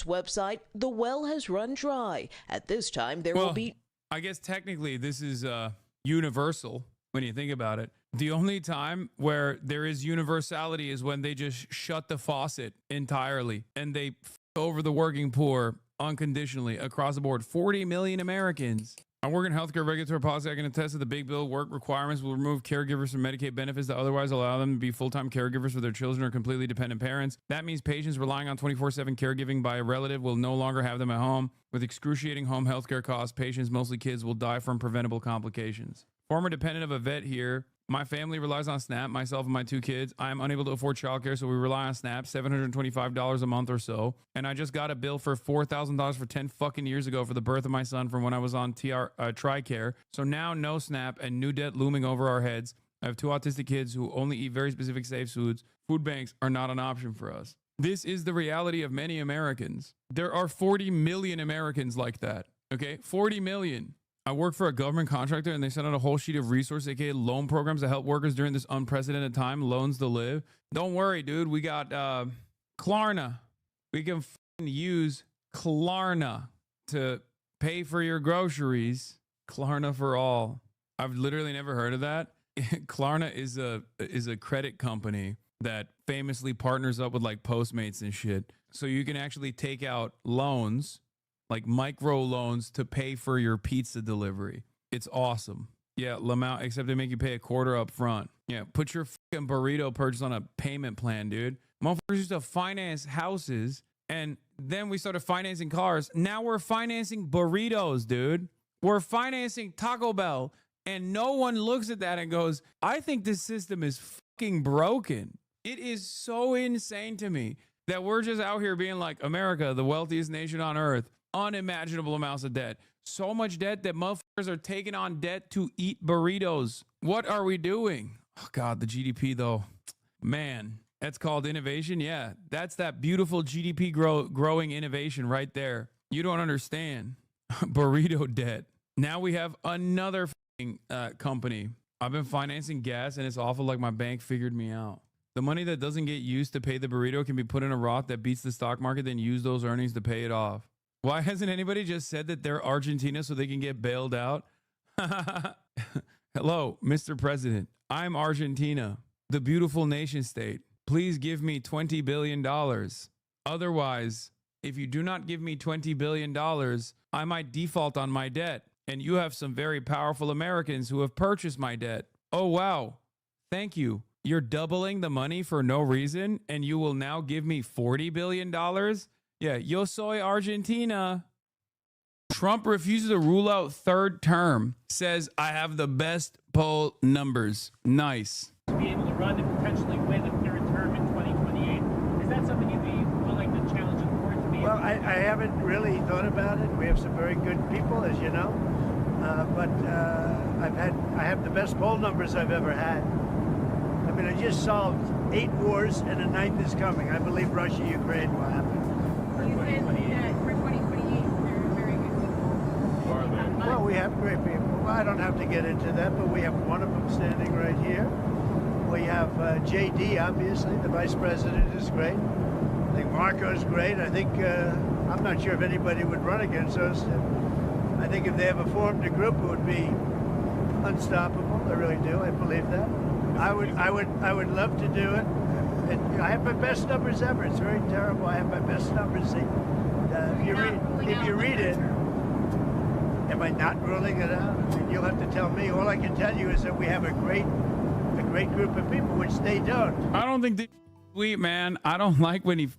website, the well has run dry. At this time, there will be... I guess technically this is universal when you think about it. The only time where there is universality is when they just shut the faucet entirely and they over the working poor unconditionally across the board. 40 million Americans. I work in healthcare regulatory policy. I can attest that the big bill work requirements will remove caregivers from Medicaid benefits that otherwise allow them to be full-time caregivers for their children or completely dependent parents. That means patients relying on 24/7 caregiving by a relative will no longer have them at home. With excruciating home healthcare costs, patients, mostly kids, will die from preventable complications. Former dependent of a vet here. My family relies on SNAP, myself and my 2 kids. I am unable to afford childcare, so we rely on SNAP, $725 a month or so. And I just got a bill for $4,000 for 10 fucking years ago for the birth of my son from when I was on TRICARE. So now no SNAP and new debt looming over our heads. I have 2 autistic kids who only eat very specific safe foods. Food banks are not an option for us. This is the reality of many Americans. There are 40 million Americans like that. Okay, 40 million. I work for a government contractor and they sent out a whole sheet of resources, aka loan programs to help workers during this unprecedented time, loans to live. Don't worry, dude. We got Klarna. We can use Klarna to pay for your groceries. Klarna for all. I've literally never heard of that. Klarna is a credit company that famously partners up with like Postmates and shit. So you can actually take out loans, like micro loans, to pay for your pizza delivery. It's awesome. Yeah, Lamau, except they make you pay a quarter up front. Yeah, put your fucking burrito purchase on a payment plan, dude. Motherfuckers used to finance houses, and then we started financing cars. Now we're financing burritos, dude. We're financing Taco Bell, and no one looks at that and goes, I think this system is fucking broken. It is so insane to me that we're just out here being like, America, the wealthiest nation on earth. Unimaginable amounts of debt. So much debt that motherfuckers are taking on debt to eat burritos. What are we doing? Oh God, the GDP though. Man, that's called innovation. Yeah, that's that beautiful GDP growing innovation right there. You don't understand. Burrito debt. Now we have another company. I've been financing gas and it's awful like my bank figured me out. The money that doesn't get used to pay the burrito can be put in a Roth that beats the stock market, then use those earnings to pay it off. Why hasn't anybody just said that they're Argentina so they can get bailed out? Hello, Mr. President. I'm Argentina, the beautiful nation state. Please give me $20 billion. Otherwise, if you do not give me $20 billion, I might default on my debt. And you have some very powerful Americans who have purchased my debt. Oh, wow. Thank you. You're doubling the money for no reason, and you will now give me $40 billion? Yeah, yo soy Argentina. Trump refuses to rule out third term. Says, I have the best poll numbers. Nice. To be able to run and potentially win a third term in 2028. Is that something you'd be willing to challenge the court to be? Well, I haven't really thought about it. We have some very good people, as you know. But I have the best poll numbers I've ever had. I mean, I just solved 8 wars and a 9th is coming. I believe Russia, Ukraine will happen. You said that for 2028, they're very good people. Well, we have great people. Well, I don't have to get into that, but we have one of them standing right here. We have JD, obviously. The vice president is great. I think Marco's great. I think, I'm not sure if anybody would run against us. I think if they ever formed a group, it would be unstoppable. I really do. I believe that. I would love to do it. I have my best numbers ever. It's very terrible. I have my best numbers. If you read it, am I not ruling it out? I mean, you'll have to tell me. All I can tell you is that we have a great group of people, which they don't. I don't think they sweet, man. I don't like when he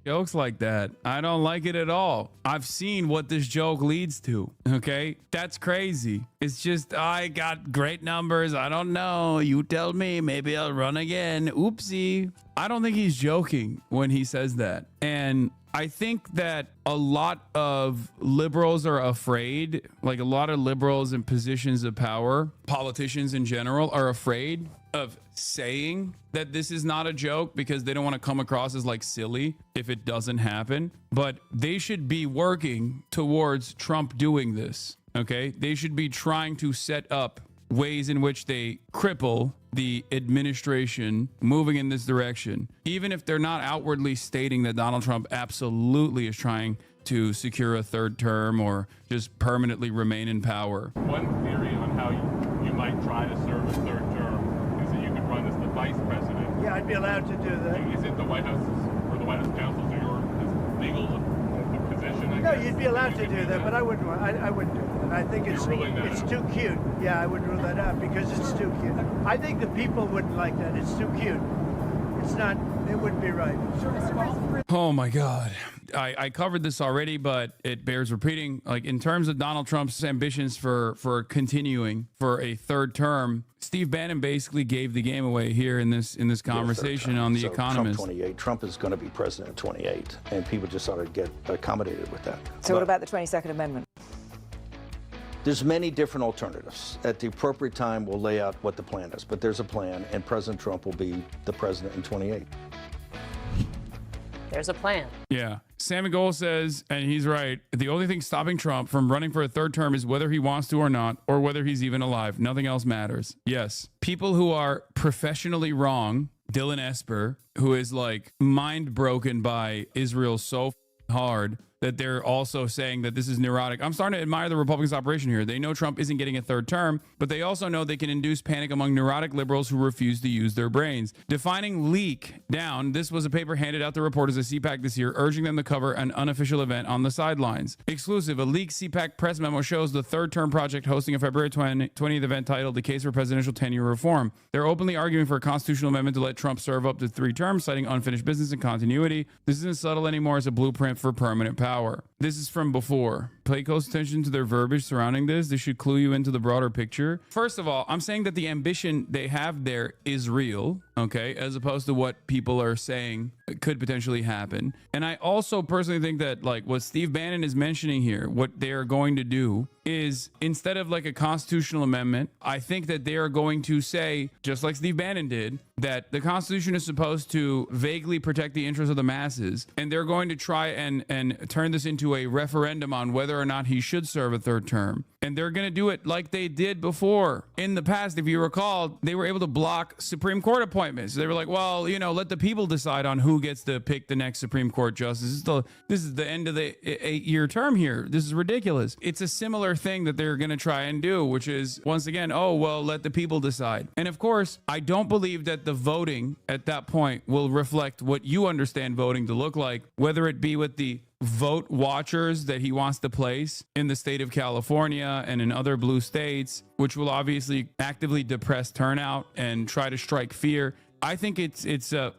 jokes like that. I don't like it at all. I've seen what this joke leads to. Okay, that's crazy. It's just, I got great numbers. I don't know. You tell me. Maybe I'll run again. Oopsie. I don't think he's joking when he says that. And I think that a lot of liberals are afraid, like a lot of liberals in positions of power, politicians in general, are afraid of saying that this is not a joke because they don't want to come across as like silly if it doesn't happen. But they should be working towards Trump doing this. Okay, they should be trying to set up ways in which they cripple the administration moving in this direction, even if they're not outwardly stating that Donald Trump absolutely is trying to secure a third term or just permanently remain in power. One theory on how you might try to serve a third term is that you could run as the vice president. Yeah, I'd be allowed to do that. Is it the White House or the White House counsels or your legal position? No, you'd be allowed to do that, but I wouldn't. I wouldn't do it. And I think it's too cute. Yeah, I would rule that out because it's too cute. I think the people wouldn't like that. It's too cute. It's not. It wouldn't be right. Oh my God. I covered this already, but it bears repeating. Like in terms of Donald Trump's ambitions for continuing for a third term, Steve Bannon basically gave the game away here in this conversation on The Economist. Trump 28. Trump is going to be president in 28, and people just ought to get accommodated with that. So what about the 22nd Amendment? There's many different alternatives. At the appropriate time, we'll lay out what the plan is, but there's a plan, and President Trump will be the president in 28. There's a plan. Yeah. Sam Gold says, and he's right, the only thing stopping Trump from running for a third term is whether he wants to or not, or whether he's even alive. Nothing else matters. Yes. People who are professionally wrong, Dylan Esper, who is like mind broken by Israel so hard that they're also saying that this is neurotic. I'm starting to admire the Republicans' operation here. They know Trump isn't getting a third term, but they also know they can induce panic among neurotic liberals who refuse to use their brains. Defining leak down, this was a paper handed out to reporters at CPAC this year, urging them to cover an unofficial event on the sidelines. Exclusive, a leaked CPAC press memo shows the third term project hosting a February 20th event titled The Case for Presidential Tenure Reform. They're openly arguing for a constitutional amendment to let Trump serve up to 3 terms, citing unfinished business and continuity. This isn't subtle anymore. It's a blueprint for permanent power. This is from before. Pay close attention to their verbiage surrounding this. This should clue you into the broader picture. First of all, I'm saying that the ambition they have there is real, okay, as opposed to what people are saying could potentially happen. And I also personally think that like what Steve Bannon is mentioning here, what they are going to do is instead of like a constitutional amendment, I think that they are going to say, just like Steve Bannon did, that the Constitution is supposed to vaguely protect the interests of the masses. And they're going to try and turn this into a referendum on whether or not he should serve a third term. And they're going to do it like they did before. In the past, if you recall, they were able to block Supreme Court appointments. They were like, well, you know, let the people decide on who gets to pick the next Supreme Court justice. This is the end of the 8-year term here. This is ridiculous. It's a similar thing that they're going to try and do, which is, once again, oh, well, let the people decide. And of course, I don't believe that the voting at that point will reflect what you understand voting to look like, whether it be with the vote watchers that he wants to place in the state of California and in other blue states, which will obviously actively depress turnout and try to strike fear. I think it's a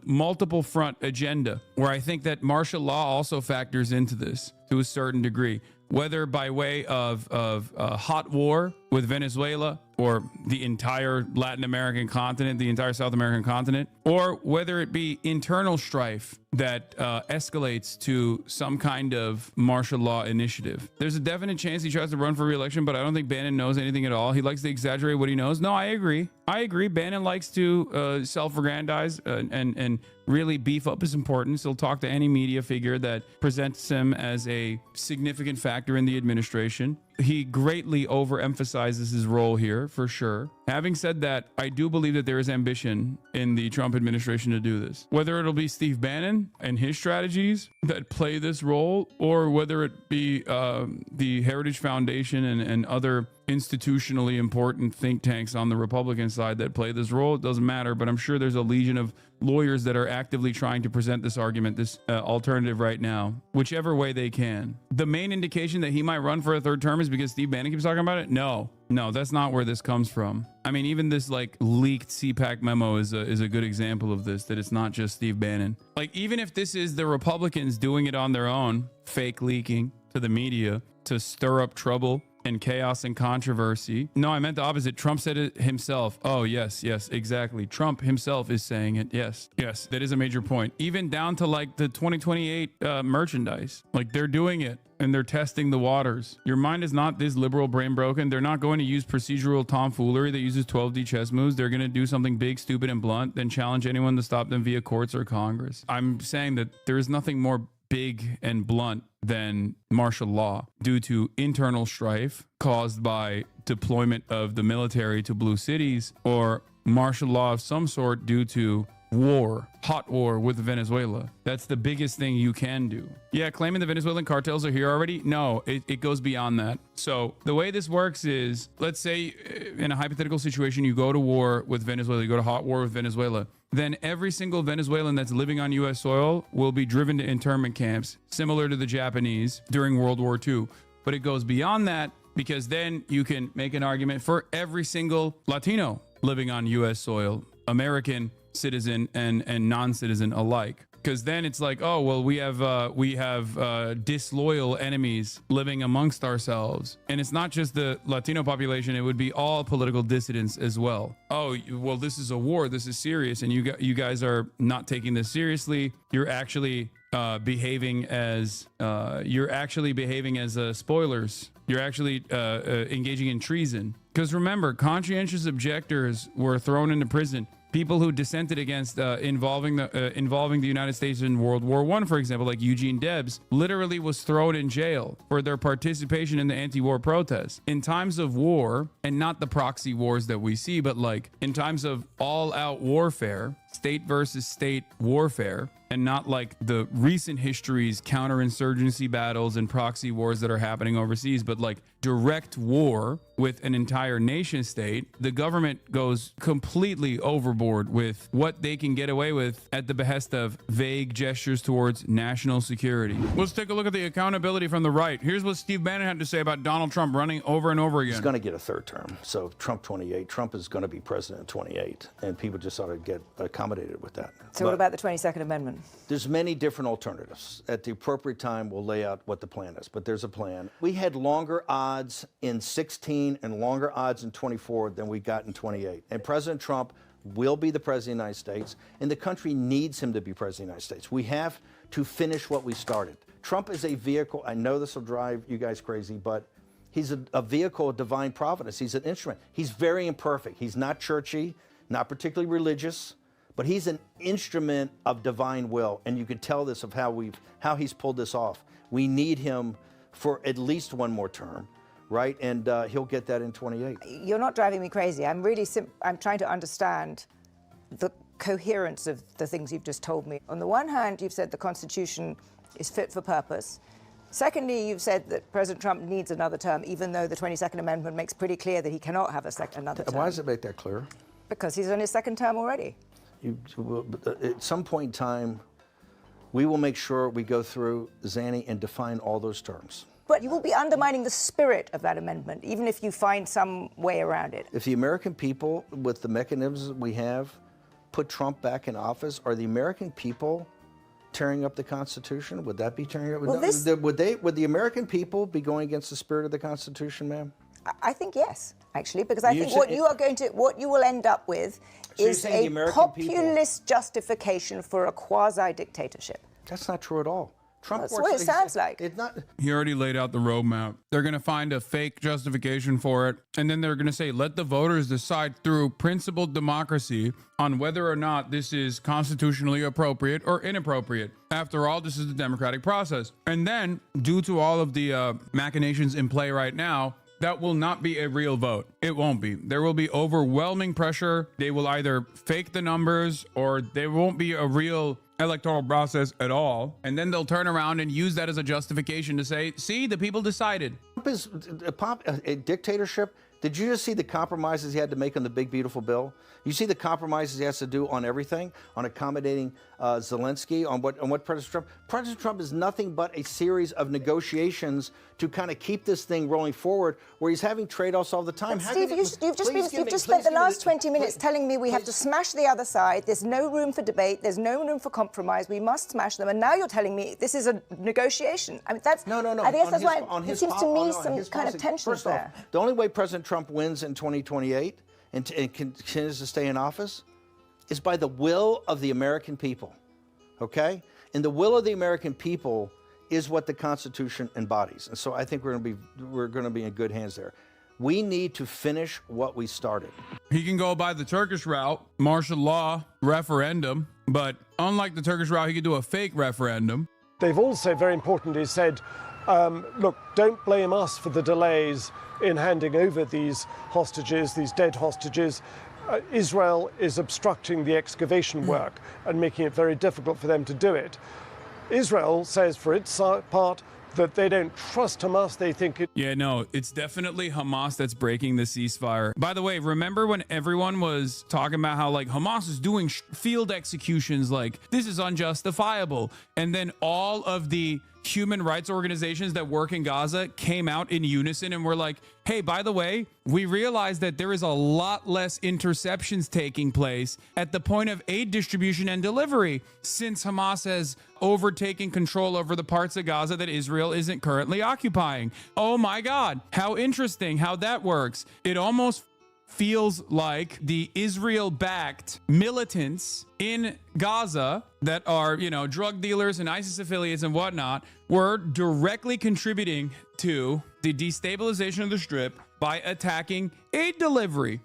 multiple front agenda where I think that martial law also factors into this to a certain degree, whether by way of a hot war with Venezuela or the entire Latin American continent, the entire South American continent, or whether it be internal strife that escalates to some kind of martial law initiative. There's a definite chance he tries to run for re-election, but I don't think Bannon knows anything at all. He likes to exaggerate what he knows. No, I agree. Bannon likes to self-aggrandize and really beef up his importance. He'll talk to any media figure that presents him as a significant factor in the administration. He greatly overemphasizes his role here, for sure. Having said that, I do believe that there is ambition in the Trump administration to do this. Whether it'll be Steve Bannon and his strategies that play this role, or whether it be the Heritage Foundation and other institutionally important think tanks on the Republican side that play this role, it doesn't matter. But I'm sure there's a legion of lawyers that are actively trying to present this argument, this alternative right now, whichever way they can. The main indication that he might run for a third term is because Steve Bannon keeps talking about it. No, that's not where this comes from. I mean, even this like leaked CPAC memo is a good example of this, that it's not just Steve Bannon. Like, even if this is the Republicans doing it on their own, fake leaking to the media to stir up trouble and chaos and controversy. No, I meant the opposite. Trump said it himself. Oh, yes, exactly. Trump himself is saying it. Yes, that is a major point. Even down to like the 2028 merchandise. Like, they're doing it and they're testing the waters. Your mind is not this liberal brain broken. They're not going to use procedural tomfoolery that uses 12D chess moves. They're going to do something big, stupid, and blunt, then challenge anyone to stop them via courts or Congress. I'm saying that there is nothing more big and blunt than martial law due to internal strife caused by deployment of the military to blue cities or martial law of some sort due to war, hot war with Venezuela. That's the biggest thing you can do. Yeah, claiming the Venezuelan cartels are here already? No, it goes beyond that. So the way this works is, let's say in a hypothetical situation, you go to war with Venezuela, you go to hot war with Venezuela, then every single Venezuelan that's living on U.S. soil will be driven to internment camps, similar to the Japanese during World War II. But it goes beyond that, because then you can make an argument for every single Latino living on U.S. soil, American citizen and non-citizen alike. Because then it's like, oh, well, we have disloyal enemies living amongst ourselves. And it's not just the Latino population, it would be all political dissidents as well. Oh, well, this is a war, this is serious, and you guys are not taking this seriously. You're actually behaving as spoilers. You're actually engaging in treason. Because remember, conscientious objectors were thrown into prison. People who dissented against involving the United States in World War I, for example, like Eugene Debs, literally was thrown in jail for their participation in the anti-war protests. In times of war, and not the proxy wars that we see, but like in times of all-out warfare, state versus state warfare, and not like the recent history's counterinsurgency battles and proxy wars that are happening overseas, but like direct war with an entire nation state, the government goes completely overboard with what they can get away with at the behest of vague gestures towards national security. Let's take a look at the accountability from the right. Here's what Steve Bannon had to say about Donald Trump running over and over again. He's going to get a third term. So Trump 28. Trump is going to be president in 28. And people just ought to get accommodated with that. So what about the 22nd Amendment? There's many different alternatives. At the appropriate time, we'll lay out what the plan is. But there's a plan. We had longer odds in 16 and longer odds in 24 than we got in 28. And President Trump will be the president of the United States, and the country needs him to be president of the United States. We have to finish what we started. Trump is a vehicle. I know this will drive you guys crazy, but he's a vehicle of divine providence. He's an instrument. He's very imperfect. He's not churchy, not particularly religious, but he's an instrument of divine will, and you can tell this of how he's pulled this off. We need him for at least one more term, right? And he'll get that in 28. You're not driving me crazy. I'm trying to understand the coherence of the things you've just told me. On the one hand, you've said the Constitution is fit for purpose. Secondly, you've said that President Trump needs another term, even though the 22nd Amendment makes pretty clear that he cannot have another term. Why does it make that clear? Because he's on his second term already. At some point in time, we will make sure we go through, Zanny, and define all those terms. But you will be undermining the spirit of that amendment, even if you find some way around it. If the American people, with the mechanisms we have, put Trump back in office, are the American people tearing up the Constitution? Would that be tearing up? Well, would the American people be going against the spirit of the Constitution, ma'am? I think yes, actually, because I think what you will end up with is a populist justification for a quasi-dictatorship. That's not true at all. Trump That's what it sounds like. He already laid out the roadmap. They're going to find a fake justification for it, and then they're going to say, let the voters decide through principled democracy on whether or not this is constitutionally appropriate or inappropriate. After all, this is the democratic process. And then, due to all of the machinations in play right now, that will not be a real vote. It won't be. There will be overwhelming pressure. They will either fake the numbers or there won't be a real electoral process at all. And then they'll turn around and use that as a justification to say, see, the people decided. Trump is a dictatorship. Did you just see the compromises he had to make on the big, beautiful bill? You see the compromises he has to do on everything, on accommodating Zelensky, on what President Trump is nothing but a series of negotiations to kind of keep this thing rolling forward, where he's having trade-offs all the time. Steve, you've just spent the last 20 minutes telling me we have to smash the other side. There's no room for debate. There's no room for compromise. We must smash them. And now you're telling me this is a negotiation. I mean, that's... No. I guess that's why it seems to me some kind of tension there. The only way President Trump wins in 2028 and continues to stay in office is by the will of the American people, okay? And the will of the American people is what the Constitution embodies. And so I think we're going to be in good hands there. We need to finish what we started. He can go by the Turkish route, martial law, referendum, but unlike the Turkish route, he could do a fake referendum. They've also, very importantly, said look, don't blame us for the delays in handing over these hostages, these dead hostages. Israel is obstructing the excavation work and making it very difficult for them to do it. Israel says for its part that they don't trust Hamas. They think it... Yeah, no, it's definitely Hamas that's breaking the ceasefire. By the way, remember when everyone was talking about how like Hamas is doing field executions, like this is unjustifiable. And then all of the human rights organizations that work in Gaza came out in unison and were like, hey, by the way, we realize that there is a lot less interceptions taking place at the point of aid distribution and delivery since Hamas has overtaken control over the parts of Gaza that Israel isn't currently occupying. Oh my God, how interesting how that works. It almost feels like the Israel-backed militants in Gaza that are, you know, drug dealers and ISIS affiliates and whatnot were directly contributing to the destabilization of the Strip by attacking aid delivery.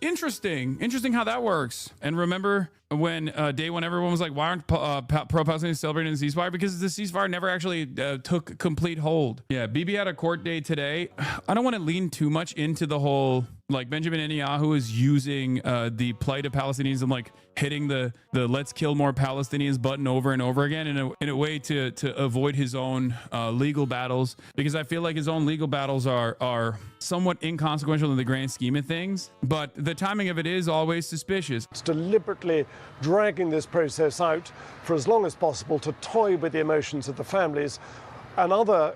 Interesting how that works. And remember when day one everyone was like, why aren't pro-Palestinians celebrating the ceasefire? Because the ceasefire never actually took complete hold. Yeah, Bibi had a court day today. I don't want to lean too much into the whole, like, Benjamin Netanyahu is using the plight of Palestinians and like hitting the let's kill more Palestinians button over and over again in a way to avoid his own legal battles, because I feel like his own legal battles are somewhat inconsequential in the grand scheme of things, but the timing of it is always suspicious. It's deliberately dragging this process out for as long as possible to toy with the emotions of the families. And other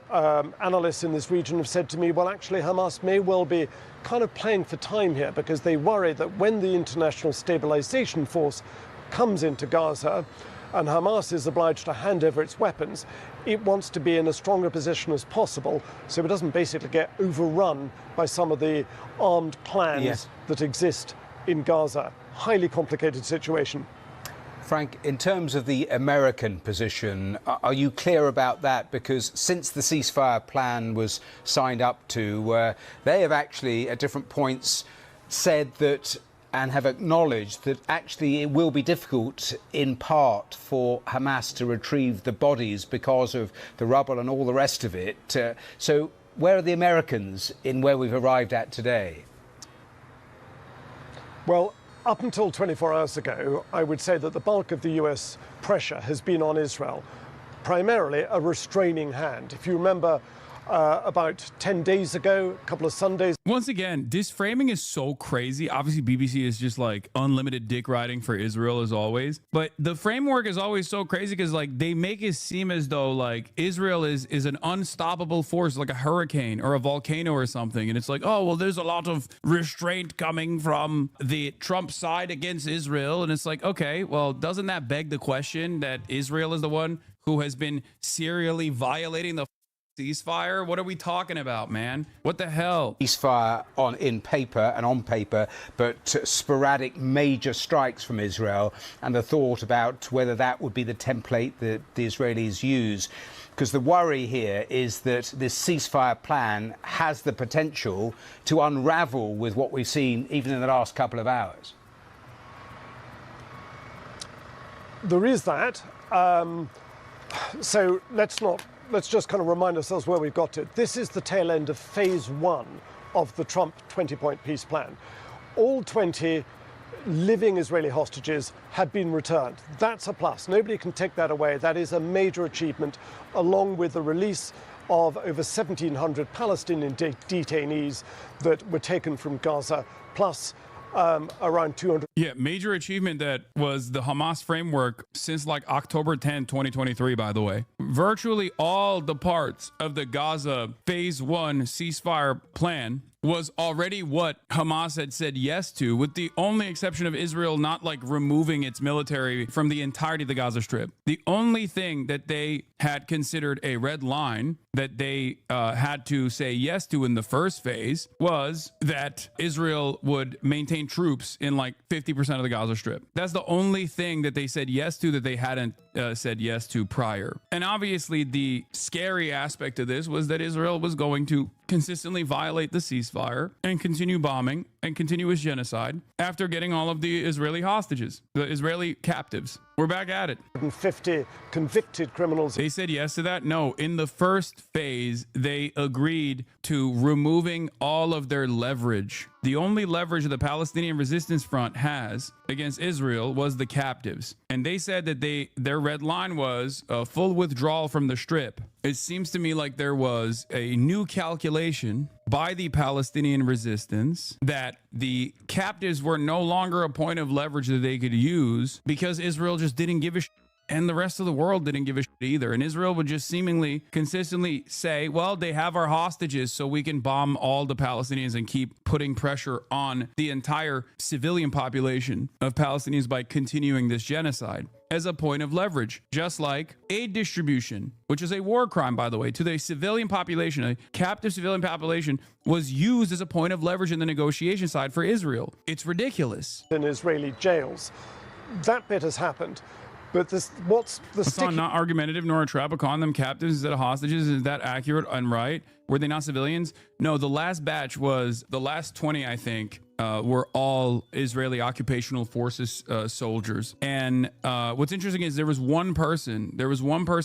analysts in this region have said to me, well, actually, Hamas may well be kind of playing for time here, because they worry that when the International Stabilization Force comes into Gaza and Hamas is obliged to hand over its weapons, it wants to be in as strong a position as possible so it doesn't basically get overrun by some of the armed clans that exist in Gaza. Highly complicated situation. Frank, in terms of the American position, are you clear about that? Because since the ceasefire plan was signed up to, they have actually at different points said that and have acknowledged that actually it will be difficult in part for Hamas to retrieve the bodies because of the rubble and all the rest of it. So where are the Americans in where we've arrived at today? Well, up until 24 hours ago, I would say that the bulk of the US pressure has been on Israel, primarily a restraining hand. If you remember, about 10 days ago, a couple of Sundays. Once again, this framing is so crazy. Obviously, BBC is just like unlimited dick riding for Israel as always. But the framework is always so crazy because like they make it seem as though like Israel is an unstoppable force, like a hurricane or a volcano or something. And it's like, oh, well, there's a lot of restraint coming from the Trump side against Israel. And it's like, okay, well, doesn't that beg the question that Israel is the one who has been serially violating the ceasefire? What are we talking about, man? What the hell? Ceasefire on paper, but sporadic major strikes from Israel, and the thought about whether that would be the template that the Israelis use. Because the worry here is that this ceasefire plan has the potential to unravel with what we've seen even in the last couple of hours. There is that. So let's just kind of remind ourselves where we've got to. This is the tail end of phase one of the Trump 20-point peace plan. All 20 living Israeli hostages had been returned. That's a plus. Nobody can take that away. That is a major achievement, along with the release of over 1,700 Palestinian detainees that were taken from Gaza, plus around 200. Yeah, major achievement that was the Hamas framework since like October 10, 2023, by the way. Virtually all the parts of the Gaza phase one ceasefire plan was already what Hamas had said yes to, with the only exception of Israel not like removing its military from the entirety of the Gaza Strip. The only thing that they had considered a red line that they had to say yes to in the first phase was that Israel would maintain troops in like 50% of the Gaza Strip. That's the only thing that they said yes to that they hadn't said yes to prior. And obviously the scary aspect of this was that Israel was going to consistently violate the ceasefire and continue bombing and continuous genocide after getting all of the Israeli hostages, the Israeli captives. We're back at it. 50 convicted criminals. They said yes to that? No. In the first phase, they agreed to removing all of their leverage. The only leverage the Palestinian Resistance Front has against Israel was the captives. And they said that their red line was a full withdrawal from the Strip. It seems to me like there was a new calculation by the Palestinian resistance that the captives were no longer a point of leverage that they could use because Israel just didn't give a shit. And the rest of the world didn't give a shit either. And Israel would just seemingly consistently say, well, they have our hostages, so we can bomb all the Palestinians and keep putting pressure on the entire civilian population of Palestinians by continuing this genocide as a point of leverage, just like aid distribution, which is a war crime, by the way, to the civilian population. A captive civilian population was used as a point of leverage in the negotiation side for Israel. It's ridiculous. In Israeli jails. That bit has happened. But what's the Hasan, not argumentative nor a trap. Calling them captives instead of hostages, is that accurate and right? Were they not civilians? No, the last batch was, the last 20, I think, were all Israeli occupational forces soldiers. And what's interesting is there was one person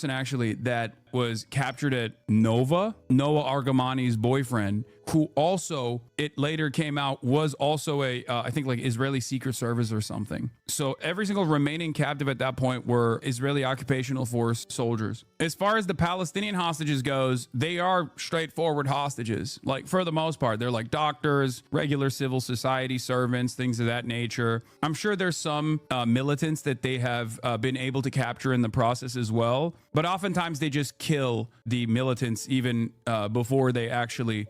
actually that was captured at Noah Argamani's boyfriend, who also, it later came out, was also a, I think like Israeli Secret Service or something. So every single remaining captive at that point were Israeli occupational force soldiers. As far as the Palestinian hostages goes, they are straightforward hostages. Like for the most part, they're like doctors, regular civil society servants, things of that nature. I'm sure there's some militants that they have been able to capture in the process as well. But oftentimes they just kill the militants even before they actually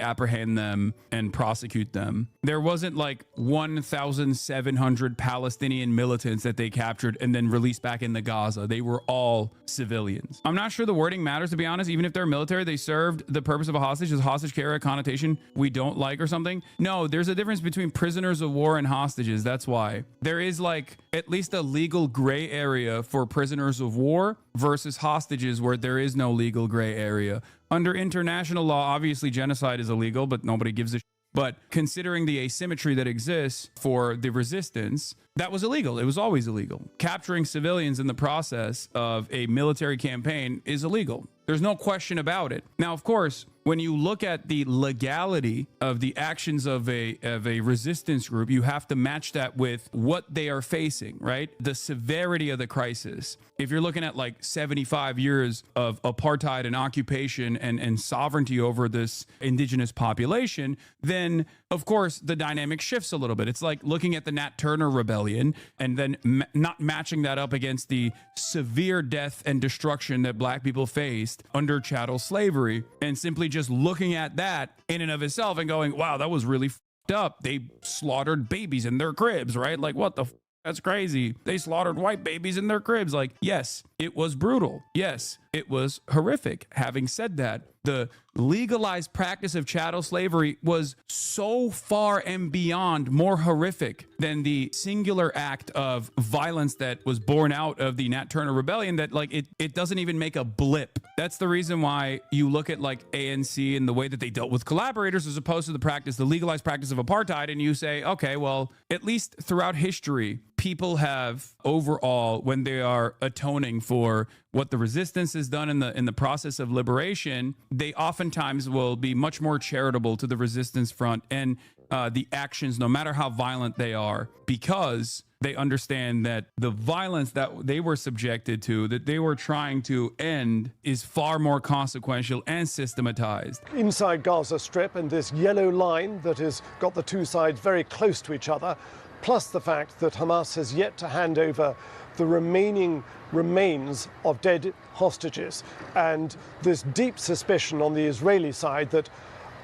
apprehend them and prosecute them. There wasn't like 1,700 Palestinian militants that they captured and then released back into Gaza. They were all civilians. I'm not sure the wording matters, to be honest. Even if they're military, they served the purpose of a hostage. Is hostage carry a connotation we don't like or something? No, there's a difference between prisoners of war and hostages. That's why there is like at least a legal gray area for prisoners of war versus hostages where there is no legal gray area. Under international law, obviously genocide is illegal, but nobody gives a shit. But considering the asymmetry that exists for the resistance, that was illegal. It was always illegal. Capturing civilians in the process of a military campaign is illegal. There's no question about it. Now, of course, when you look at the legality of the actions of a resistance group, you have to match that with what they are facing, right? The severity of the crisis. If you're looking at like 75 years of apartheid and occupation and sovereignty over this indigenous population, then of course the dynamic shifts a little bit. It's like looking at the Nat Turner rebellion and then not matching that up against the severe death and destruction that black people faced under chattel slavery, and simply just looking at that in and of itself and going, wow, that was really fucked up. They slaughtered babies in their cribs, right? Like, what the f? That's crazy. They slaughtered white babies in their cribs. Like, yes, it was brutal. Yes, it was horrific. Having said that, the legalized practice of chattel slavery was so far and beyond more horrific than the singular act of violence that was born out of the Nat Turner rebellion that like it doesn't even make a blip. That's the reason why you look at like ANC and the way that they dealt with collaborators as opposed to the legalized practice of apartheid, and you say, okay, well, at least throughout history, people have overall, when they are atoning for what the resistance has done in the process of liberation, they oftentimes will be much more charitable to the resistance front and the actions, no matter how violent they are, because they understand that the violence that they were subjected to, that they were trying to end, is far more consequential and systematized. Inside Gaza Strip, and this yellow line that has got the two sides very close to each other, plus the fact that Hamas has yet to hand over the remaining remains of dead hostages. And there's deep suspicion on the Israeli side that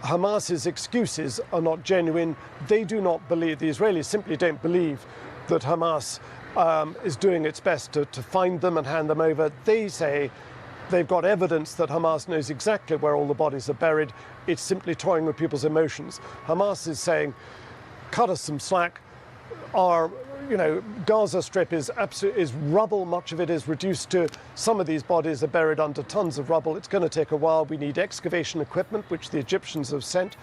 Hamas's excuses are not genuine. They do not believe, the Israelis simply don't believe that Hamas is doing its best to find them and hand them over. They say they've got evidence that Hamas knows exactly where all the bodies are buried. It's simply toying with people's emotions. Hamas is saying, cut us some slack. Our Gaza Strip is rubble. Much of it is reduced to, some of these bodies are buried under tons of rubble. It's going to take a while. We need excavation equipment, which the Egyptians have sent,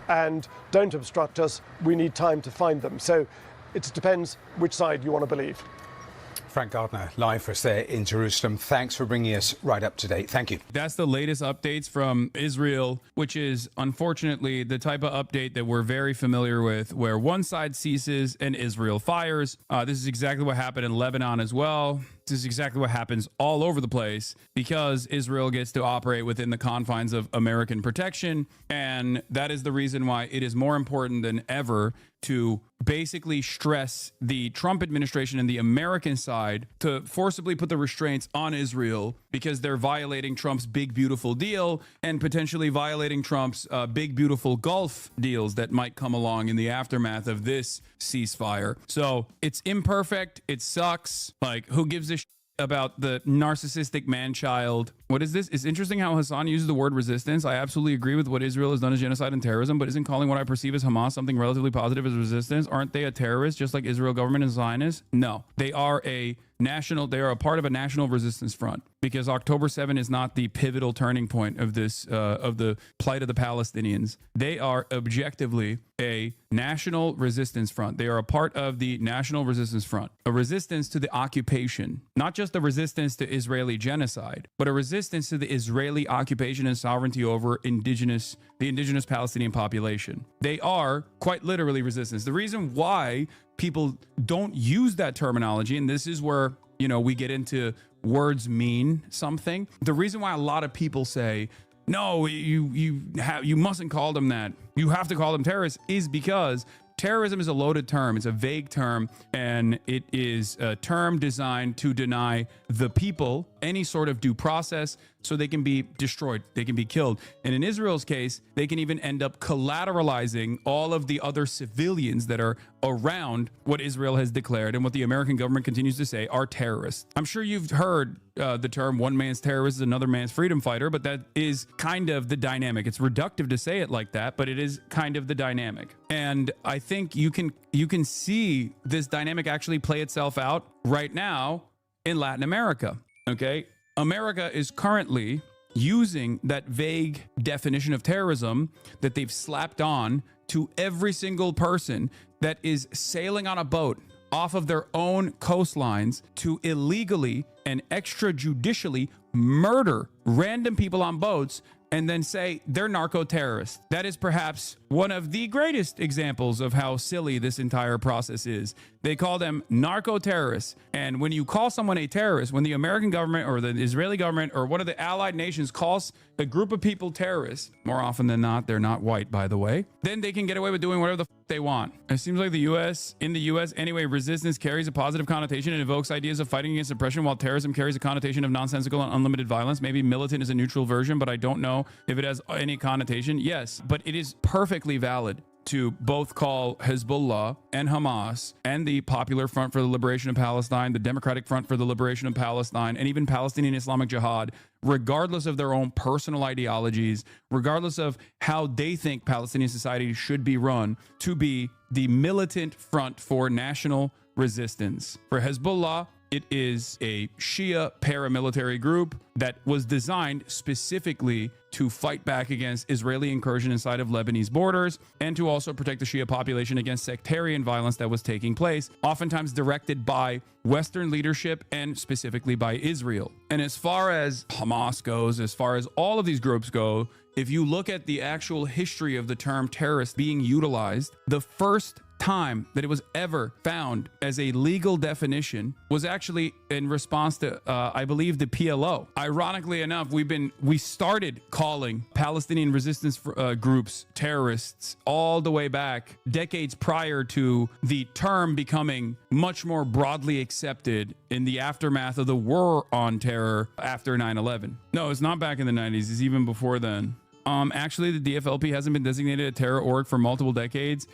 and don't obstruct us. We need time to find them. So it depends which side you want to believe. Frank Gardner, live for us there in Jerusalem. Thanks for bringing us right up to date. Thank you. That's the latest updates from Israel, which is unfortunately the type of update that we're very familiar with, where one side ceases and Israel fires. This is exactly what happened in Lebanon as well. This is exactly what happens all over the place because Israel gets to operate within the confines of American protection. And that is the reason why it is more important than ever to basically stress the Trump administration and the American side to forcibly put the restraints on Israel because they're violating Trump's big, beautiful deal and potentially violating Trump's big, beautiful Gulf deals that might come along in the aftermath of this ceasefire. So it's imperfect. It sucks. Like, who gives a shit about the narcissistic man-child? What is this? It's interesting how Hasan uses the word resistance. I absolutely agree with what Israel has done as genocide and terrorism, but isn't calling what I perceive as Hamas something relatively positive as resistance? Aren't they a terrorist just like Israel government and Zionists? No, they are a part of a national resistance front because October 7 is not the pivotal turning point of this, of the plight of the Palestinians. They are objectively a national resistance front. They are a part of the national resistance front, a resistance to the occupation, not just a resistance to Israeli genocide, but a resistance to the Israeli occupation and sovereignty over the indigenous Palestinian population. They are quite literally resistance. The reason why people don't use that terminology, and this is where, we get into words mean something. The reason why a lot of people say, no, you mustn't call them that, you have to call them terrorists, is because terrorism is a loaded term. It's a vague term, and it is a term designed to deny the people any sort of due process so they can be destroyed, they can be killed. And in Israel's case, they can even end up collateralizing all of the other civilians that are around what Israel has declared and what the American government continues to say are terrorists. I'm sure you've heard the term one man's terrorist is another man's freedom fighter, but that is kind of the dynamic. It's reductive to say it like that, but it is kind of the dynamic. And I think you can see this dynamic actually play itself out right now in Latin America. Okay, America is currently using that vague definition of terrorism that they've slapped on to every single person that is sailing on a boat off of their own coastlines to illegally and extrajudicially murder random people on boats and then say they're narco-terrorists. That is perhaps one of the greatest examples of how silly this entire process is. They call them narco-terrorists. And when you call someone a terrorist, when the American government or the Israeli government or one of the allied nations calls a group of people terrorists, more often than not, they're not white, by the way, then they can get away with doing whatever the they want. It seems like in the US anyway, resistance carries a positive connotation and evokes ideas of fighting against oppression, while terrorism carries a connotation of nonsensical and unlimited violence. Maybe militant is a neutral version, but I don't know if it has any connotation. Yes, but it is perfectly valid to both call Hezbollah and Hamas and the Popular Front for the Liberation of Palestine, the Democratic Front for the Liberation of Palestine, and even Palestinian Islamic Jihad, regardless of their own personal ideologies, regardless of how they think Palestinian society should be run, to be the militant front for national resistance. For Hezbollah, it is a Shia paramilitary group that was designed specifically to fight back against Israeli incursion inside of Lebanese borders and to also protect the Shia population against sectarian violence that was taking place, oftentimes directed by Western leadership and specifically by Israel. And as far as Hamas goes, as far as all of these groups go, if you look at the actual history of the term terrorist being utilized, the first time that it was ever found as a legal definition was actually in response to, I believe, the PLO. Ironically enough, we started calling Palestinian resistance groups terrorists all the way back decades prior to the term becoming much more broadly accepted in the aftermath of the war on terror after 9/11. No, it's not back in the 90s. It's even before then. Actually, the DFLP hasn't been designated a terror org for multiple decades.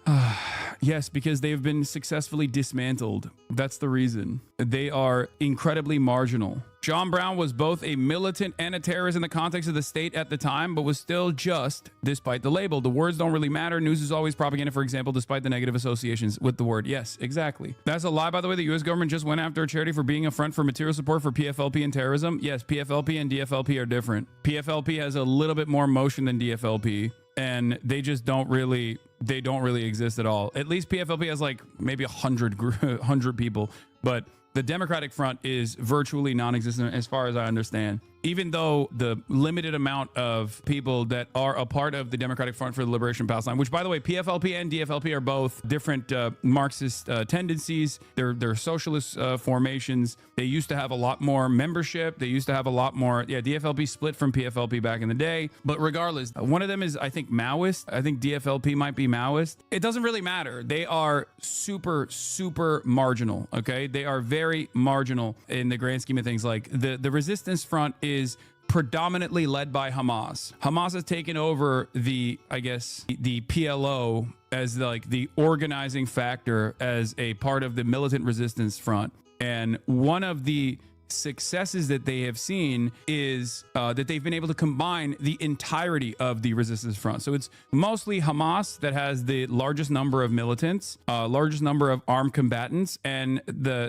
Yes, because they've been successfully dismantled. That's the reason. They are incredibly marginal. John Brown was both a militant and a terrorist in the context of the state at the time, but was still just, despite the label. The words don't really matter. News is always propaganda, for example, despite the negative associations with the word. Yes, exactly. That's a lie, by the way. The U.S. government just went after a charity for being a front for material support for PFLP and terrorism. Yes, PFLP and DFLP are different. PFLP has a little bit more motion than DFLP, and they just don't really exist at all. At least PFLP has like maybe 100 people, but The Democratic Front is virtually non-existent as far as I understand. Even though the limited amount of people that are a part of the Democratic Front for the Liberation of Palestine, which by the way, PFLP and DFLP are both different Marxist tendencies. They're socialist formations. They used to have a lot more membership. They used to have a lot more, DFLP split from PFLP back in the day. But regardless, one of them is, I think, Maoist. I think DFLP might be Maoist. It doesn't really matter. They are super, super marginal, okay? They are very marginal in the grand scheme of things. Like the Resistance Front is predominantly led by Hamas. Hamas has taken over the PLO as like the organizing factor as a part of the militant resistance front. And one of the successes that they have seen is that they've been able to combine the entirety of the resistance front. So it's mostly Hamas that has the largest number of militants, largest number of armed combatants, and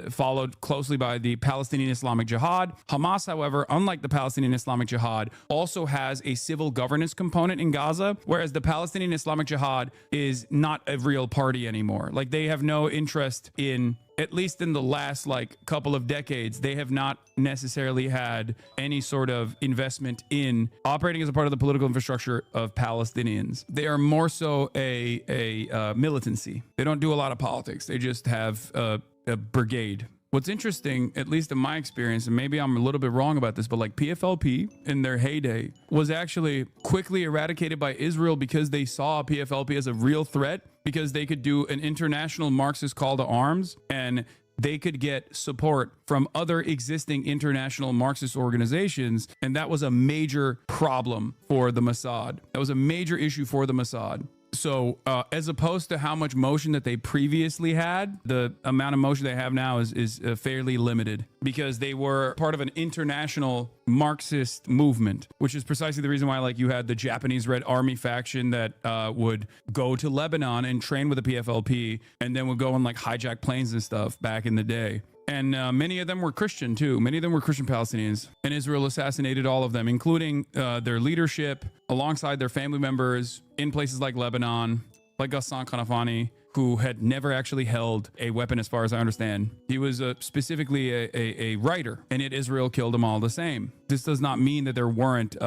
followed closely by the Palestinian Islamic Jihad. Hamas, however, unlike the Palestinian Islamic Jihad, also has a civil governance component in Gaza, whereas the Palestinian Islamic Jihad is not a real party anymore. Like, they have no interest in, at least in the last couple of decades, they have not necessarily had any sort of investment in operating as a part of the political infrastructure of Palestinians. They are more so a militancy. They don't do a lot of politics. They just have a brigade. What's interesting, at least in my experience, and maybe I'm a little bit wrong about this, but PFLP in their heyday was actually quickly eradicated by Israel because they saw PFLP as a real threat, because they could do an international Marxist call to arms and they could get support from other existing international Marxist organizations. And that was a major problem for the Mossad. That was a major issue for the Mossad. So as opposed to how much motion that they previously had, the amount of motion they have now is fairly limited, because they were part of an international Marxist movement, which is precisely the reason why you had the Japanese Red Army faction that would go to Lebanon and train with the PFLP, and then would go and hijack planes and stuff back in the day. And many of them were Christian too. Many of them were Christian Palestinians. And Israel assassinated all of them, including their leadership, alongside their family members in places like Lebanon, like Hasan Kanafani, who had never actually held a weapon as far as I understand. He was specifically a writer, and yet Israel killed them all the same. This does not mean that there weren't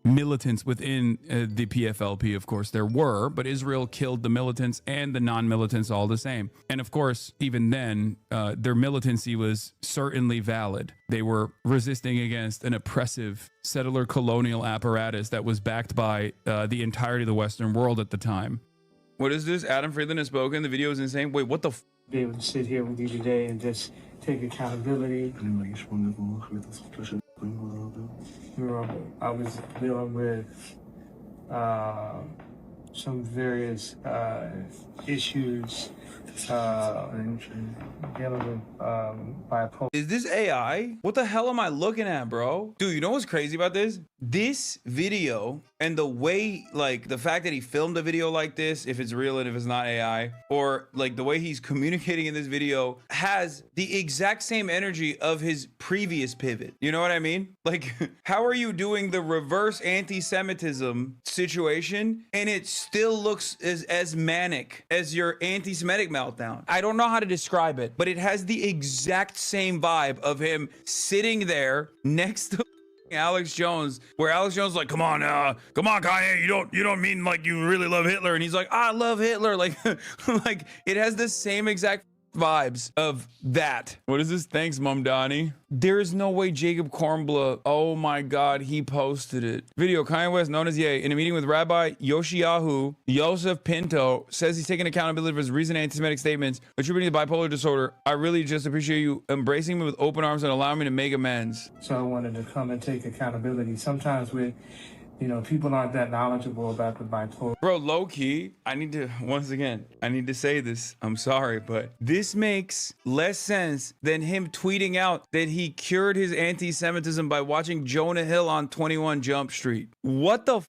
militants within the PFLP. Of course there were, but Israel killed the militants and the non-militants all the same. And of course, even then, their militancy was certainly valid. They were resisting against an oppressive settler colonial apparatus that was backed by the entirety of the Western world at the time. What is this? Adam Friedland has spoken. The video is insane. Wait, what the f? Be able to sit here with you today and just take accountability. I was dealing with some various issues and dealing with bipolar. Is this AI? What the hell am I looking at, bro? Dude, you know what's crazy about this? This video and the way, the fact that he filmed a video like this, if it's real and if it's not AI, or the way he's communicating in this video, has the exact same energy of his previous pivot. You know what I mean? How are you doing the reverse anti-Semitism situation and it still looks as manic as your anti-Semitic meltdown? I don't know how to describe it, but it has the exact same vibe of him sitting there next to Alex Jones, where Alex Jones is like, come on, Kanye, you don't mean you really love Hitler, and he's like, I love Hitler. It has the same exact vibes of that. What is this? Thanks, Mumdani. There's no way Jacob Kornbluh, oh my God, he posted it. Video, Kanye West, known as Ye, in a meeting with Rabbi Yoshiyahu Yosef Pinto, says he's taking accountability for his recent anti-Semitic statements attributing to bipolar disorder. I really just appreciate you embracing me with open arms and allowing me to make amends. So I wanted to come and take accountability. Sometimes people aren't that knowledgeable about the bipolar. Bro, low key, I need to say this. I'm sorry, but this makes less sense than him tweeting out that he cured his anti-Semitism by watching Jonah Hill on 21 Jump Street. What the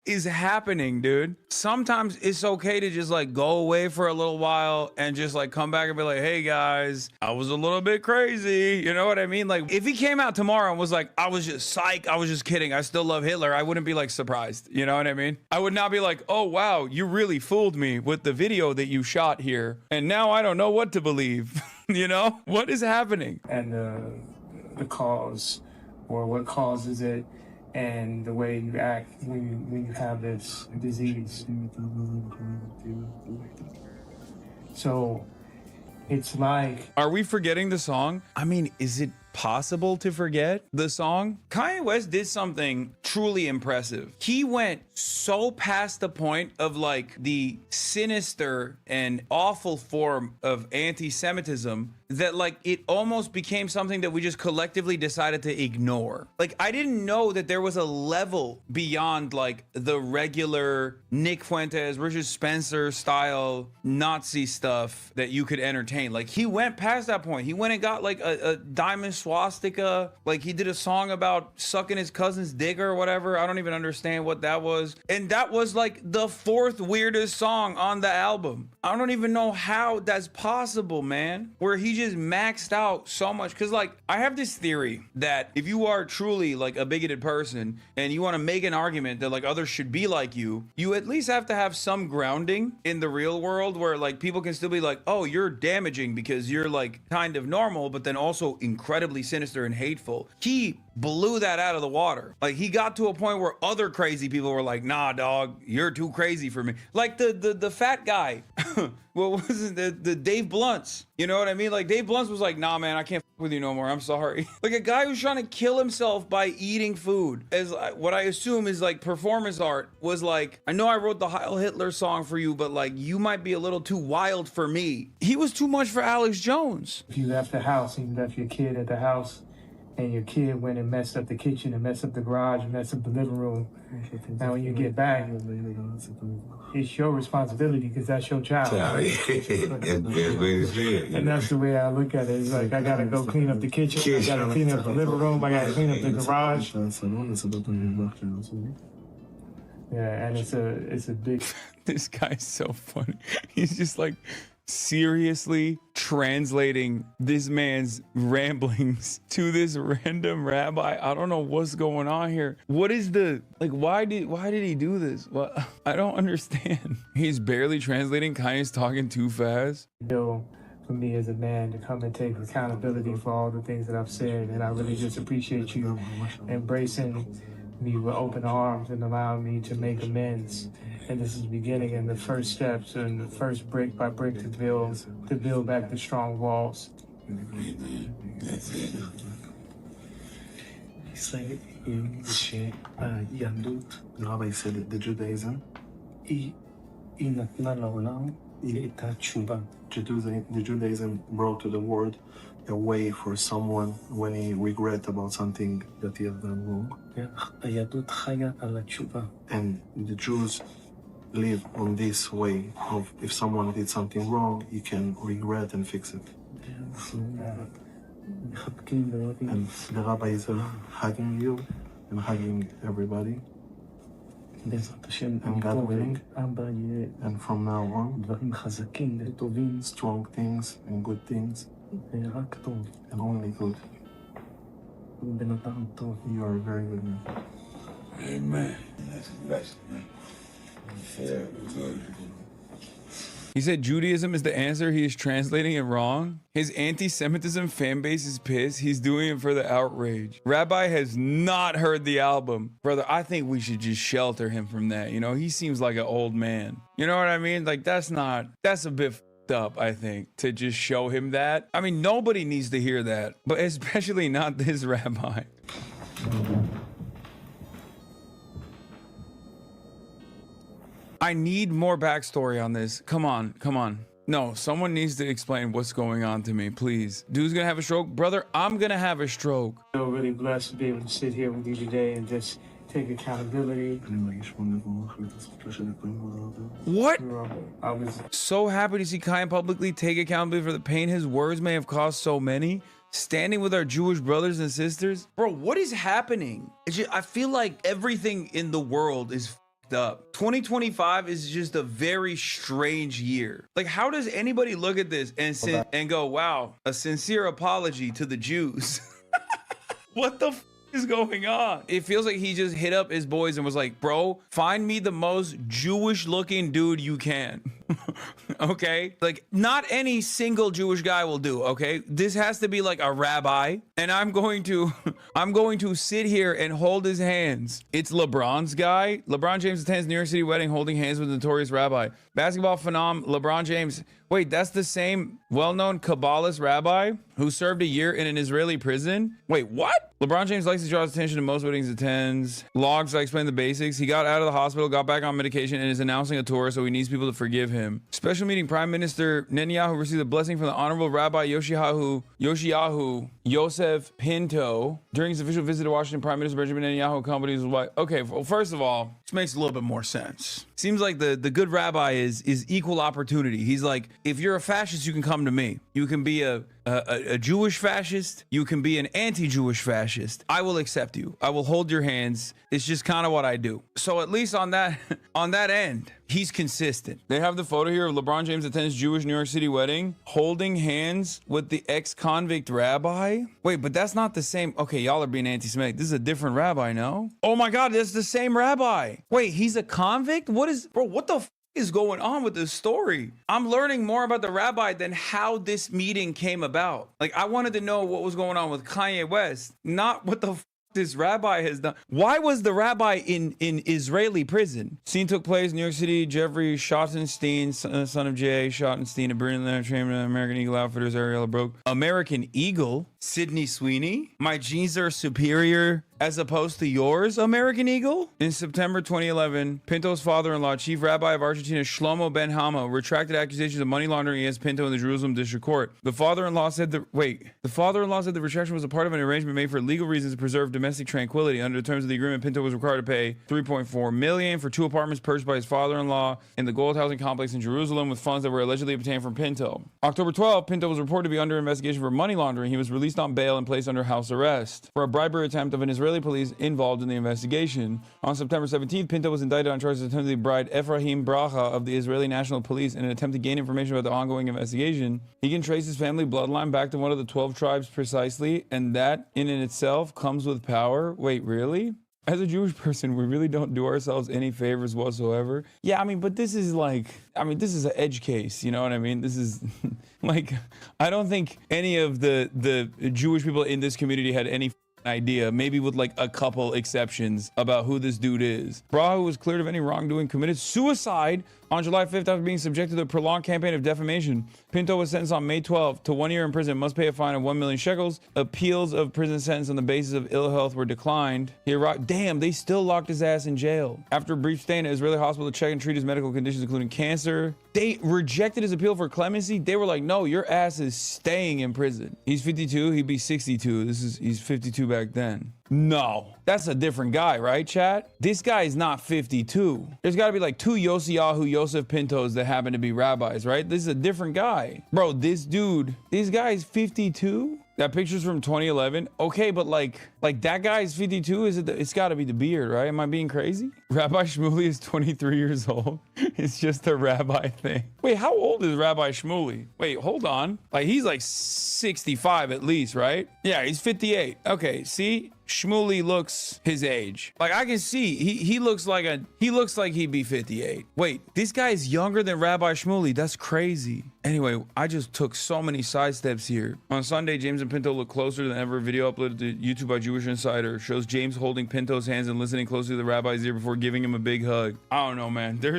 is happening, dude? Sometimes it's okay to just go away for a little while and just come back and be like, hey guys, I was a little bit crazy. You know what I mean? If he came out tomorrow and was like, I was just psych, I was just kidding, I still love Hitler, I wouldn't be surprised. You know what I mean? I would not be like, oh wow, you really fooled me with the video that you shot here, and now I don't know what to believe. You know, what is happening? And the cause, or what causes it, and the way you act when you have this disease. So it's like... Are we forgetting the song? I mean, is it possible to forget the song? Kanye West did something truly impressive. He went so past the point of like the sinister and awful form of anti-Semitism that like it almost became something that we just collectively decided to ignore. Like, I didn't know that there was a level beyond like the regular Nick Fuentes, Richard Spencer style Nazi stuff that you could entertain. Like, he went past that point. He went and got like a diamond swastika. Like, he did a song about sucking his cousin's dick or whatever. I don't even understand what that was. And that was like the 4th weirdest song on the album. I don't even know how that's possible, man. Where he just maxed out so much. Because like, I have this theory that if you are truly like a bigoted person and you want to make an argument that like others should be like you at least have to have some grounding in the real world where like people can still be like, oh, you're damaging because you're like kind of normal, but then also incredibly sinister and hateful. He blew that out of the water. Like, he got to a point where other crazy people were like, nah, dog, you're too crazy for me. Like the fat guy. What was it? The Dave Blunts. You know what I mean? Like, Dave Blunts was like, nah, man, I can't f with you no more. I'm sorry. Like, a guy who's trying to kill himself by eating food, as what I assume is like performance art, was like, I know I wrote the Heil Hitler song for you, but like, you might be a little too wild for me. He was too much for Alex Jones. If you left the house and you left your kid at the house, and your kid went and messed up the kitchen and messed up the garage and messed up the living room, now when you get back, it's your responsibility because that's your child. And that's the way I look at it. It's like, I gotta go clean up the kitchen, I gotta clean up the living room, I gotta clean up the garage. Yeah, and it's a big... This guy's so funny. He's just like seriously translating this man's ramblings to this random rabbi. I don't know what's going on here. What is the, like, why did he do this? What? I don't understand. He's barely translating. Kanye's talking too fast. For me as a man to come and take accountability for all the things that I've said, and I really just appreciate you embracing me with open arms and allowing me to make amends. And this is the beginning and the first steps and the first brick by brick to build back the strong walls. The Judaism brought to the world a way for someone when he regret about something that he has done wrong. And the Jews live on this way of, if someone did something wrong, you can regret and fix it. And the rabbi is hugging you and hugging everybody. And God willing, and from now on, strong things and good things, and only good. You are a very good man. Amen. That's a blessing, man. Very good. He said Judaism is the answer. He is translating it wrong. His anti-Semitism fan base is pissed. He's doing it for the outrage. Rabbi has not heard the album. Brother, I think we should just shelter him from that. You know, he seems like an old man. You know what I mean? Like, that's a bit f***ed up, I think, to just show him that. I mean, nobody needs to hear that, but especially not this rabbi. I need more backstory on this. Come on, come on. No, someone needs to explain what's going on to me, please. Dude's gonna have a stroke. Brother, I'm gonna have a stroke. I feel really blessed to be able to sit here with you today and just take accountability. What? I was so happy to see Kanye publicly take accountability for the pain his words may have caused so many. Standing with our Jewish brothers and sisters. Bro, what is happening? I feel like everything in the world is up. 2025 is just a very strange year. Like, how does anybody look at this and go, wow, a sincere apology to the Jews? What the f is going on? It feels like he just hit up his boys and was like, bro, find me the most Jewish looking dude you can. Okay, like not any single Jewish guy will do. Okay, this has to be like a rabbi, and I'm going to sit here and hold his hands. It's LeBron's guy. LeBron James attends New York City wedding holding hands with notorious rabbi. Basketball phenom LeBron James. Wait, that's the same well-known Kabbalist rabbi who served a year in an Israeli prison? Wait, what? LeBron James likes to draw his attention to most weddings he attends. Logs, I explain the basics. He got out of the hospital, got back on medication, and is announcing a tour, so he needs people to forgive him. Special meeting, Prime Minister Netanyahu received a blessing from the Honorable Rabbi Yoshiyahu Yosef Pinto. During his official visit to Washington, Prime Minister Benjamin Netanyahu accompanied his wife. Okay, well, first of all, this makes a little bit more sense. Seems like the good rabbi is equal opportunity. He's like, if you're a fascist, you can come to me. You can be a Jewish fascist. You can be an anti-Jewish fascist. I will accept you. I will hold your hands. It's just kind of what I do. So at least on that end, he's consistent. They have the photo here of LeBron James attends Jewish New York City wedding, holding hands with the ex-convict rabbi. Wait, but that's not the same. Okay, y'all are being anti-Semitic. This is a different rabbi, no? Oh my God, that's the same rabbi. Wait, he's a convict? What the is going on with this story? I'm learning more about the rabbi than how this meeting came about. Like, I wanted to know what was going on with Kanye West, not what the this rabbi has done. Why was the rabbi in Israeli prison? Scene took place in New York City. Jeffrey Schottenstein, son of Jay Schottenstein, a brilliant trainer, American Eagle Outfitters, Ariella Broke. American Eagle? Sydney Sweeney? My jeans are superior as opposed to yours, American Eagle? In September 2011, Pinto's father-in-law, Chief Rabbi of Argentina, Shlomo Ben Hama, retracted accusations of money laundering against Pinto in the Jerusalem District Court. The father-in-law said the retraction was a part of an arrangement made for legal reasons to preserve domestic tranquility. Under the terms of the agreement, Pinto was required to pay $3.4 million for 2 apartments purchased by his father-in-law in the Gold Housing Complex in Jerusalem with funds that were allegedly obtained from Pinto. October 12, Pinto was reported to be under investigation for money laundering. He was released on bail and placed under house arrest for a bribery attempt of an Israeli police involved in the investigation. On September 17th, Pinto was indicted on charges of attempting to bribe Ephraim Bracha of the Israeli National Police in an attempt to gain information about the ongoing investigation. He can trace his family bloodline back to one of the 12 tribes precisely, and that in itself comes with power. Wait, really? As a Jewish person, we really don't do ourselves any favors whatsoever. Yeah, I mean, but this is like, this is an edge case, you know what I mean? This is like, I don't think any of the Jewish people in this community had any idea, maybe with like a couple exceptions, about who this dude is. Braha was cleared of any wrongdoing, committed suicide on July 5th after being subjected to a prolonged campaign of defamation. Pinto was sentenced on May 12th to 1 year in prison, must pay a fine of 1 million shekels. Appeals of prison sentence on the basis of ill health were declined. Damn, they still locked his ass in jail. After a brief stay in an Israeli hospital to check and treat his medical conditions, including cancer, they rejected his appeal for clemency. They were like, no, your ass is staying in prison. He's 52, he'd be 62. He's 52 back then. No, that's a different guy, right, chat? This guy is not 52. There's got to be like 2 Yosef Pintos that happen to be rabbis, right? This is a different guy. Bro, this guy is 52? That picture's from 2011. Okay, but like that guy is 52. It's got to be the beard, right? Am I being crazy? Rabbi Shmuley is 23 years old. It's just a rabbi thing. Wait, how old is Rabbi Shmuley? Wait, hold on. Like, he's like 65 at least, right? Yeah, he's 58. Okay, see? Shmuley looks his age. Like, I can see he looks like he'd be 58. Wait, this guy is younger than Rabbi Shmuley. That's crazy. Anyway, I just took so many sidesteps here. On Sunday, James and Pinto look closer than ever. Video uploaded to YouTube by Jewish Insider shows James holding Pinto's hands and listening closely to the rabbi's ear before giving him a big hug. I don't know, man. There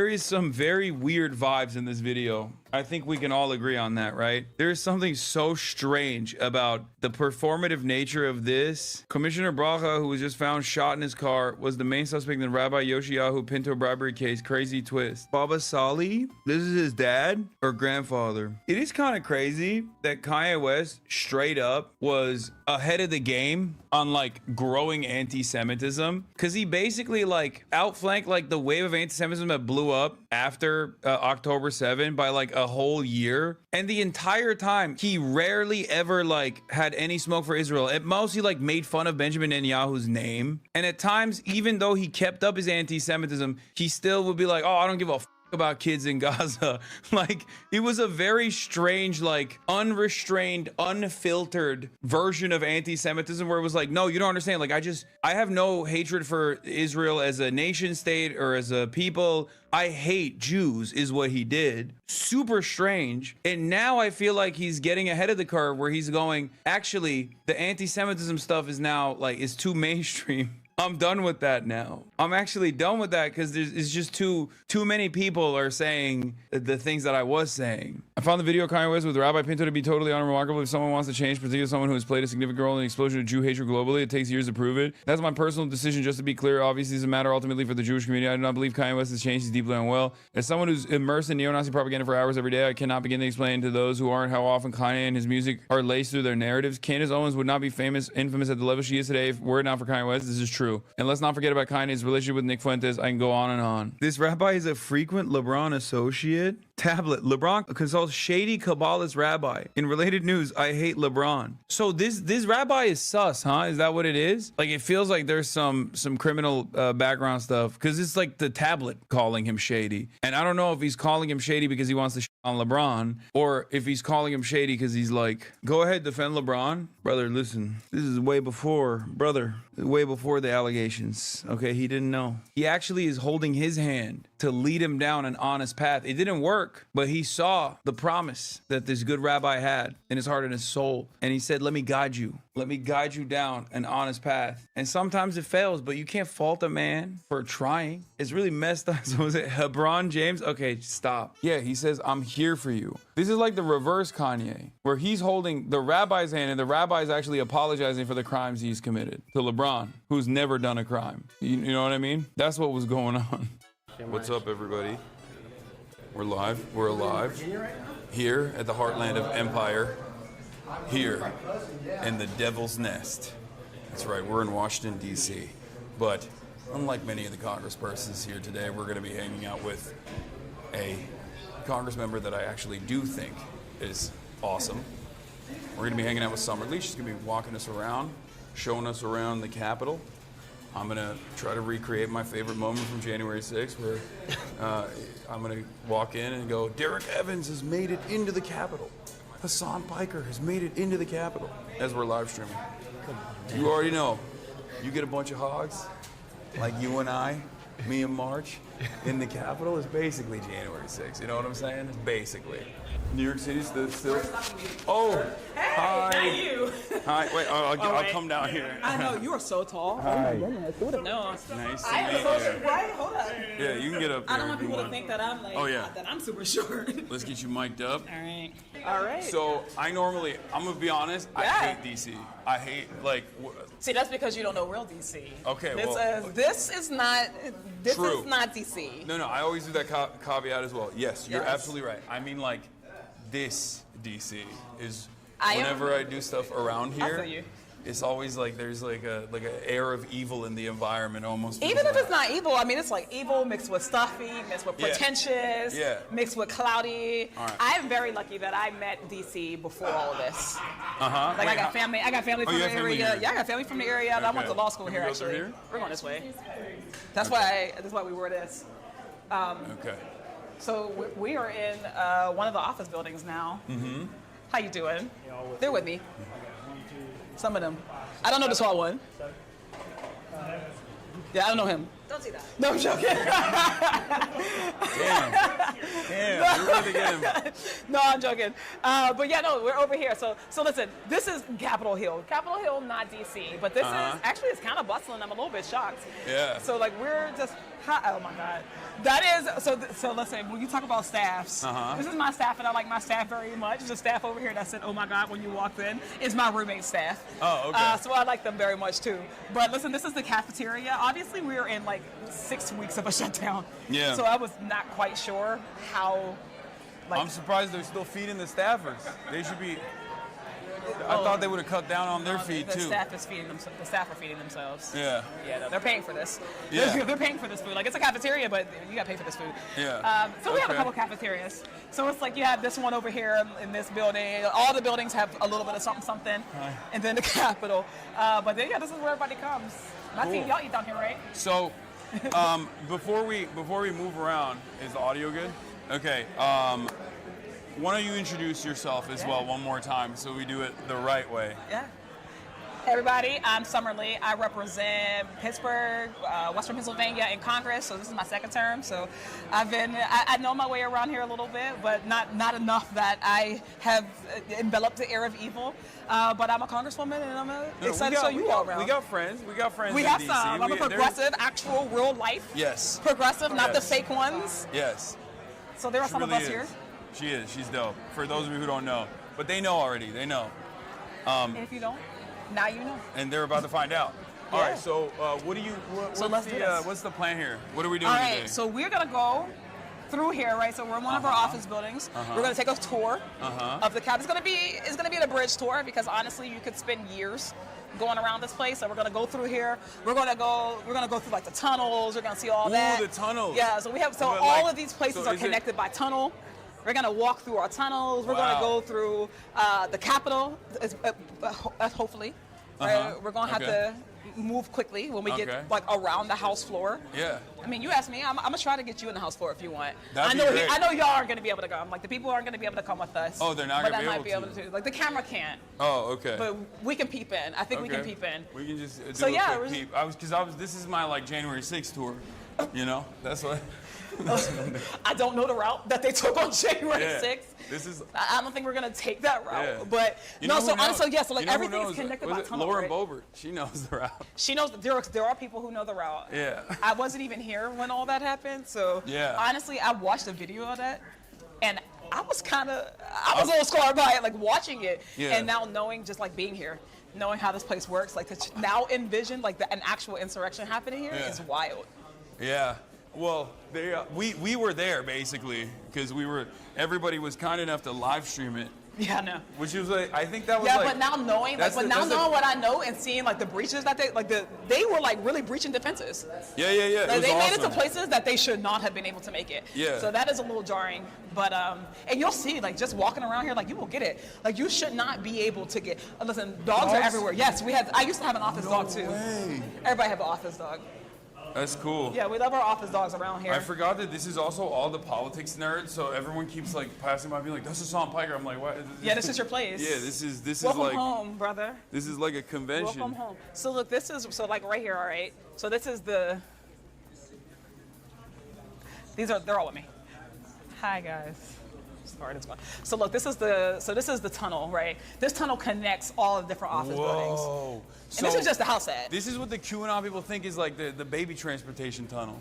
is some very weird vibes in this video. I think we can all agree on that, right? There's something so strange about the performative nature of this. Commissioner Bracha, who was just found shot in his car, was the main suspect in the Rabbi Yoshiyahu Pinto bribery case. Crazy twist. Baba Sali, this is his dad or grandfather. It is kind of crazy that Kanye West straight up was ahead of the game on like growing anti-Semitism, because he basically like outflanked like the wave of anti-Semitism that blew up after October 7 by like a whole year. And the entire time he rarely ever like had any smoke for Israel. At most he like made fun of Benjamin Netanyahu's name, and at times, even though he kept up his anti-Semitism, he still would be like, oh, I don't give a about kids in Gaza. Like, it was a very strange, like, unrestrained, unfiltered version of anti-Semitism where it was like, no, you don't understand. Like, I have no hatred for Israel as a nation state or as a people. I hate Jews is what he did. Super strange. And now I feel like he's getting ahead of the curve where he's going, actually, the anti-Semitism stuff is now, like, is too mainstream. I'm done with that now. I'm actually done with that because it's just too many people are saying the things that I was saying. I found the video of Kanye West with Rabbi Pinto to be totally unremarkable. If someone wants to change, particularly someone who has played a significant role in the explosion of Jew hatred globally, it takes years to prove it. That's my personal decision, just to be clear. Obviously, it's a matter ultimately for the Jewish community. I do not believe Kanye West has changed. He's deeply unwell. As someone who's immersed in neo-Nazi propaganda for hours every day, I cannot begin to explain to those who aren't how often Kanye and his music are laced through their narratives. Candace Owens would not be infamous at the level she is today if were it not for Kanye West. This is true. And let's not forget about Kanye's relationship with Nick Fuentes. I can go on and on. This rabbi is a frequent LeBron associate. Tablet. LeBron consults shady Kabbalist rabbi. In related news, I hate LeBron. So this rabbi is sus, huh? Is that what it is? Like, it feels like there's some criminal background stuff because it's like the tablet calling him shady. And I don't know if he's calling him shady because he wants to shit on LeBron or if he's calling him shady because he's like, go ahead, defend LeBron. Brother, listen, this is way before the allegations. Okay, he didn't know. He actually is holding his hand to lead him down an honest path. It didn't work, but he saw the promise that this good rabbi had in his heart and his soul. And he said, let me guide you. Let me guide you down an honest path. And sometimes it fails, but you can't fault a man for trying. It's really messed up. So was it Hebron James? Okay, stop. Yeah, he says, I'm here for you. This is like the reverse Kanye, where he's holding the rabbi's hand and the rabbi is actually apologizing for the crimes he's committed to LeBron, who's never done a crime. You know what I mean? That's what was going on. What's up, everybody? We're live. We're alive here at the heartland of Empire, here in the Devil's Nest. That's right, we're in Washington, D.C. But unlike many of the congresspersons here today, we're going to be hanging out with a Congress member that I actually do think is awesome. We're going to be hanging out with Summer Lee. She's going to be walking us around, showing us around the Capitol. I'm going to try to recreate my favorite moment from January 6th where I'm going to walk in and go, Derek Evans has made it into the Capitol. Hasan Piker has made it into the Capitol as we're live streaming. You already know. You get a bunch of hogs like you and I, me and March, in the Capitol. It's basically January 6th. You know what I'm saying? It's basically. New York City's still. Oh, hi. Not you. Hi. Wait, I'll come down here. I know you are so tall. Hi. Oh my goodness, who would have known? Nice to I am meet so you. short. Right? Hold up. Yeah, you can get up there. I don't want if you people to think that I'm like. Oh yeah. That I'm super short. Let's get you mic'd up. All right. All right. So I'm gonna be honest. Yeah. I hate DC. I hate See, that's because you don't know real DC. Okay, this is not True. DC. No, I always do that caveat as well. Yes, you're Yes. absolutely right. I mean, like, this DC is I whenever I do stuff around I here. feel you. It's always like there's like an air of evil in the environment almost. Even if it's not evil, I mean, it's like evil mixed with stuffy, mixed with Yeah. pretentious, Yeah. mixed with cloudy. All right. I'm very lucky that I met DC before all of this. Uh-huh. Like, I got family Oh, from you the have family area. here. Yeah, I got family from the area, and I went Okay. to law school Can here, we go through actually. here? We're going this way. That's why we wore this. Okay. So we are in one of the office buildings now. Mm-hmm. How you doing? They're with me. Some of them. I don't know the tall one. Yeah, I don't know him. Don't see that. No, I'm joking. Damn, you really get him. No, I'm joking. But yeah, no, we're over here. So listen, this is Capitol Hill. Capitol Hill, not DC, but this is actually it's kind of bustling. I'm a little bit shocked. Yeah. So like we're just, oh my God. That is, so listen, when you talk about staffs, this is my staff and I like my staff very much. The staff over here that said, oh my God, when you walked in, is my roommate staff. Oh, okay. So I like them very much too. But listen, this is the cafeteria. Obviously we're in like 6 weeks of a shutdown. Yeah. So I was not quite sure how, like. I'm surprised they're still feeding the staffers. They should be. I thought they would have cut down on their feed the too. Staff is feeding them. The staff are feeding themselves. Yeah. Yeah, no, they're paying for this. Yeah. They're paying for this food. Like, it's a cafeteria, but you gotta pay for this food. Yeah. So we have a Okay. couple cafeterias. So it's like you have this one over here in this building. All the buildings have a little bit of something, and then the Capitol. But then yeah, this is where everybody comes. My Cool. team, y'all eat down here, right? So, Before we move around, is the audio good? Okay. Why don't you introduce yourself as well one more time so we do it the right way? Yeah. Hey everybody, I'm Summer Lee. I represent Pittsburgh, Western Pennsylvania in Congress, so this is my second term. So I know my way around here a little bit, but not enough that I have enveloped the air of evil. But I'm a congresswoman and I'm excited to show you all around. We got friends. We got friends We in have DC. some. I'm a progressive, actual, real life. Yes. Progressive, not the Yes. fake ones. Yes. So there are She some really of us is. here. She is. She's dope. For those of you who don't know. But they know already. They know. And if you don't, now you know. And they're about to find out. All Yeah. right, so what's the plan here? What are we doing All today? right, so we're gonna go through here, right? So we're in one of our office buildings. We're gonna take a tour of the Capitol. It's gonna be an abridged tour because honestly, you could spend years going around this place. So we're gonna go through here. We're gonna go through like the tunnels. We're gonna see all that. the tunnels. Yeah. So all of these places are connected by tunnel. We're gonna walk through our tunnels. We're gonna go through the Capitol, hopefully. Right? We're gonna have to move quickly when we get like around the House floor. Yeah. I mean, you asked me. I'm gonna try to get you in the House floor if you want. That'd be great. I know y'all aren't gonna be able to come. Like the people aren't gonna be able to come with us. Oh, they're not but gonna I might be be able to. Like the camera can't. Oh, okay. But we can peep in. I think we can Okay. peep in. We can just do So, a yeah, quick peep. This is my like January 6th tour. You know, that's what. I don't know the route that they took on January Yeah. 6th. This is. I don't think we're gonna take that route. Yeah. But You no, know so who knows? honestly, yeah. So like You know who everything is knows? connected Was by it tunnel. Lauren right? Boebert. She knows the route. She knows that there are people who know the route. Yeah. I wasn't even here when all that happened, so Yeah. honestly, I watched a video of that, and I was a little scarred by it, like watching it, Yeah. and now knowing, just like being here, knowing how this place works, like to now envision like an actual insurrection happening here is wild. Yeah. Well, we were there basically because everybody was kind enough to live stream it. Yeah, I know. Which was like, I think that was Yeah, like. but now knowing, knowing what I know and seeing like the breaches that they were like really breaching defenses. Yeah. Like, It was they made it to awesome. places that they should not have been able to make it. Yeah. So that is a little jarring. But and you'll see, like just walking around here, like you will get it. Like you should not be able to get. Listen, dogs are everywhere. Yes, I used to have an office dog too. Way. Everybody have an office dog. That's cool. Yeah, we love our office dogs around here. I forgot that this is also all the politics nerds, so everyone keeps like passing by being like, "That's Hasan Piker." I'm like, "What?" Yeah, this is your place. Yeah, this is Welcome like home, brother. This is like a convention. Welcome home. So look, like right here, all right. So this is they're all with me. Hi guys. Sorry, this one. So look, this is the tunnel, right? This tunnel connects all the different office buildings. Whoa. And this is just the house ad. This is what the QAnon people think is like the baby transportation tunnel.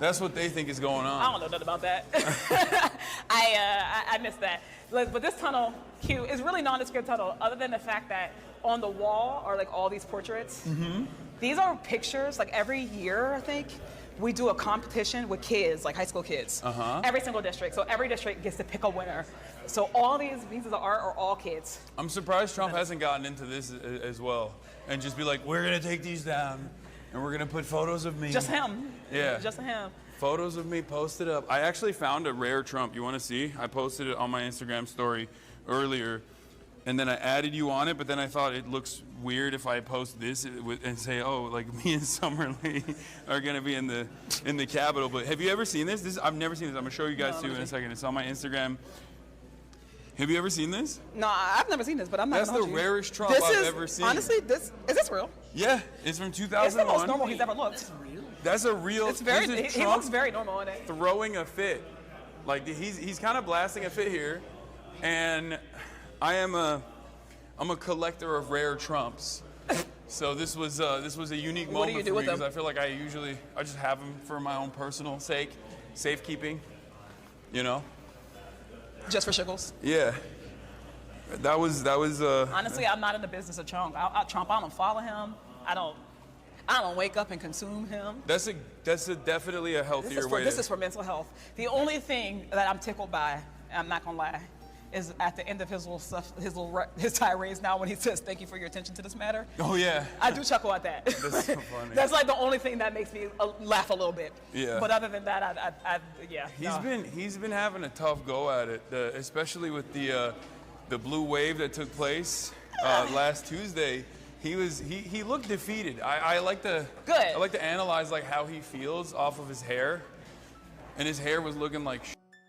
That's what they think is going on. I don't know nothing about that. I missed that. But this tunnel, Q, is really nondescript tunnel, other than the fact that on the wall are like all these portraits. Mm-hmm. These are pictures. Like every year, I think, we do a competition with kids, like high school kids. Every single district. So every district gets to pick a winner. So all these pieces of art are all kids. I'm surprised Trump hasn't gotten into this as well and just be like, we're gonna take these down and we're gonna put photos of me. Just him. Yeah. Just him. Photos of me posted up. I actually found a rare Trump. You want to see? I posted it on my Instagram story earlier, and then I added you on it. But then I thought it looks weird if I post this and say, "Oh, like me and Summer Lee are gonna be in the Capitol." But have you ever seen this? I've never seen this. I'm gonna show you guys too in a second. It's on my Instagram. Have you ever seen this? No, I've never seen this, but I'm not. That's gonna the hold you. rarest Trump I've ever seen. Honestly, is this real? Yeah, it's from 2001. It's the most normal he's ever looked. That's a real. It's very. this is He Trump looks very normal in it. throwing a fit. Like he's kind of blasting a fit here, and I'm a collector of rare Trumps. So this was a unique What do moment you do for me with them? because I feel like I just have them for my own personal sake, safekeeping. You know. Just for shiggles. Yeah. That was. Honestly, I'm not in the business of Trump. Trump, I don't follow him. I don't wake up and consume him. That's definitely a healthier way. This is for mental health. The only thing that I'm tickled by, and I'm not gonna lie, is at the end of his little stuff, his tirades now when he says, "Thank you for your attention to this matter." Oh yeah. I do chuckle at that. That's so funny. That's like the only thing that makes me laugh a little bit. Yeah. But other than that, yeah. He's been having a tough go at it, especially with the blue wave that took place last Tuesday. He looked defeated. I like to analyze like how he feels off of his hair, and his hair was looking like.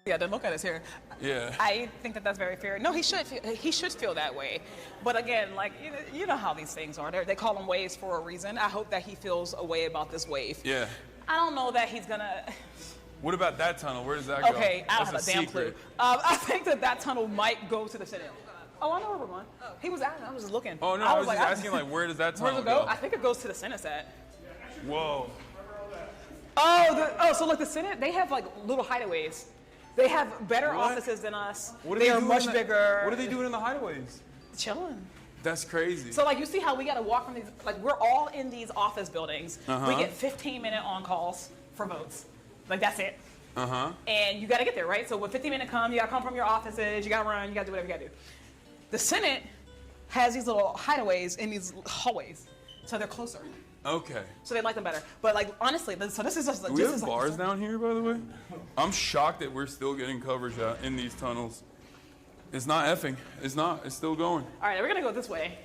Yeah, then look at his hair. Yeah. I think that that's very fair. No, he should feel that way. But again, like you know how these things are. They call them waves for a reason. I hope that he feels a way about this wave. Yeah. I don't know that he's gonna. What about that tunnel? Where does that go? Okay, I don't That's have a damn secret. clue. I think that tunnel might go to the Senate. Oh, I know where we're going. He was asking. I was just looking. Oh no, I was just asking like where does that tunnel where does it go? I think it goes to the Senate set. Whoa. So like the Senate, they have like little hideaways. They have better offices than us. They are much bigger. What are they doing in the hideaways? Chilling. That's crazy. So like you see how we got to walk from these, like we're all in these office buildings. We get 15-minute on calls for votes. Like that's it. And you got to get there, right? So when 15-minute come, you got to come from your offices, you got to run, you got to do whatever you got to do. The Senate has these little hideaways in these hallways, so they're closer. Okay. So they like them better. But like honestly, so this is just like. Do we have bars down here, by the way? I'm shocked that we're still getting coverage out in these tunnels. It's not effing. It's not. It's still going. All right, we're gonna go this way.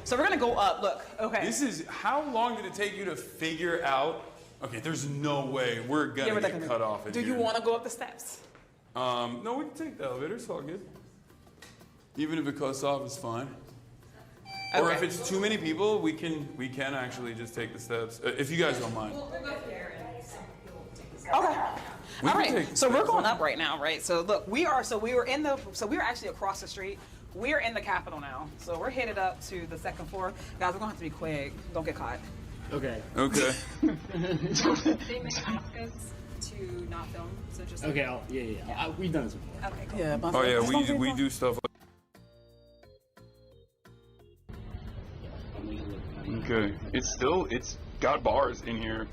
So we're gonna go up. Look. Okay. This is. How long did it take you to figure out? Okay, there's no way we're gonna get cut off. Do you want to go up the steps? No, we can take the elevator. It's all good. Even if it cuts off, it's fine. Okay. Or if it's too many people, we can actually just take the steps. If you guys don't mind. Okay. All right. So we're going up right now, right? So look, we were actually across the street. We are in the Capitol now. So we're headed up to the second floor. Guys, we're gonna have to be quick. Don't get caught. Okay. Okay. They may ask us to not film, so just. Okay. Yeah. We've done this before. Okay. Cool. Yeah. Oh yeah, we do stuff. Okay. It's got bars in here.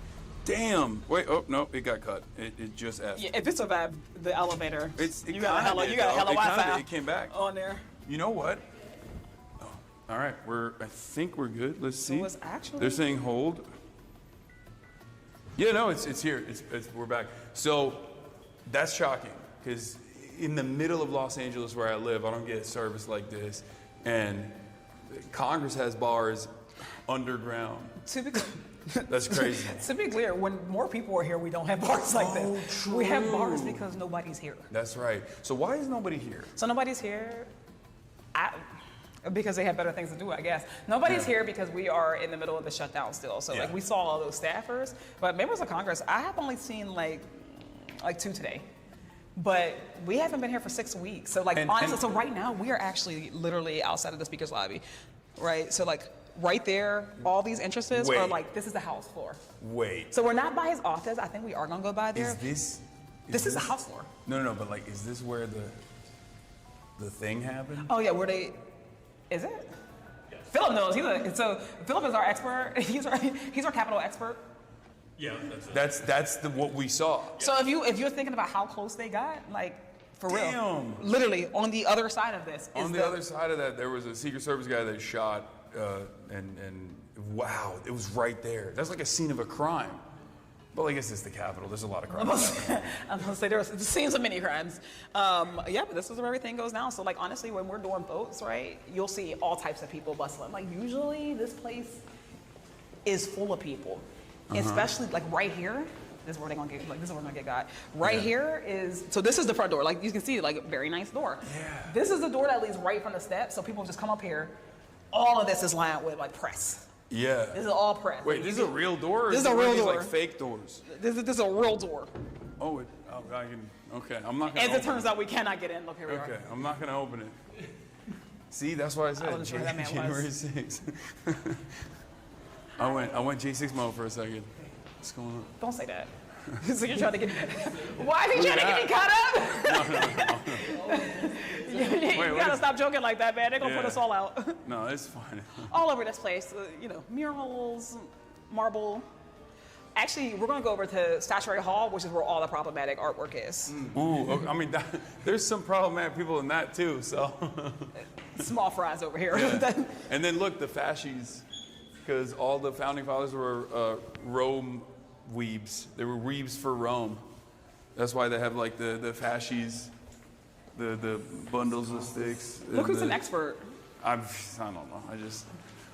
Damn. Wait. Oh no, it got cut. It just F'd. Yeah, if it survived the elevator, you got a hella It Wi-Fi. It came back on there. You know what? Oh, all right. I think we're good. Let's see. So it's actually. They're saying hold. Yeah. No. It's here. We're back. So that's shocking because in the middle of Los Angeles where I live, I don't get service like this, and Congress has bars underground. That's crazy. To be clear, when more people are here, we don't have bars like this. True. We have bars because nobody's here. That's right. So why is nobody here? So nobody's here because they have better things to do, I guess. Nobody's here because we are in the middle of the shutdown still. So like we saw all those staffers, but members of Congress, I have only seen like 2 today. But we haven't been here for 6 weeks. So like honestly, so right now we are actually literally outside of the speaker's lobby, right? So like right there, all these entrances are like, this is the House floor. Wait. So we're not by his office. I think we are gonna go by there. This is the House floor. No, but like, is this where the thing happened? Oh yeah, is it? Yes. Philip knows. So Philip is our expert. He's our Capitol expert. Yeah, that's what we saw. So if you're thinking about how close they got, like for real, literally on the other side of this. On the other side of that, there was a Secret Service guy that shot, and wow, it was right there. That's like a scene of a crime. Well, I guess it's the Capitol. There's a lot of crimes. I'm gonna say there's scenes of many crimes. Yeah, but this is where everything goes down. So like honestly, when we're doing votes, right, you'll see all types of people bustling. Like usually this place is full of people. Especially like right here, this is where they're gonna get this is where we're gonna get got. Right here is this is the front door. Like you can see, like a very nice door. Yeah. This is the door that leads right from the steps, so people just come up here. All of this is lined with like press. Yeah. This is all press. Wait, this is a real door? Or this is a real door. Like fake doors. This is a real door. Oh, I can. Okay, I'm not gonna. As it turns out, we cannot get in. Look, here we are. Okay, I'm not gonna open it. See, that's why I said January 6th. I went J6 mode for a second. What's going on? Don't say that. So you're trying to get. Why are you trying to get me caught up? No. You gotta stop joking like that, man. They're gonna put us all out. No, it's fine. All over this place, murals, marble. Actually, we're gonna go over to Statuary Hall, which is where all the problematic artwork is. Ooh, I mean, there's some problematic people in that too. So. Small fries over here. Yeah. And then look, the fascies. Because all the founding fathers were Rome weebs. They were weebs for Rome. That's why they have like the fascies, the bundles of sticks. Look who's an expert. I don't know.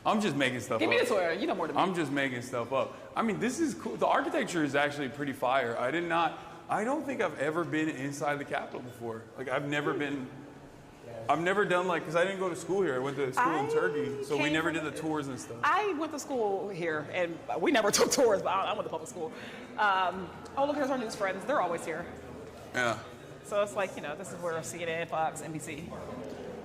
I'm just making stuff up. Give me the tour. You know more than me. I'm just making stuff up. I mean, this is cool. The architecture is actually pretty fire. I don't think I've ever been inside the Capitol before. Like, I've never done like, because I didn't go to school here. I went to school in Turkey, so we never did the tours and stuff. I went to school here, and we never took tours, but I went to public school. Oh, look, there's our news friends. They're always here. Yeah. So it's like, this is where CNN, Fox, NBC.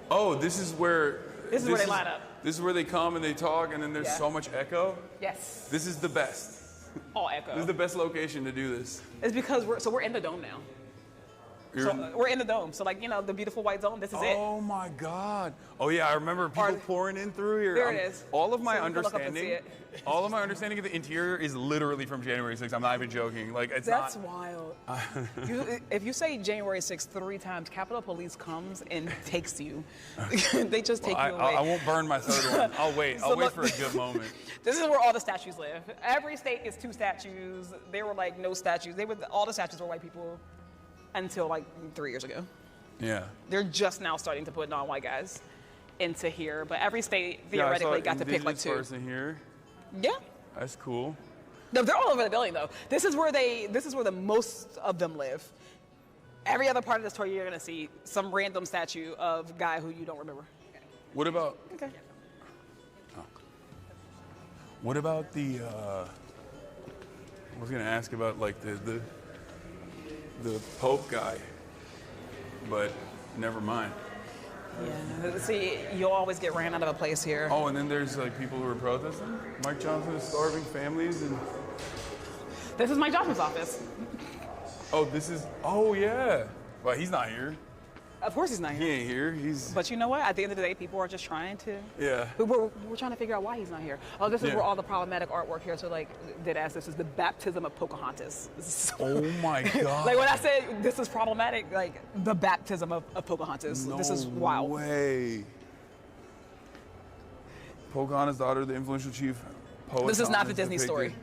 Oh, this is where This is where they line up. This is where they come and they talk, and then there's so much echo. Yes. This is the best. All echo. This is the best location to do this. It's because we're in the dome now. So we're in the dome. So like, the beautiful white dome, this is it. Oh my God. Oh yeah, I remember people pouring in through here. There it is. All of my So you can look up and see understanding of the interior is literally from January 6th. I'm not even joking. Like, it's That's wild. If you say January 6th 3 times, Capitol Police comes and takes you. They just take you away. I won't burn my third one. I'll wait. I'll wait for a good moment. This is where all the statues live. Every state gets 2 statues. They were like no statues. All the statues were white people until like 3 years ago. Yeah. They're just now starting to put non-white guys into here, but every state theoretically got to pick like 2. Person here. Yeah. That's cool. No, they're all over the building though. This is where the most of them live. Every other part of this tour, you're gonna see some random statue of a guy who you don't remember. What about? Okay. Oh. What about the? I was gonna ask about like the Pope guy, but never mind. Yeah. See, you'll always get ran out of a place here. Oh, and then there's like people who are protesting. Mike Johnson is starving families, and this is Mike Johnson's office. Oh, this is. Oh yeah. Well, he's not here. Of course he's not here. He ain't here. He's. But you know what? At the end of the day, people are just trying to. Yeah. We're trying to figure out why he's not here. Oh, this is where all the problematic artwork here. So like, deadass, this is the baptism of Pocahontas. Oh my God. Like when I said this is problematic, like the baptism of Pocahontas. No this is wild. way. Pocahontas, daughter of the influential chief poet. This is not the Thomas, Disney depicted story.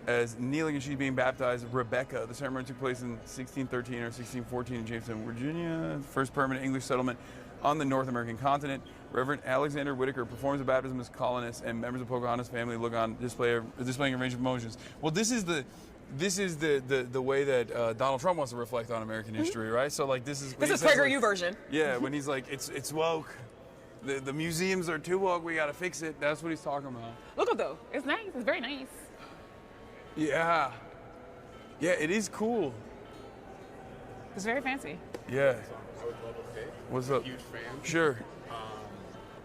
As kneeling and she's being baptized, Rebecca. The ceremony took place in 1613 or 1614 in Jamestown, Virginia, first permanent English settlement on the North American continent. Reverend Alexander Whitaker performs the baptism as colonists, and members of Pocahontas family look on displaying a range of emotions. Well, this is the way that Donald Trump wants to reflect on American history, right? So like this is PragerU version. Yeah, when he's like it's woke. The museums are too woke. We got to fix it. That's what he's talking about. Look at though. It's nice. It's very nice. Yeah. Yeah, it is cool. It's very fancy. Yeah. I would love to say. What's up? Huge fan. Sure.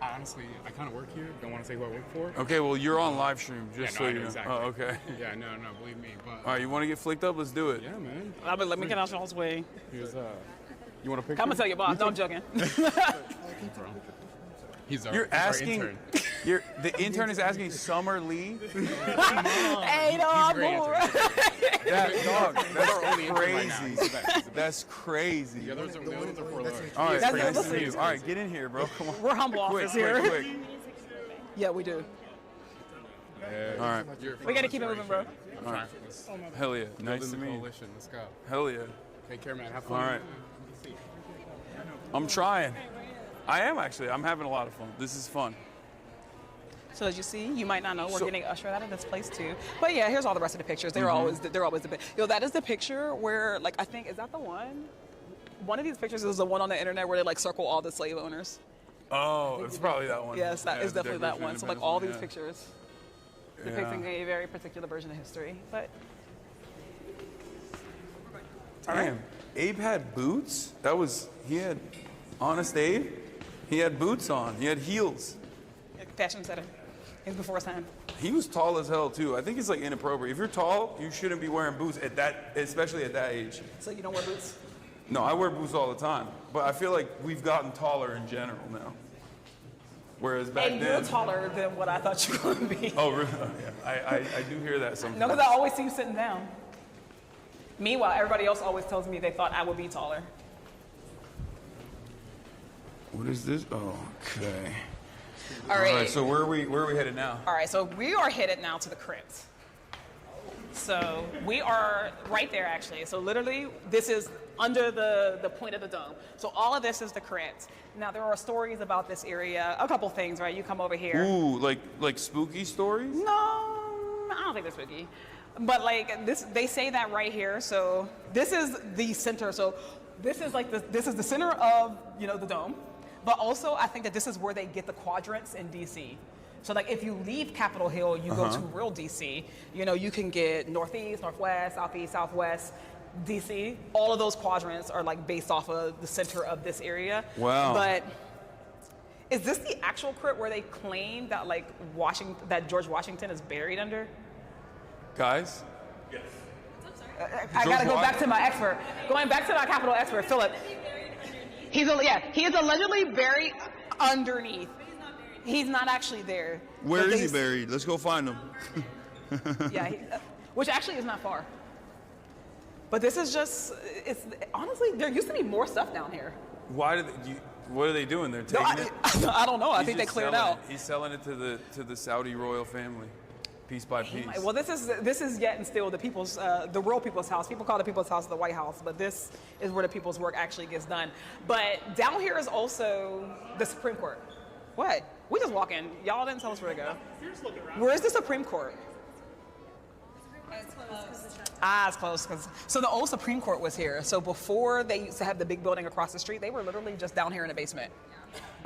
Honestly, I kind of work here. Don't want to say who I work for. Okay, well, you're on live stream, just so I you know. exactly. Oh, okay. Yeah, no, believe me. But, all right, you want to get flicked up? Let's do it. Yeah, man. Let me get out y'all's way. Here's, you want a picture? I'm gonna tell your boss. No, I'm joking. You're asking. The intern is asking Summer Lee. Hey, dog. That's crazy. That's crazy. The others are for lunch. All right, That's nice to meet you. All right, get in here, bro. Come on. We're humble office here. Quick. Yeah, we do. All right. We gotta keep it moving, bro. All right. Hell yeah. Nice to meet you. Let's go. Hell yeah. Take care, man. Have fun. All right. I'm trying. I am actually. I'm having a lot of fun. This is fun. So as you see, you might not know we're getting ushered out of this place too. But yeah, here's all the rest of the pictures. They're always the that is the picture where like I think is that the one? One of these pictures is the one on the internet where they like circle all the slave owners. Oh, it's probably that one. Yes, that is the definitely that one. So like all these pictures depicting Yeah. a very particular version of history. But Damn. Abe had boots? He had Honest Abe? He had boots on. He had heels. fashion setter. It's before his time. He was tall as hell too. I think it's like inappropriate. If you're tall, you shouldn't be wearing boots especially at that age. So you don't wear boots? No, I wear boots all the time. But I feel like we've gotten taller in general now. Whereas back and then. you're taller than what I thought you were going to be. Oh, really? Yeah. I do hear that sometimes. No, because I always see you sitting down. Meanwhile, everybody else always tells me they thought I would be taller. What is this? Oh, okay. All right. So where are we headed now? All right, so we are headed now to the crypt. So we are right there, actually. So literally, this is under the point of the dome. So all of this is the crypt. Now, there are stories about this area, a couple things, right? You come over here. Ooh, like spooky stories? No, I don't think they're spooky. But like this, they say that right here. So this is the center. So this is like this is the center of, you know, the dome. But also, I think that this is where they get the quadrants in DC. So like if you leave Capitol Hill, you go to real DC, you know, you can get northeast, northwest, southeast, southwest, DC. All of those quadrants are like based off of the center of this area. Wow. But is this the actual crypt where they claim that like that George Washington is buried under? Guys? Yes. I gotta go back to my expert. Going back to my Capitol expert, Philip. He is allegedly buried underneath. He's not actually there. Where is he buried? Let's go find him. Yeah, which actually is not far. But this is just, honestly, there used to be more stuff down here. Why did what are they doing? They're taking it? I don't know. I He's think they just cleared selling out. it. He's selling it to the Saudi royal family, piece by piece. Well, this is yet and still the people's, the real people's house. People call the people's house the White House, but this is where the people's work actually gets done. But down here is also the Supreme Court. What? We just walk in. Y'all didn't tell us where to go. Where's the Supreme Court? It's close. So the old Supreme Court was here. So before they used to have the big building across the street, they were literally just down here in the basement.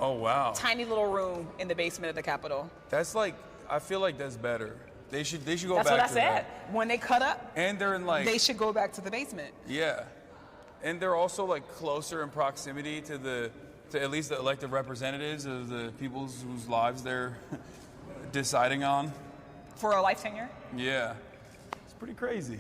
Oh, wow. Tiny little room in the basement of the Capitol. That's like, I feel like that's better. They should go That's back what I to said. that. When they cut up, And they're in like, they should go back to the basement. yeah. And they're also like closer in proximity to at least the elected representatives of the people whose lives they're deciding on. For a life tenure? Yeah. It's pretty crazy.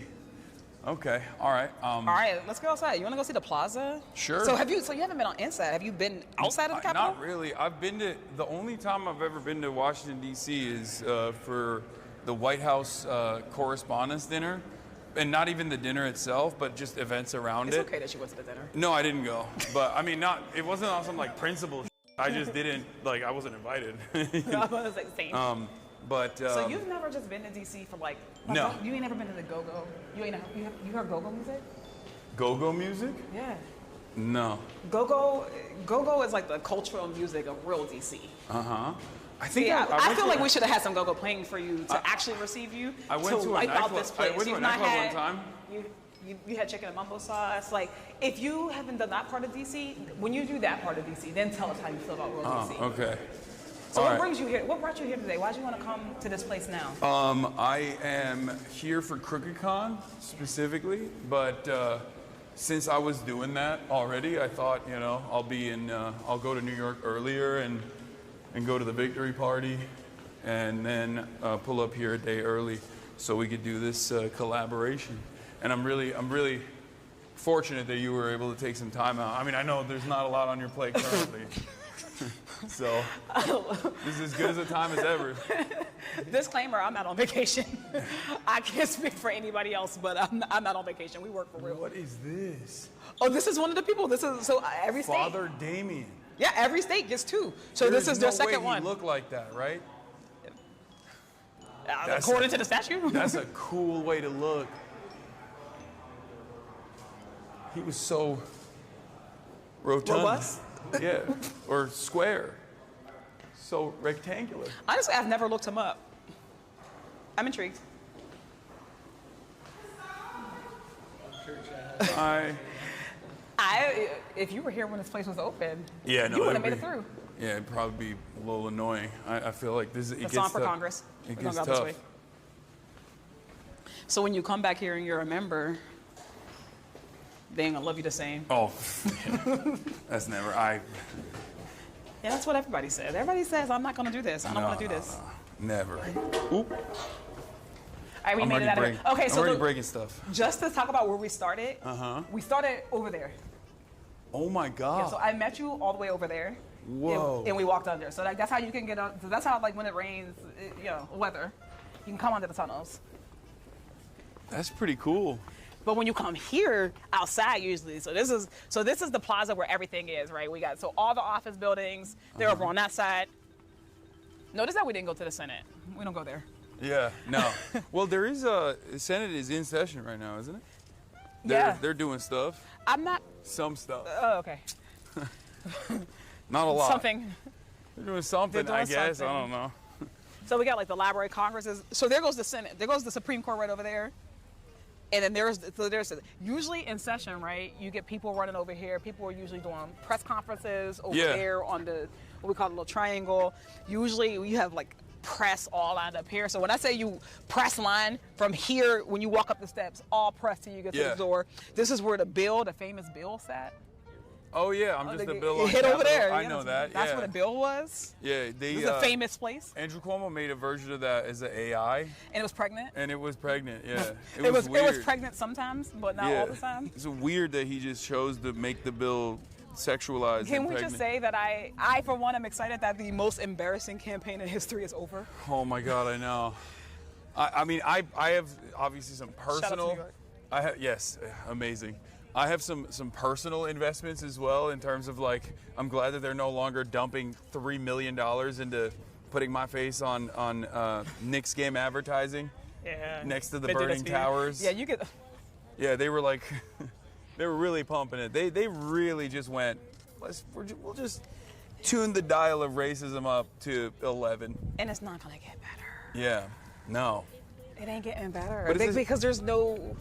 Okay. All right. All right, let's go outside. You want to go see the plaza? Sure. So you haven't been on inside. Have you been outside of the Capitol? Not really. The only time I've ever been to Washington, D.C. is for the White House Correspondents' Dinner. And not even the dinner itself, but just events around it. It's okay that you went to the dinner. No, I didn't go. But I mean, it wasn't on some like principle. I just didn't, I wasn't invited. I was like, same. So you've never just been to DC for like no. You ain't never been to the go-go. You heard go-go music? Go-go music? Yeah. No. Go-go is like the cultural music of real DC. Uh-huh. I think I feel like we should have had some go-go playing for you to actually receive you. I went to wipe out this place. I went to a nightclub one time. You had chicken and mumbo sauce. Like, if you haven't done that part of DC, when you do that part of DC, then tell us how you feel about real DC. Okay. So what brings you here? What brought you here today? Why did you want to come to this place now? I am here for CrookedCon specifically, but since I was doing that already, I thought, I'll go to New York earlier and go to the victory party, and then pull up here a day early so we could do this collaboration. And I'm really fortunate that you were able to take some time out. I mean, I know there's not a lot on your plate currently. So this is as good as a time as ever. Disclaimer, I'm not on vacation. I can't speak for anybody else, but I'm not on vacation. We work for real. What is this? Oh, this is one of the people. This is every state. Father Damien. Yeah, every state gets two. So this is their second one. He look like that, right? According to the statue? That's a cool way to look. He was so rotund. Robust? Yeah, or square. So rectangular. Honestly, I've never looked him up. I'm intrigued. If you were here when this place was open, you would have made it through. Yeah, it'd probably be a little annoying. I feel like this. It it's gets on for tough. Congress. It We're gets gonna go tough. this way. So when you come back here and you're a member, they ain't gonna love you the same. Oh, yeah. That's never. Yeah, that's what everybody says. Everybody says, I'm not gonna do this. I don't wanna do this. Never. Oop. All right, we made it out of it. Okay, I'm so already breaking stuff. just to talk about where we started, we started over there. Oh my God. Yeah, so I met you all the way over there. Whoa. And we walked under. So that's how you can get on. So that's how, like, when it rains, weather, you can come under the tunnels. That's pretty cool. But when you come here outside, usually, so this is the plaza where everything is, right? We got all the office buildings. They're over on that side. Notice that we didn't go to the Senate. We don't go there. Yeah, no. Well, there is Senate is in session right now, isn't it? They're doing stuff. I'm not. Some stuff. Oh, okay. Not a lot. Something. They're doing something, They're doing I guess. something. I don't know. So we got like the Library of Congresses. So there goes the Senate. There goes the Supreme Court right over there. And then there's usually in session, right? You get people running over here. People are usually doing press conferences over there on the what we call the little triangle. Usually you have like press all lined up here. So when I say you press line from here, when you walk up the steps, all press till you get to the door. This is where the famous bill sat. Oh yeah, I'm just the bill. Hit over there. I know that. That's where the bill was. Yeah, This is a famous place. Andrew Cuomo made a version of that as an AI. And it was pregnant. And it was pregnant. Yeah, it was weird. It was pregnant sometimes, but not all the time. It's weird that he just chose to make the bill sexualized. Can and we pregnant. just say that I for one am excited that the most embarrassing campaign in history is over. Oh my God, I know. I mean, I have obviously some personal. Shout out to New York. Yes, amazing. I have some personal investments as well in terms of like, I'm glad that they're no longer dumping $3 million into putting my face on Knicks game advertising. Yeah. Next to the burning towers. Yeah, you get. Yeah, they were like, they were really pumping it. They really just went, we'll just tune the dial of racism up to 11. And it's not gonna get better. Yeah, no. It ain't getting better But because there's no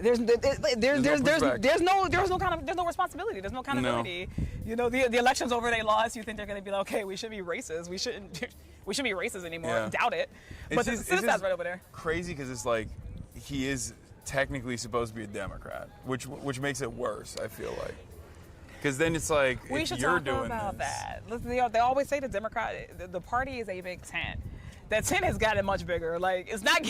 responsibility. There's no accountability. No. You know, the elections over, they lost. You think they're going to be like, okay, we should be racist. We shouldn't be racist anymore. Yeah. Doubt it. But this guy's right over there. Crazy because it's like he is technically supposed to be a Democrat, which makes it worse. I feel like because then it's like we if should you're talk doing about this. that. Listen, they always say the party is a big tent. That tent has gotten much bigger. Like it's not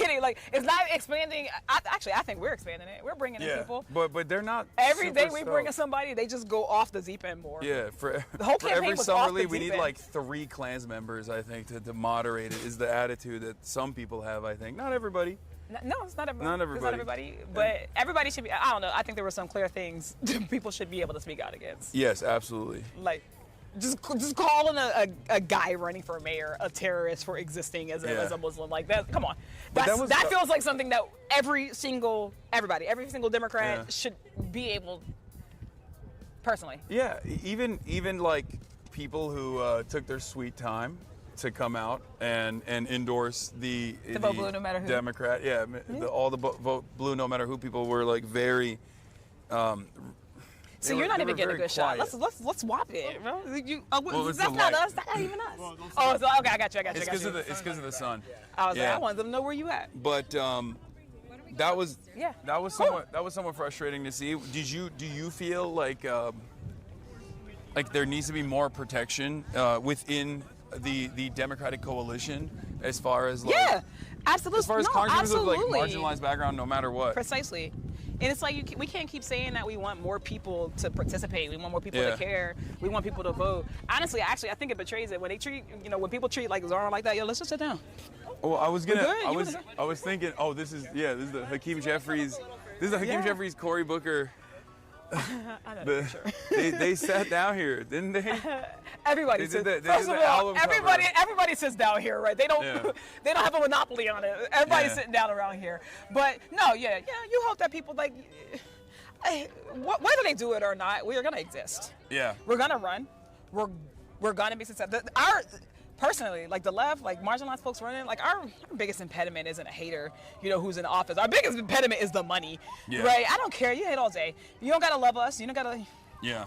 expanding. I think we're expanding it. We're bringing in people. But they're not. Every day we bring in somebody, they just go off the deep end more. Yeah, for the whole for campaign every was summer off the league, we deep need end. like 3 Klans members, I think, to moderate it. Is the attitude that some people have? I think not everybody. No, it's not everybody. Not everybody. It's not everybody. But everybody should be. I don't know. I think there were some clear things people should be able to speak out against. Yes, absolutely. Like. Just calling a guy running for mayor a terrorist for existing as a Muslim, like that. Come on, that feels like something that every single Democrat should be able. Personally. Yeah, even like people who took their sweet time to come out and endorse the vote blue no matter who. Democrat. Yeah, all the vote blue no matter who people were like very. So you're not even getting a good shot. Let's swap it. Bro. That's not us. That's not even us. Okay, I got you. It's because of the sun. I was like, I wanted them to know where you at. But that was somewhat frustrating to see. Do you feel like there needs to be more protection within the Democratic coalition as far as absolutely. As far as congressmen with like marginalized background, no matter what. Precisely. And it's like we can't keep saying that we want more people to participate. We want more people to care. We want people to vote. Honestly, I think it betrays it when they treat, when people treat like Zara like that. Yo, let's just sit down. Oh, I was thinking. Oh, this is the Hakeem Jeffries. This is the Hakeem Jeffries, Cory Booker. I know, sure. They sat down here, didn't they? Everybody sits. First of all, everybody sits down here, right? They don't have a monopoly on it. Everybody's sitting down around here. But no, you hope that people like, whether they do it or not, we are gonna exist. Yeah. We're gonna run. We're gonna be successful. Personally, like the left, like marginalized folks running, like our biggest impediment isn't a hater, who's in office. Our biggest impediment is the money, right? I don't care. You hate all day. You don't gotta love us. You don't gotta. Yeah.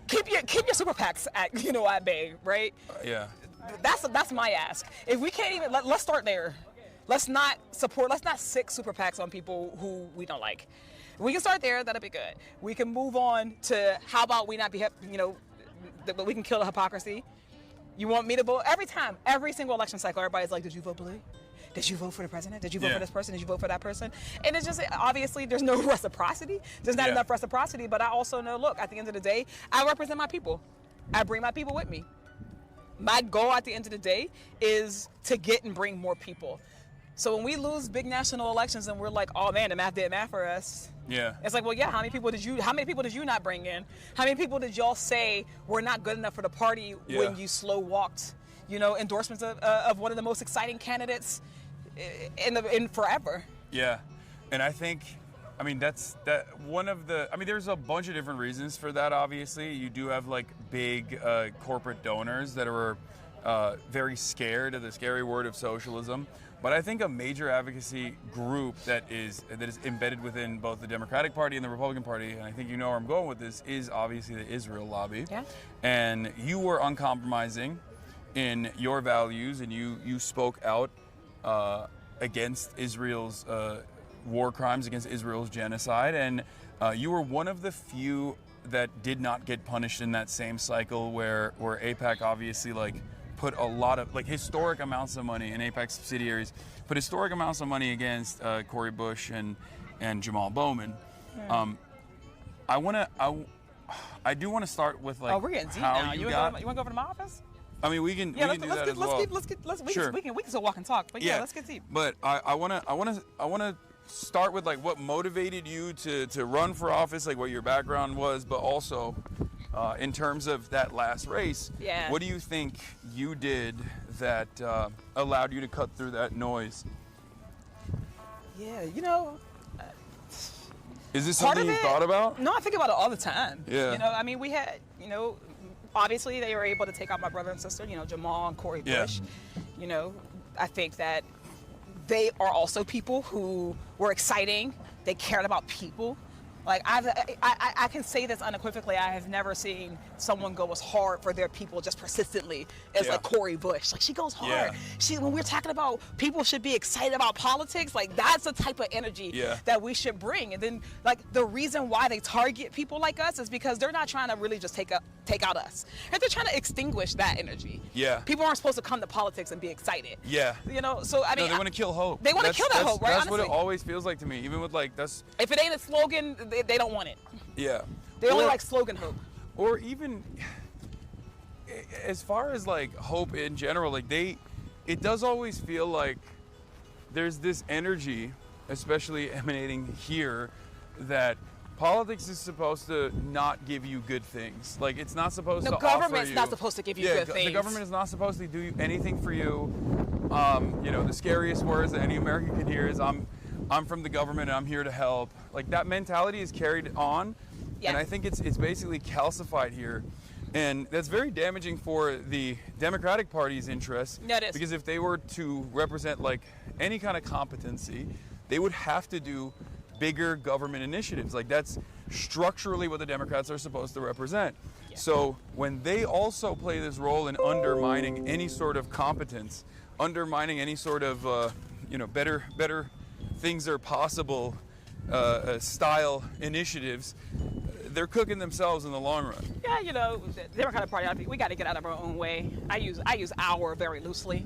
Keep your super PACs at bay, right? Yeah. That's my ask. If we can't even let's start there. Let's not sick super PACs on people who we don't like. If we can start there, that'll be good. We can move on to how about we not be, but we can kill the hypocrisy. You want me to vote? Every single election cycle, everybody's like, did you vote blue? Did you vote for the president? Did you vote for this person? Did you vote for that person? And it's just, obviously, there's no reciprocity. There's not enough reciprocity, but I also know, look, at the end of the day, I represent my people. I bring my people with me. My goal at the end of the day is to get and bring more people. So when we lose big national elections and we're like, oh man, the math didn't math for us. Yeah. It's like, well, yeah, how many people did you not bring in? How many people did y'all say were not good enough for the party when you slow walked, endorsements of one of the most exciting candidates in forever. Yeah, and I think, I mean, that's one of the, I mean, there's a bunch of different reasons for that, obviously. You do have like big corporate donors that are very scared of the scary word of socialism. But I think a major advocacy group that is embedded within both the Democratic Party and the Republican Party, and I think you know where I'm going with this, is obviously the Israel lobby. Yeah. And you were uncompromising in your values, and you spoke out against Israel's war crimes, against Israel's genocide, and you were one of the few that did not get punished in that same cycle where AIPAC obviously like put a lot of like historic amounts of money, in AIPAC subsidiaries put historic amounts of money against Cori Bush and Jamal Bowman. Yeah. I do want to start with like, oh, we're getting deep how now. You want to go over to my office? I mean, we can do that as well. We can still walk and talk, but yeah, let's get deep. But I wanna start with like what motivated you to run for office, like what your background was, but also in terms of that last race. Yeah. What do you think you did that allowed you to cut through that noise? Yeah, you know. Is this something you thought about? No, I think about it all the time. Yeah. You know, I mean, we had, you know, obviously they were able to take out my brother and sister, you know, Jamal and Cori Bush. You know, I think that they are also people who were exciting. They cared about people. Like, I can say this unequivocally. I have never seen someone go as hard for their people just persistently as like Cori Bush. Like, she goes hard. When we're talking about people should be excited about politics, like that's the type of energy that we should bring. And then like the reason why they target people like us is because they're not trying to really just take out us. And they're trying to extinguish that energy. Yeah. People aren't supposed to come to politics and be excited. Yeah. You know, so I mean, no, they want to kill hope. They want to kill that hope, right? That's Honestly. what it always feels like to me. Even with like that's. If it ain't a slogan, they don't want it. Yeah. They only like slogan hope. Or even as far as like hope in general, like it does always feel like there's this energy, especially emanating here, that politics is supposed to not give you good things. Like it's not supposed to offer you. The government's not supposed to give you good things. The government is not supposed to do anything for you. You know, the scariest words that any American could hear is I'm from the government and I'm here to help. Like that mentality is carried on, and I think it's basically calcified here, and that's very damaging for the Democratic Party's interests. Yeah, it is. Because if they were to represent like any kind of competency, they would have to do bigger government initiatives. Like that's structurally what the Democrats are supposed to represent. Yeah. So when they also play this role in undermining any sort of competence, undermining any sort of you know, better things are possible style initiatives, they're cooking themselves in the long run. Yeah, you know, the Democratic Party, I think we got to get out of our own way. I use our very loosely.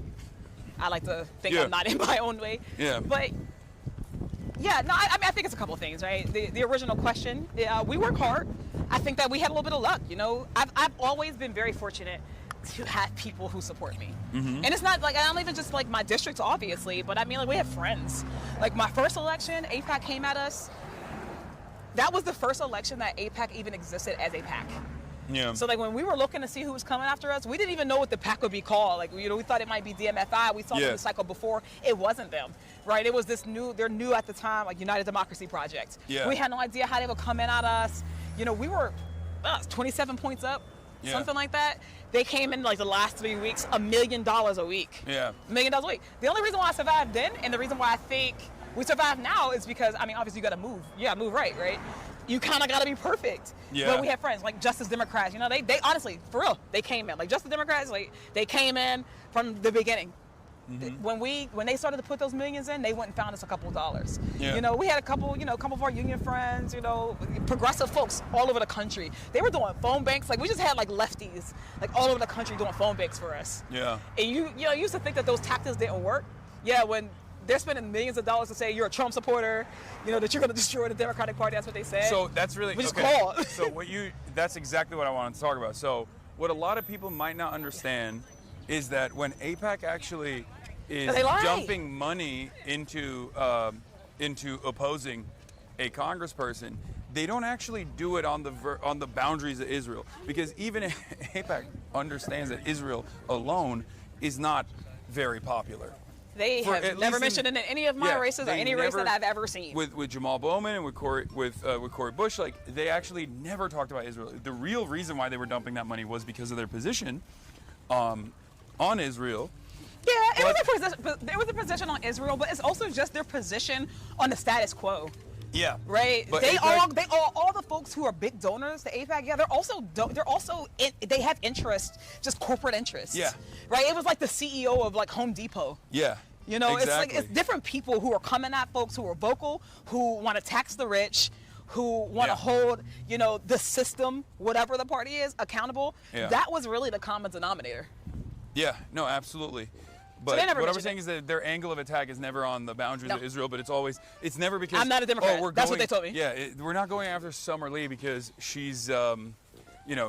I like to think I'm not in my own way. Yeah. But yeah, no, I mean, I think it's a couple of things, right? The original question, we work hard. I think that we had a little bit of luck, you know. I've always been very fortunate to have people who support me. And it's not like, I don't even just like my districts, obviously, but I mean, like we have friends. Like my first election, AIPAC came at us. That was the first election that AIPAC even existed as a PAC. Yeah. So like when we were looking to see who was coming after us, we didn't even know what the PAC would be called. Like, you know, we thought it might be DMFI. We saw them in the cycle before. It wasn't them, right? It was this they're new at the time, like United Democracy Project. Yeah. We had no idea how they would come in at us. You know, we were 27 points up, something like that. They came in like the last 3 weeks, $1 million a week. Yeah. $1 million a week. The only reason why I survived then, and the reason why I think we survive now, is because, I mean, obviously you got to move. You got to move right? You kind of got to be perfect. Yeah. But we have friends like Justice Democrats. You know, they honestly, for real, they came in. Like Justice Democrats, like they came in from the beginning. When they started to put those millions in, they went and found us a couple of dollars. Yeah. You know, we had a couple of our union friends, you know, progressive folks all over the country. They were doing phone banks. Like we just had like lefties, like all over the country doing phone banks for us. Yeah. And you used to think that those tactics didn't work. Yeah, when they're spending millions of dollars to say you're a Trump supporter, you know, that you're going to destroy the Democratic Party. That's what they said. So that's really, we just called. So that's exactly what I wanted to talk about. So what a lot of people might not understand is that when AIPAC actually is dumping money into opposing a congressperson, they don't actually do it on the boundaries of Israel, because even AIPAC understands that Israel alone is not very popular. They have never mentioned it in any of my races or any race that I've ever seen. With Jamal Bowman and with Cory Bush, like they actually never talked about Israel. The real reason why they were dumping that money was because of their position on Israel. Yeah, it was a position on Israel, but it's also just their position on the status quo. Yeah. Right. But All the folks who are big donors to AIPAC, yeah, they have interest, just corporate interests. Yeah. Right. It was like the CEO of like Home Depot. Yeah. You know, exactly. it's different people who are coming at folks who are vocal, who want to tax the rich, who want to hold, you know, the system, whatever the party is, accountable. Yeah. That was really the common denominator. Yeah. No, absolutely. But what I was saying is that their angle of attack is never on the boundaries of Israel, but it's never because I'm not a Democrat. That's what they told me. Yeah, we're not going after Summer Lee because she's,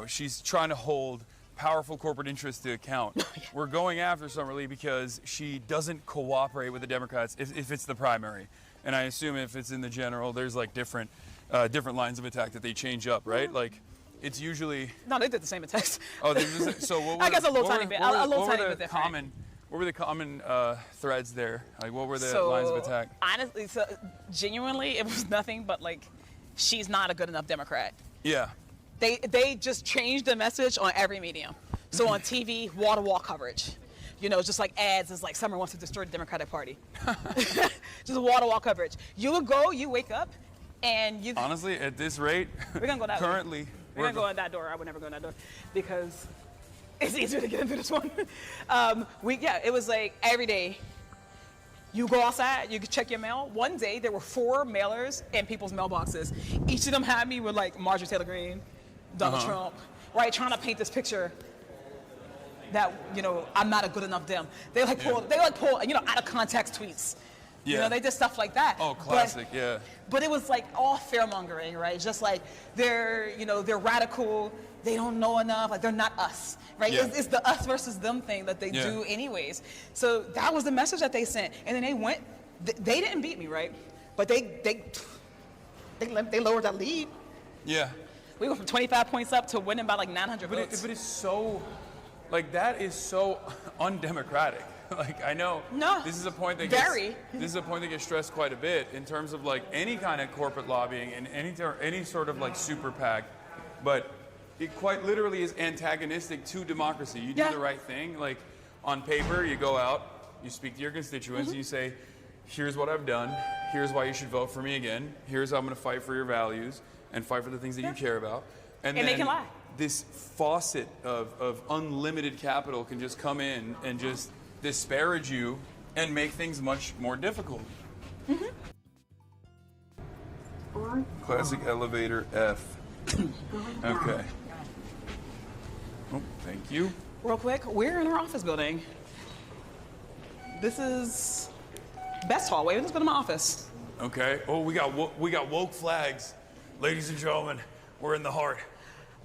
she's trying to hold powerful corporate interests to account. We're going after Summer Lee because she doesn't cooperate with the Democrats if it's the primary, and I assume if it's in the general, there's like different lines of attack that they change up, right? Like. It's usually no, they did the same attacks. Oh, they just so what were, I guess a little tiny bit. What were the common threads there? Like, what were the lines of attack? Honestly, genuinely, it was nothing but like, she's not a good enough Democrat. Yeah. They just changed the message on every medium. So on TV, wall-to-wall coverage. You know, just like ads is like Summer wants to destroy the Democratic Party. Just wall-to-wall coverage. You wake up, and you. Honestly, at this rate, we're gonna go that currently. way. We're gonna go in that door. I would never go in that door because it's easier to get into this one. It was like every day. You go outside, you could check your mail. One day there were 4 mailers in people's mailboxes. Each of them had me with like Marjorie Taylor Greene, Donald Trump, right, trying to paint this picture that I'm not a good enough Dem. They pull out of context tweets. Yeah. You know, they did stuff like that. Oh, classic, But it was like all fear-mongering, right? Just like they're radical, they don't know enough, like they're not us, right? Yeah. It's the us versus them thing that they do anyways. So that was the message that they sent. And then they went, they didn't beat me, right? But they lowered that lead. Yeah. We went from 25 points up to winning by like 900 votes. But it's so, like that is so undemocratic. Like I know this is a point that gets stressed quite a bit in terms of like any kind of corporate lobbying and any sort of like super PAC, but it quite literally is antagonistic to democracy. You do the right thing, like on paper you go out, you speak to your constituents, and you say, here's what I've done, here's why you should vote for me again, here's how I'm going to fight for your values and fight for the things that you care about, and then they can lie. This faucet of unlimited capital can just come in and just disparage you and make things much more difficult. Classic elevator F. Okay. Oh, thank you. Real quick, we're in our office building. This is Best Hallway. Let's go to my office. Okay. Oh, we got woke flags, ladies and gentlemen. We're in the heart.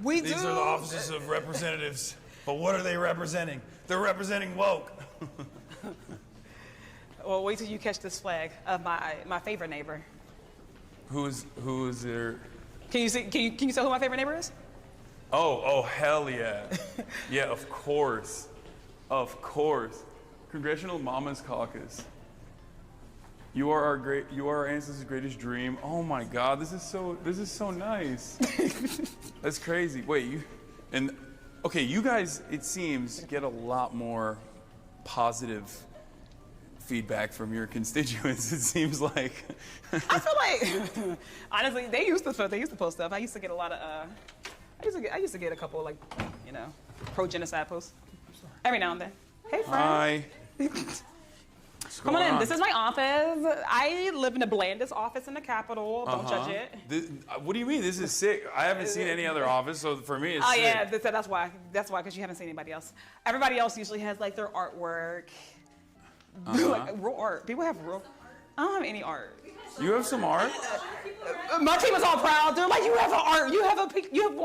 These are the offices of representatives. But what are they representing? They're representing woke. Well, wait till you catch this flag of my favorite neighbor. Who is there? Can you tell who my favorite neighbor is? Oh, hell yeah. Yeah, of course. Of course. Congressional Mama's Caucus. You are our ancestors' greatest dream. Oh my God, this is so nice. That's crazy. Wait, you guys, it seems, get a lot more positive feedback from your constituents. It seems like. I feel like, honestly, they used to post stuff. I used to get a lot of. I used to get a couple of, like, pro-genocide posts every now and then. Hey, friend. Hi. Come on in. This is my office. I live in the blandest office in the Capitol. Don't judge it. What do you mean? This is sick. I haven't seen any other office, so for me, it's sick. Yeah, that's why. That's why, because you haven't seen anybody else. Everybody else usually has, like, their artwork. Like, real art. People have real. I don't have any art. You have some art? My team is all proud. They're like, you have an art. You have one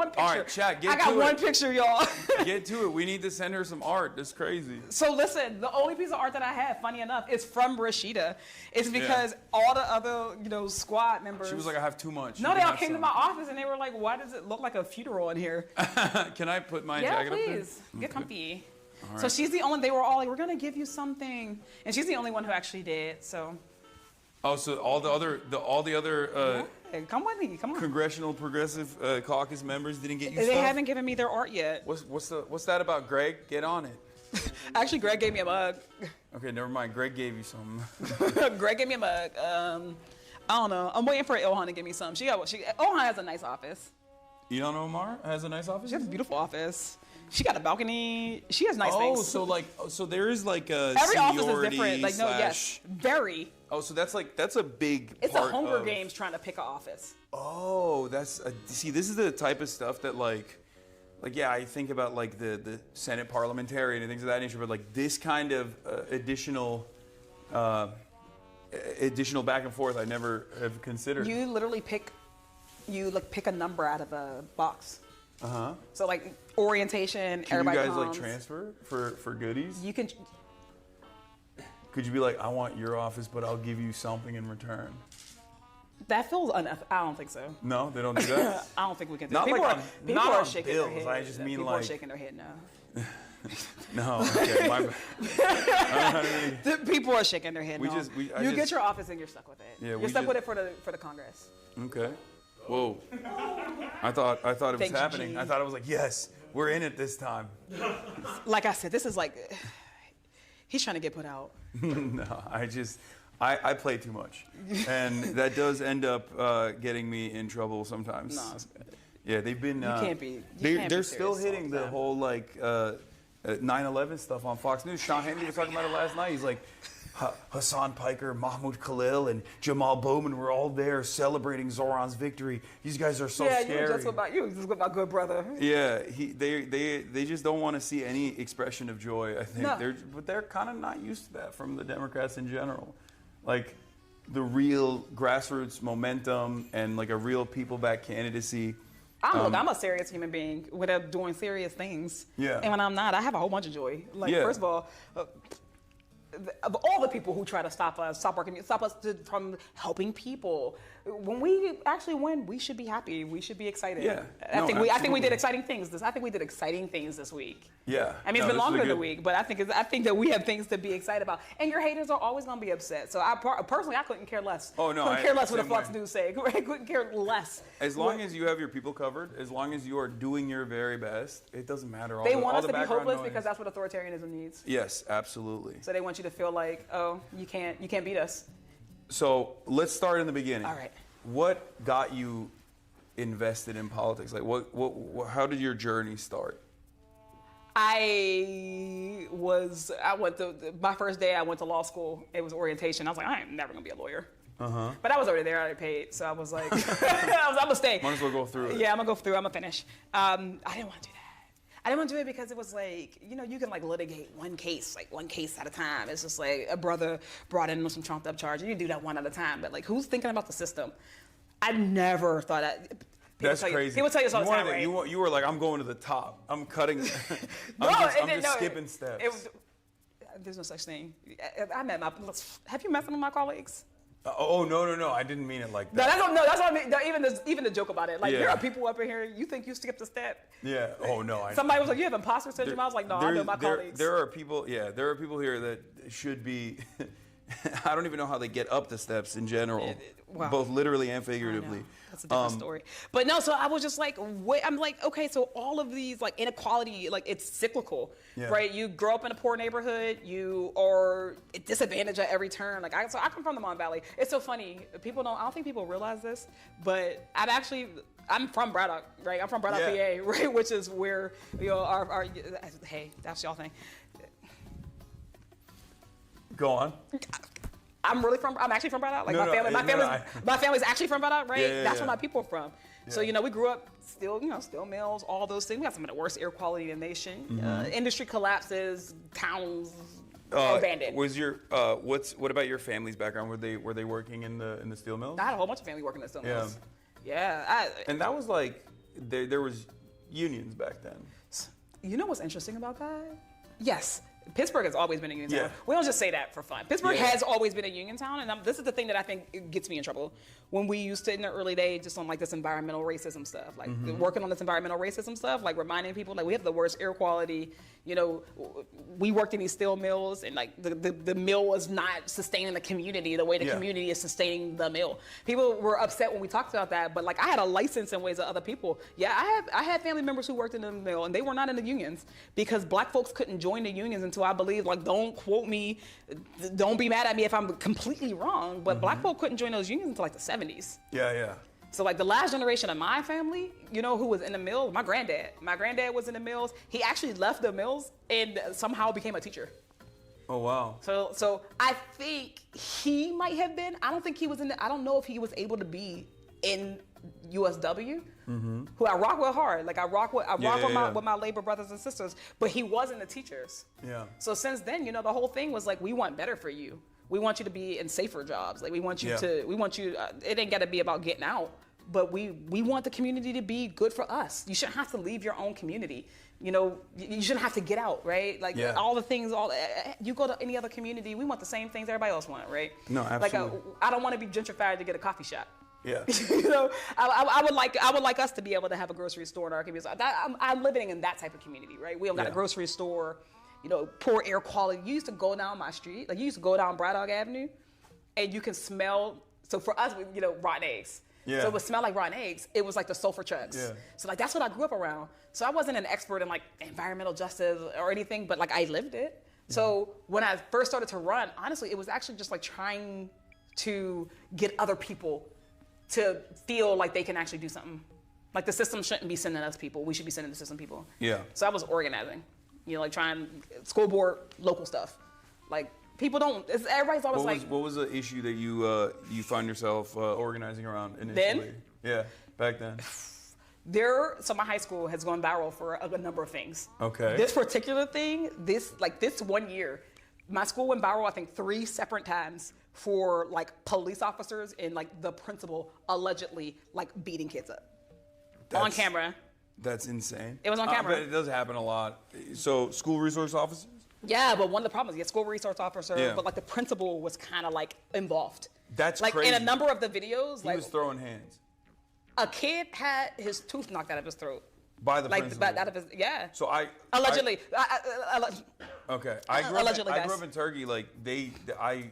picture. All right, chat, get to it. I got one picture, y'all. Get to it. We need to send her some art. That's crazy. So listen, the only piece of art that I have, funny enough, is from Rashida. It's because all the other, squad members. She was like, I have too much. No, they all came to my office and they were like, why does it look like a funeral in here? Can I put my jacket up there? Yeah, please. Get comfy. So she's the only. They were all like, "We're gonna give you something," and she's the only one who actually did. So. Oh, so all the other Hey, come with me. Come on. Congressional Progressive Caucus members didn't get you They stuff? haven't given me their art yet. What's that about, Greg? Get on it. Actually, Greg gave me a mug. Okay, never mind. Greg gave you some. Greg gave me a mug. I don't know. I'm waiting for Ilhan to give me some. Ilhan has a nice office. You don't know Omar has a nice office? She has a beautiful office. She got a balcony. She has nice things. So there is like a every office is seniority different. Like, no, slash- yes, very. Oh, so that's a big It's part the Hunger of- Games trying to pick an office. Oh, see, this is the type of stuff that like yeah, I think about like the Senate parliamentarian and things of that nature, but like this kind of additional back and forth, I never have considered. You literally pick a number out of a box. So like orientation, Can everybody you guys comes. like transfer for goodies? You can. Could you be like, I want your office, but I'll give you something in return? That feels unethical. I don't think so. No, they don't do that. I don't think we can do Not that. like People not are on shaking bills. their head. I just mean people like are shaking their head now. No, okay, my bad. People are shaking their head. We no. just- we- I you just- get your office and you're stuck with it. Yeah, you're we stuck just- with it for the Congress. Okay. Whoa. I thought it was Thanks, happening. G. I thought it was like, yes, we're in it this time. Like I said, this is like he's trying to get put out. No, I play too much, and that does end up getting me in trouble sometimes. No. Yeah, they've been. You can't be. They're still hitting the whole like 9/11 stuff on Fox News. Sean Hannity was talking about it last night. He's like, Hasan Piker, Mahmoud Khalil, and Jamal Bowman were all there celebrating Zoran's victory. These guys are so yeah, scary. you were just with my good brother. Yeah, they just don't want to see any expression of joy. I think No. but they're kind of not used to that from the Democrats in general, like the real grassroots momentum and like a real people-backed candidacy. I'm a serious human being without doing serious things. Yeah. And when I'm not, I have a whole bunch of joy. Like, Yeah. first of all, of all the people who try to stop us from helping people, when we actually win, we should be happy. We should be excited. Yeah. I think we absolutely. did exciting things. I think we did exciting things this week. Yeah. I mean, No, it's been this is longer a than a good- week, but I think that we have things to be excited about. And your haters are always going to be upset. So personally, I couldn't care less. Oh, no, couldn't care less what the same Fox way. News say. I couldn't care less. As long as you have your people covered, as long as you are doing your very best, it doesn't matter. They want all us the to be background hopeless noise. because that's what authoritarianism needs. Yes, absolutely. So they want you to feel like, oh, you can't beat us. So let's start in the beginning. All right. What got you invested in politics? Like, how did your journey start? My first day I went to law school. It was orientation. I was like, I am never gonna be a lawyer. Uh-huh. But I was already there. I already paid, so I was like, I'm gonna stay. Might as well go through it. Yeah, I'm gonna go through. I'm gonna finish. I didn't want to do that. I didn't want to do it because it was like, you can like litigate one case at a time. It's just like a brother brought in some trumped up charge. You can do that one at a time. But like, who's thinking about the system? I never thought that. That's crazy. He would tell you this all the time, right? You were like, I'm going to the top. I'm cutting. I'm just skipping steps. There's no such thing. Have you met some of my colleagues? Oh no! I didn't mean it like that. That's what I mean. Even the joke about it. Like, Yeah. there are people up in here. You think you skipped a step? Yeah. Oh no. Somebody was like, "You have imposter syndrome." I was like, "No, I know my colleagues." There are people. Yeah, there are people here that should be. I don't even know how they get up the steps in general, wow. both literally and figuratively. That's a different story. But no, so I was just like, wait, I'm like, okay, so all of these like inequality, like it's cyclical, Yeah. right? You grow up in a poor neighborhood, you are disadvantaged at every turn. Like I come from the Mon Valley. It's so funny. I don't think people realize this, but I'm from Braddock, right? I'm from Braddock, PA, right? Which is where our hey, that's y'all thing. Go on. I'm actually from Braddock. Like my family's actually from Braddock, right? Yeah, That's yeah. where my people are from. So, we grew up steel mills, all those things. We got some of the worst air quality in the nation. Mhm. Industry collapses, towns abandoned. Was your what about your family's background? Were they working in the steel mills? I had a whole bunch of family working in the steel Yeah. mills. Yeah. And that was like there was unions back then. You know what's interesting about that? Yes. Pittsburgh has always been a union town. Yeah. We don't just say that for fun. Pittsburgh Yeah. has always been a union town, and this is the thing that I think gets me in trouble. when we used to in the early days just on like this environmental racism stuff, like Mm-hmm. working on this environmental racism stuff, like reminding people like we have the worst air quality. You know, we worked in these steel mills and like the mill was not sustaining the community the way the Yeah. community is sustaining the mill. People were upset when we talked about that, but like I had a license in ways of other people. Yeah, I had family members who worked in the mill and they were not in the unions because black folks couldn't join the unions until I believe, like don't quote me, don't be mad at me if I'm completely wrong, but black folk couldn't join those unions until like the 70s. Yeah. So like the last generation of my family, you know, who was in the mill, my granddad. My granddad was in the mills. He actually left the mills and somehow became a teacher. Oh, wow. So I think he might have been. I don't think he was in the, I don't know if he was able to be in USW, who I rock with hard. Like I rock with with my labor brothers and sisters, but he wasn't the teachers. Yeah. So since then, you know, the whole thing was like, we want better for you. We want you to be in safer jobs. Like we want you it ain't gotta be about getting out, but we want the community to be good for us. You shouldn't have to leave your own community. You know, you shouldn't have to get out, right? Like all the things, you go to any other community, we want the same things everybody else want, right? No, absolutely. Like I don't want to be gentrified to get a coffee shop. Yeah. You know, I would like us to be able to have a grocery store in our community. I'm living in that type of community, right? We don't got a grocery store. You know, poor air quality. You used to go down my street, like you used to go down Broad Dog Avenue, and you can smell. So for us, you know, rotten eggs. Yeah. So it would smell like rotten eggs. It was like the sulfur trucks. Yeah. So like that's what I grew up around. So I wasn't an expert in like environmental justice or anything, but like I lived it. So when I first started to run, honestly, it was actually just like trying to get other people to feel like they can actually do something. Like the system shouldn't be sending us people. We should be sending the system people. Yeah. So I was organizing. You know, like trying school board, local stuff. Like people don't. Everybody's always What was the issue that you find yourself organizing around initially? Then? Yeah, back then. So my high school has gone viral for a number of things. Okay. This particular thing, this 1 year, my school went viral I think 3 separate times for like police officers and like the principal allegedly like beating kids up on camera. That's insane. It was on camera. But it does happen a lot. So school resource officers? Yeah, but one of the problems, you get school resource officer, Yeah. but like the principal was kind of like involved. That's like crazy. in a number of the videos, He like was throwing hands. a kid had his tooth knocked out of his throat. By the Like principal. out of his So I allegedly. Okay. I grew Allegedly, up guys. in Turkey. Like I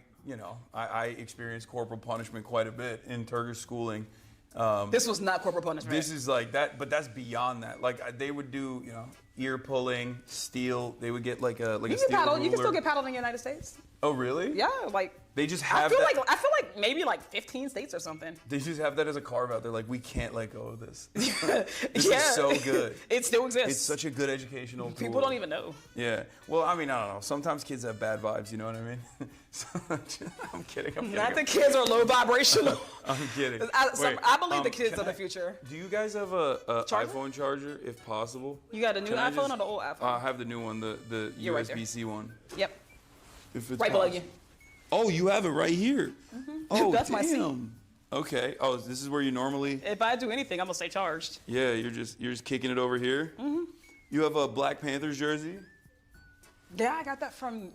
experienced corporal punishment quite a bit in Turkish schooling. This was not corporal punishment. This is like that, but that's beyond that. Like they would do, ear pulling, steel. They would get like a you steel can paddle. ruler. You can still get paddled in the United States. Oh really? Yeah, like They just I have feel that. like maybe like 15 states or something. They just have that as a carve out. They're like, we can't let go of this. This Yeah. is so good. It still exists. It's such a good educational tool. People don't even know. Yeah. Well, I mean, I don't know. Sometimes kids have bad vibes. You know what I mean? I'm kidding. Not the kids are low vibrational. I'm kidding. I believe the kids can are the future. Do you guys have a Charger? iPhone charger, if possible? You got a new Can I iPhone just- or the old iPhone? I have the new one, the You're right there. USB-C one. Yep. If it's Right below possible. you. Oh, you have it right here. Oh, That's my seat. damn. Okay. Oh, this is where you normally. If I do anything, I'm gonna stay charged. Yeah, you're just kicking it over here. Mm-hmm. You have a Black Panthers jersey. Yeah, I got that from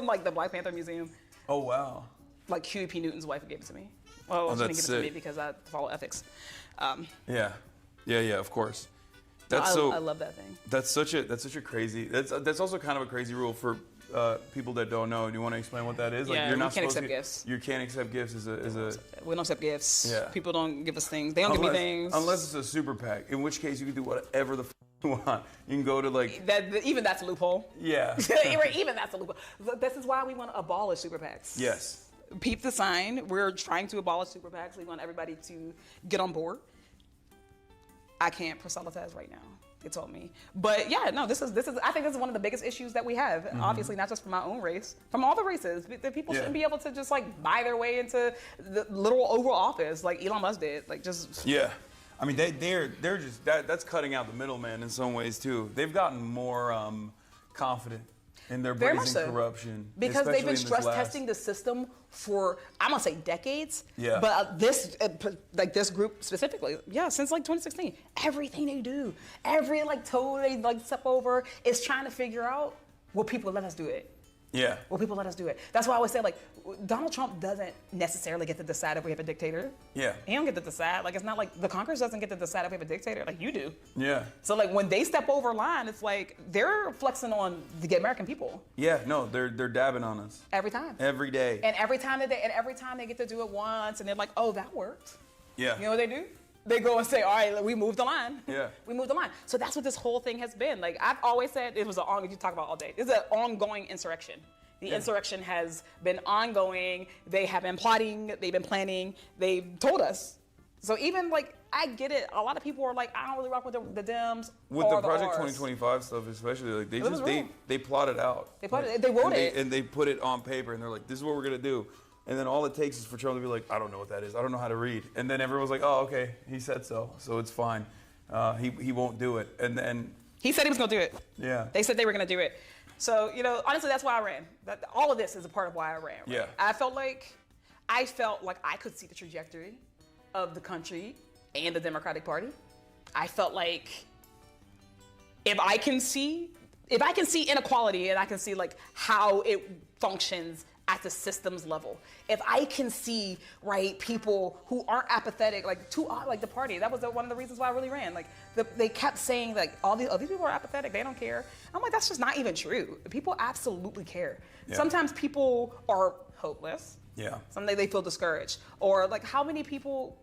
like the Black Panther Museum. Oh wow. Like Huey P. Newton's wife gave it to me. Well, Oh, she didn't that's give it to me sick. because I follow ethics. Yeah. Of course. I So love that thing. That's such a crazy. That's also kind of a crazy rule for people that don't know. Do you want to explain what that is? Yeah, you're we not can't supposed accept to, gifts. You can't accept gifts as a. We don't accept gifts. Yeah. People don't give us things. They don't give me things. Unless it's a super PAC, in which case you can do whatever the you want. You can go to like. Even that's a loophole. Yeah. Even that's a loophole. This is why we want to abolish super PACs. Yes. Peep the sign. We're trying to abolish super PACs. We want everybody to get on board. I can't proselytize right now. They told me. But yeah, no, this is I think this is one of the biggest issues that we have. Obviously, not just from my own race, from all the races. The people shouldn't be able to just like buy their way into the literal Oval Office like Elon Musk did. Like just Yeah. I mean, they're just that's cutting out the middleman in some ways too. They've gotten more confident in their Very much brazen so. corruption Because they've been especially in this stress last- testing the system for, I'm gonna say decades. Yeah. But this group specifically, since like 2016, everything they do, every like toe they like step over is trying to figure out will people let us do it. Yeah. Will people let us do it? That's why I always say, like, Donald Trump doesn't necessarily get to decide if we have a dictator. Yeah. He don't get to decide. Like, it's not like the Congress doesn't get to decide if we have a dictator. Like, you do. Yeah. So, like, when they step over line, it's like they're flexing on the American people. Yeah, no, they're dabbing on us. Every time. Every day. And every time they get to do it once, and they're like, oh, that worked. Yeah. You know what they do? They go and say, all right, we moved the line. Yeah. We moved the line. So that's what this whole thing has been. Like, I've always said it was you talk about all day. It's an ongoing insurrection. The insurrection has been ongoing. They have been plotting. They've been planning. They've told us. So even, like, I get it. A lot of people are like, I don't really rock with the Dems With or the Project Rs. 2025 stuff, especially, like, It was real. they plotted out. They plotted it. They wrote it. And they put it on paper, and they're like, this is what we're going to do. And then all it takes is for Trump to be like, I don't know what that is. I don't know how to read. And then everyone's like, oh, okay, he said so it's fine. He won't do it. And then... He said he was going to do it. Yeah. They said they were going to do it. So, honestly, that's why I ran. All of this is a part of why I ran. Right? Yeah. I felt like I could see the trajectory of the country and the Democratic Party. I felt like if I can see inequality and I can see, like, how it functions at the systems level. If I can see, right, people who aren't apathetic, like the party, that was one of the reasons why I really ran. Like, they kept saying, like, these people are apathetic, they don't care. I'm like, that's just not even true. People absolutely care. Yeah. Sometimes people are hopeless. Yeah. Sometimes they feel discouraged. Or, like, how many people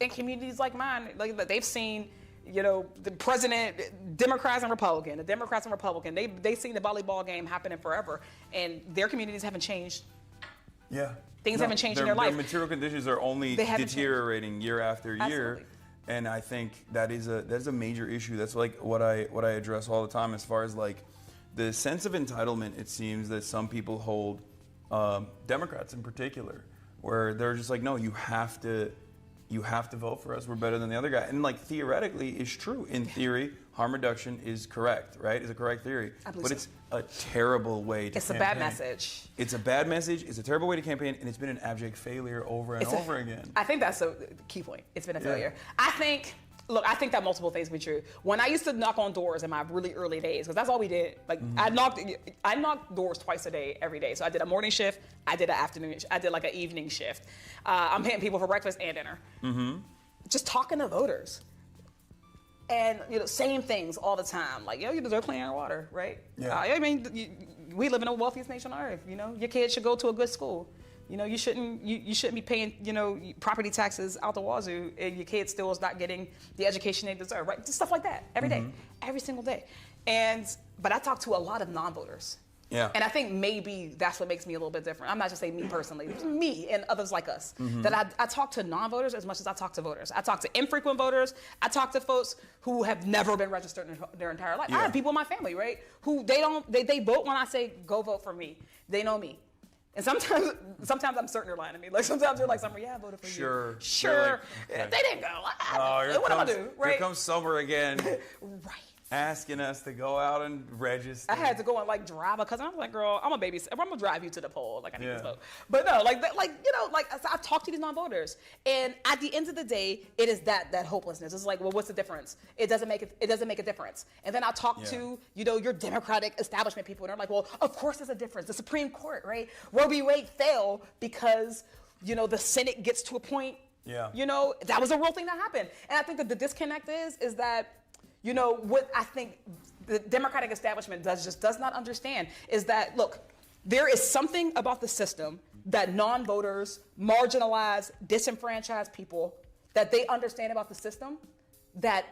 in communities like mine, like, they've seen, the president, Democrats and Republican, they've seen the volleyball game happening forever, and their communities haven't changed. Yeah. Things haven't changed in their life. Their material conditions are only deteriorating year after year. Absolutely. And I think that is a major issue. That's like what I address all the time as far as, like, the sense of entitlement, it seems that some people hold, Democrats in particular, where they're just like, no, you have to vote for us. We're better than the other guy. And, like, theoretically, it's true. In theory, harm reduction is correct, right? It's a correct theory. But it's a terrible way to campaign. It's a bad message. It's a bad message. It's a terrible way to campaign, and it's been an abject failure over and over again. I think that's a key point. It's been a failure. I think that multiple things be true. When I used to knock on doors in my really early days, because that's all we did. Like, I knocked doors twice a day, every day. So I did a morning shift, I did an afternoon, I did, like, an evening shift. I'm hitting people for breakfast and dinner. Mm-hmm. Just talking to voters. And, same things all the time. Like, you deserve clean air and water, right? Yeah. I mean, we live in the wealthiest nation on earth. Your kids should go to a good school. You shouldn't be paying, property taxes out the wazoo and your kid still is not getting the education they deserve, right? Just stuff like that every day, every single day. But I talk to a lot of non-voters. Yeah. And I think maybe that's what makes me a little bit different. I'm not just saying me personally, me and others like us. That I talk to non-voters as much as I talk to voters. I talk to infrequent voters. I talk to folks who have never been registered in their entire life. Yeah. I have people in my family, right, who they vote when I say, go vote for me. They know me. And sometimes I'm certain they're lying to me. Like, sometimes they're like, Summer, yeah, I voted for you. Sure. Like, okay. They didn't go. What am I do? Right? Here comes summer again. Right. Asking us to go out and register. I had to go and, like, drive because I'm like, girl, I'm a babysitter. I'm gonna drive you to the poll. Like, I need this vote. But no, I've talked to these non-voters, and at the end of the day, it is that hopelessness. It's like, well, what's the difference? It doesn't make a difference. And then I talk to your Democratic establishment people, and they're like, well, of course there's a difference. The Supreme Court, right? Roe v. Wade fell because the Senate gets to a point. Yeah. That was a real thing that happened, and I think that the disconnect is that. What I think the Democratic establishment does not understand is that, look, there is something about the system that non-voters, marginalized, disenfranchised people, that they understand about the system that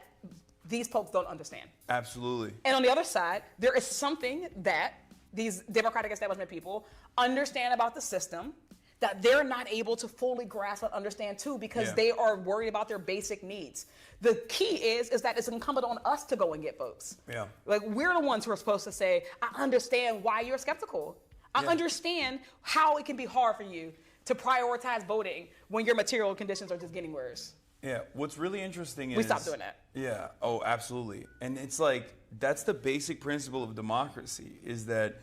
these folks don't understand. Absolutely. And on the other side, there is something that these Democratic establishment people understand about the system that they're not able to fully grasp and understand too, because they are worried about their basic needs. The key is that it's incumbent on us to go and get votes. Yeah. Like, we're the ones who are supposed to say, I understand why you're skeptical. I understand how it can be hard for you to prioritize voting when your material conditions are just getting worse. Yeah, what's really interesting is... We stopped doing that. Yeah, oh, absolutely. And it's like, that's the basic principle of democracy, is that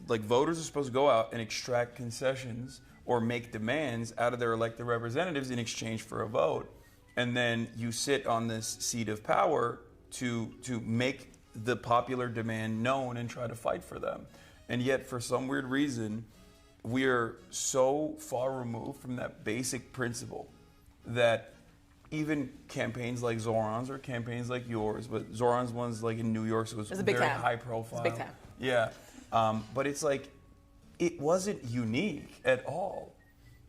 voters are supposed to go out and extract concessions or make demands out of their elected representatives in exchange for a vote. And then you sit on this seat of power to make the popular demand known and try to fight for them. And yet, for some weird reason, we're so far removed from that basic principle that even campaigns like Zoran's or campaigns like yours, but Zoran's one's like in New York, so it was a big very time. high profile. It's a big time. Yeah. But it's like, it wasn't unique at all.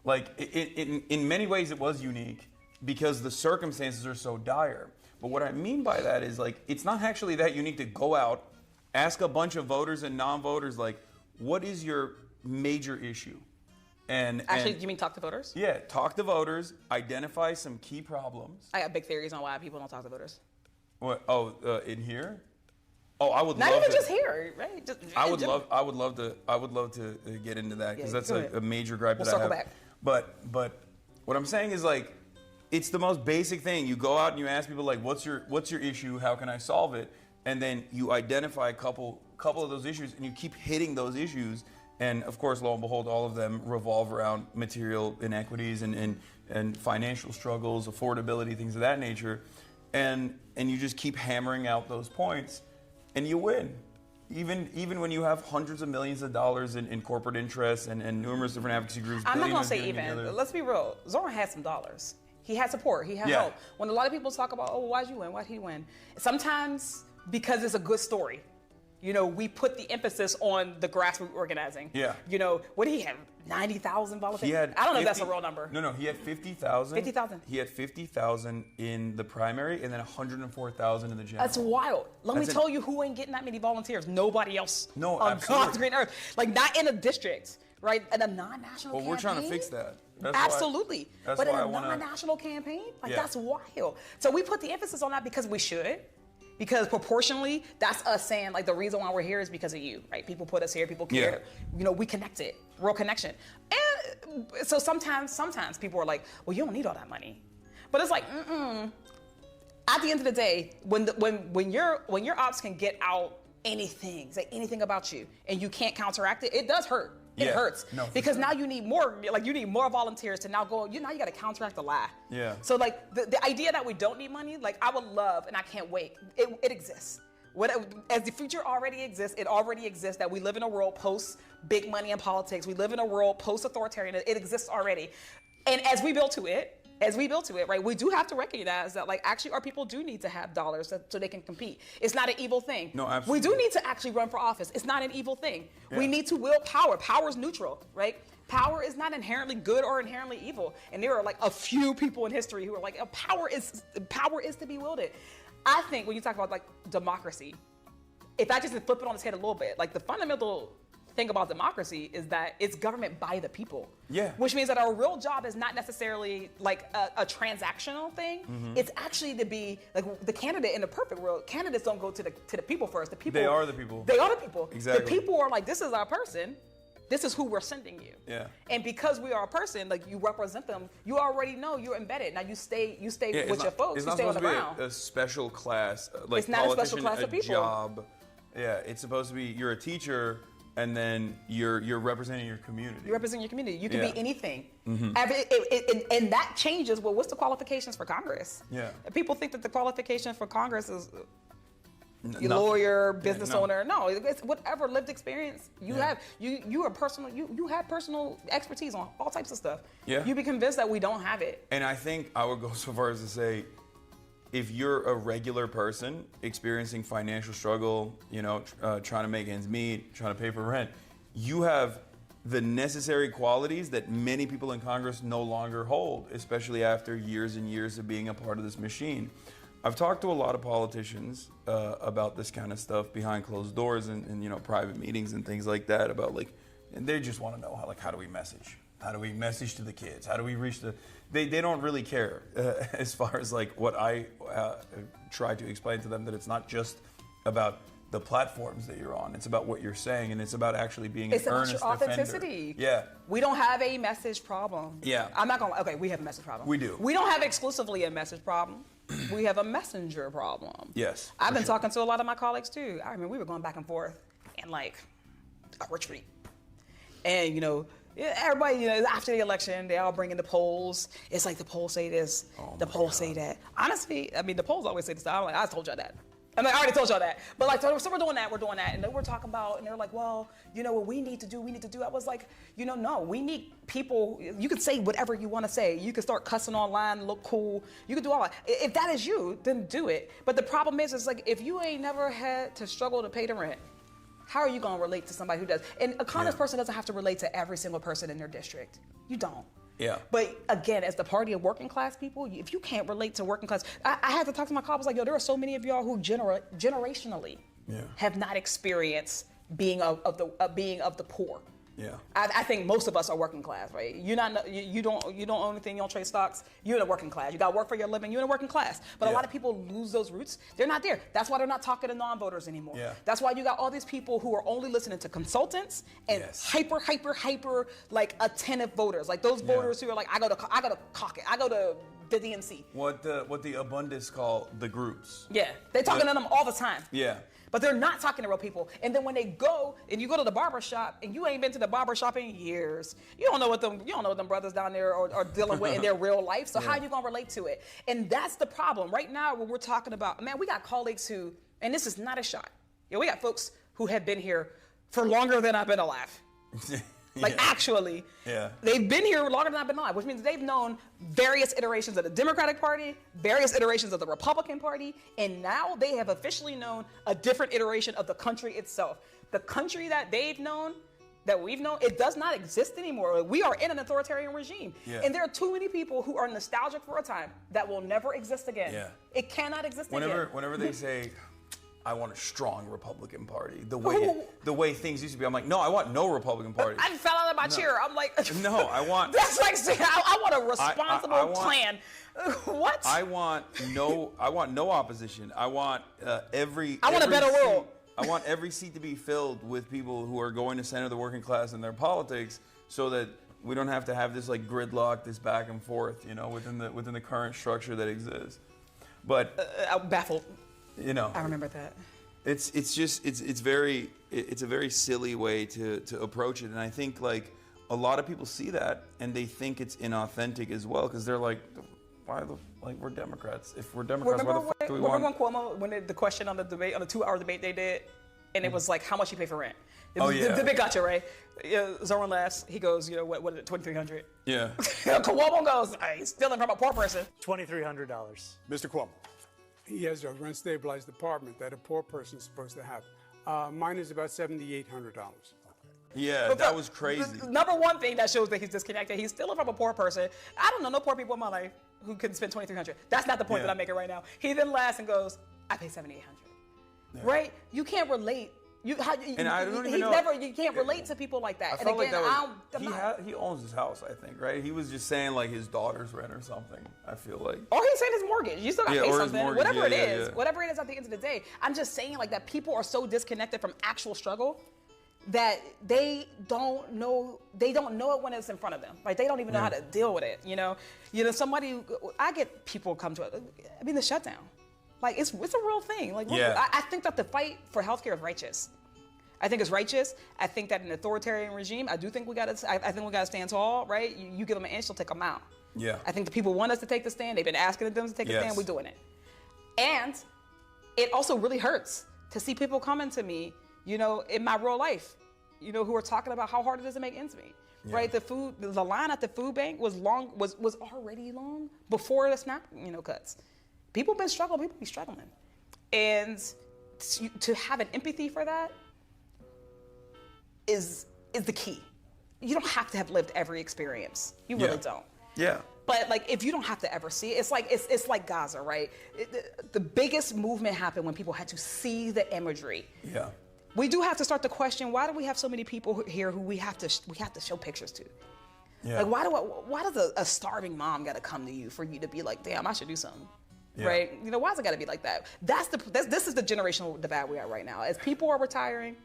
Like, in many ways it was unique because the circumstances are so dire. But what I mean by that is, like, it's not actually that unique to go out, ask a bunch of voters and non-voters, like, what is your major issue? Actually, you mean talk to voters? Yeah, talk to voters, identify some key problems. I got big theories on why people don't talk to voters. What? Oh, in here? Oh, I would Not love even to. just here, right? Just I would love to get into that because that's a major gripe that I have. We'll circle back. But what I'm saying is, like, it's the most basic thing. You go out and you ask people, like, what's your issue? How can I solve it? And then you identify a couple of those issues and you keep hitting those issues. And of course, lo and behold, all of them revolve around material inequities and financial struggles, affordability, things of that nature. And you just keep hammering out those points and you win. Even when you have hundreds of millions of dollars in corporate interests and numerous different advocacy groups. I'm not going to say getting even. together. Let's be real. Zoran had some dollars. He had support. He had help. When a lot of people talk about, oh, why'd you win? Why'd he win? Sometimes because it's a good story. You know, we put the emphasis on the grassroots organizing. Yeah. You know, what did he have? 90,000 volunteers? He had I don't know if 50 that's a real number. No, he had 50,000. 50,000. He had 50,000 in the primary and then 104,000 in the general. That's wild. Let me tell you who ain't getting that many volunteers. Nobody else on God's green earth. Like, not in a district, right? In a non-national campaign. Well, we're trying to fix that. Absolutely. But in why a non-national campaign? Like, Yeah. that's wild. So we put the emphasis on that because we should. Because proportionally, that's us saying, like, the reason why we're here is because of you, right? People put us here, people care. You know, we connected, real connection. And so sometimes people are like, well, you don't need all that money. But it's like, At the end of the day, when your ops can get out anything, say anything about you, and you can't counteract it, it does hurt. It hurts. No, because now you need more, volunteers to now go, now you got to counteract the lie. Yeah. So, like, the idea that we don't need money, like, I would love, and I can't wait, it exists. As the future already exists, it already exists that we live in a world post big money in politics. We live in a world post authoritarian. It exists already. And as we build to it, right, we do have to recognize that, like, actually our people do need to have dollars so they can compete. It's not an evil thing. No, absolutely. We do need to actually run for office. It's not an evil thing. Yeah. We need to wield power. Power is neutral, right? Power is not inherently good or inherently evil. And there are, like, a few people in history who are like, power is to be wielded. I think when you talk about, like, democracy, if I just flip it on its head a little bit, like, the fundamental thing about democracy is that it's government by the people. Yeah. Which means that our real job is not necessarily like a transactional thing. It's actually to be like the candidate in the perfect world. Candidates don't go to the people first. The people. They are the people. They are the people. Exactly. The people are like, this is our person. This is who we're sending you. Yeah. And because we are a person, like, you represent them, you already know you're embedded. Now you stay with your folks. You stay on the ground. It's not supposed to be a special class, like, it's not a special class of people. Job. Yeah, it's supposed to be you're a teacher. And then you're representing your community. You represent your community. You can be anything. Mm-hmm. And that changes. Well, what's the qualifications for Congress? Yeah. People think that the qualification for Congress is Nothing. lawyer, business no. owner. No, it's whatever lived experience you have. You are personal. You have personal expertise on all types of stuff. Yeah. You be convinced that we don't have it. And I think I would go so far as to say, if you're a regular person experiencing financial struggle, trying to make ends meet, trying to pay for rent, you have the necessary qualities that many people in Congress no longer hold, especially after years and years of being a part of this machine. I've talked to a lot of politicians about this kind of stuff behind closed doors and private meetings and things like that and they just want to know how do we message? How do we message to the kids? How do we reach they don't really care as far as like what I try to explain to them, that it's not just about the platforms that you're on. It's about what you're saying, and it's about actually being an earnest defender. It's about your authenticity. Yeah. We don't have a message problem. Yeah. I'm not going to, okay, we have a message problem. We do. We don't have exclusively a message problem. We have a messenger problem. Yes. I've been talking to a lot of my colleagues too. I remember we were going back and forth in like a retreat. And, everybody, after the election, they all bring in the polls. It's like the polls say this, the polls say that. Honestly, I mean, the polls always say this. I'm like, I told y'all that. And I already told y'all that. But like, so we're doing that, and then we're talking about, and they're like, well, you know what we need to do. I was like, you know, no, we need people. You can say whatever you want to say. You can start cussing online, look cool. You can do all that. If that is you, then do it. But the problem is like, if you ain't never had to struggle to pay the rent, how are you gonna relate to somebody who does? And a honest person doesn't have to relate to every single person in their district. You don't. Yeah. But again, as the party of working class people, if you can't relate to working class, I had to talk to my colleagues like, yo, there are so many of y'all who generationally have not experienced being of the poor. Yeah. I think most of us are working class, right? You don't own anything, you don't trade stocks. You're in a working class. You got to work for your living. You're in a working class. But a lot of people lose those roots. They're not there. That's why they're not talking to non-voters anymore. Yeah. That's why you got all these people who are only listening to consultants and hyper like attentive voters, like those voters who are like, I go to caucus, I go to the DNC. What the abundance call the groups. Yeah, they're talking to them all the time. Yeah. But they're not talking to real people. And then when they go, and you go to the barber shop, and you ain't been to the barber shop in years, you don't know what them brothers down there are dealing with in their real life. So how are you gonna relate to it? And that's the problem. Right now, when we're talking about, man, we got colleagues who, and this is not a shot. We got folks who have been here for longer than I've been alive. Like actually, they've been here longer than I've been alive, which means they've known various iterations of the Democratic Party, various iterations of the Republican Party, and now they have officially known a different iteration of the country itself. The country that they've known, that we've known, it does not exist anymore. We are in an authoritarian regime. Yeah. And there are too many people who are nostalgic for a time that will never exist again. Yeah. It cannot exist again. Whenever they say, I want a strong Republican Party. The way things used to be, I'm like, no, I want no Republican Party. I fell out of my chair. I'm like, no, I want. That's like saying I want a responsible plan. What? I want no opposition. I want I want a better world. I want every seat to be filled with people who are going to center the working class in their politics, so that we don't have to have this like gridlock, this back and forth, within the current structure that exists. But I'm baffled. I remember that. It's a very silly way to approach it, and I think like a lot of people see that and they think it's inauthentic as well, because they're like, we're Democrats. If we're Democrats, why the fuck do we want? Remember when Cuomo, when the question on the debate, on the 2-hour debate they did, and it was like, how much you pay for rent? The debate got you, right? Zorn laughs. He goes, what is it, $2,300? Yeah. Cuomo goes, he's stealing from a poor person. $2,300. Mr. Cuomo. He has a rent-stabilized apartment that a poor person is supposed to have. Mine is about $7,800. Yeah, that was crazy. Number one thing that shows that he's disconnected, he's stealing from a poor person. I don't know no poor people in my life who can spend $2,300. That's not the point that I'm making right now. He then laughs and goes, I pay $7,800. Yeah. Right? You can't relate. You can't relate to people like that. I felt like he owns his house, I think, right? He was just saying like his daughter's rent or something, I feel like. Or he's saying his mortgage. You still got to pay something. Whatever it is at the end of the day. I'm just saying like that people are so disconnected from actual struggle that they don't know it when it's in front of them. Like they don't even know how to deal with it. I get people come to it. I mean, the shutdown. Like it's a real thing. Like I think that the fight for healthcare is righteous. I think it's righteous. I think that in an authoritarian regime, I think we gotta stand tall, right? You give them an inch, they'll take them out. Yeah. I think the people want us to take the stand. They've been asking them to take the stand. We're doing it. And it also really hurts to see people coming to me, in my real life, who are talking about how hard it is to make ends meet. Yeah. Right? The line at the food bank was already long before the SNAP, cuts. People be struggling. And to have an empathy for that is the key. You don't have to have lived every experience. You really don't. Yeah. But like, if you don't have to ever see it, it's like Gaza, right? The biggest movement happened when people had to see the imagery. Yeah. We do have to start to question, why do we have so many people here who we have to show pictures to? Yeah. Like, why does a starving mom got to come to you for you to be like, damn, I should do something? Yeah. Right? Why has it got to be like that? This is the generational divide we are right now. As people are retiring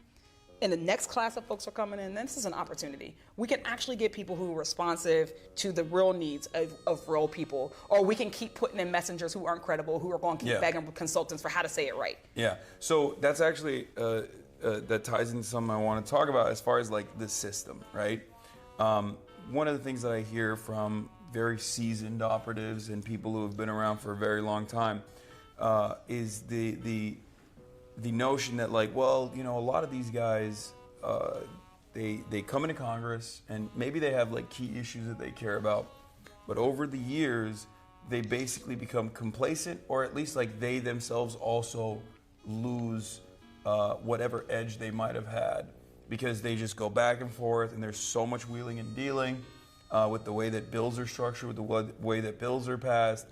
and the next class of folks are coming in, this is an opportunity. We can actually get people who are responsive to the real needs of real people, or we can keep putting in messengers who aren't credible, who are going to keep begging consultants for how to say it right. Yeah. So that's actually, that ties into something I want to talk about as far as like the system, right? One of the things that I hear from very seasoned operatives and people who have been around for a very long time is the the notion that like, well, you know, a lot of these guys, they come into Congress and maybe they have like key issues that they care about, but over the years they basically become complacent, or at least like they themselves also lose whatever edge they might have had, because they just go back and forth and there's so much wheeling and dealing with the way that bills are structured, with the way that bills are passed,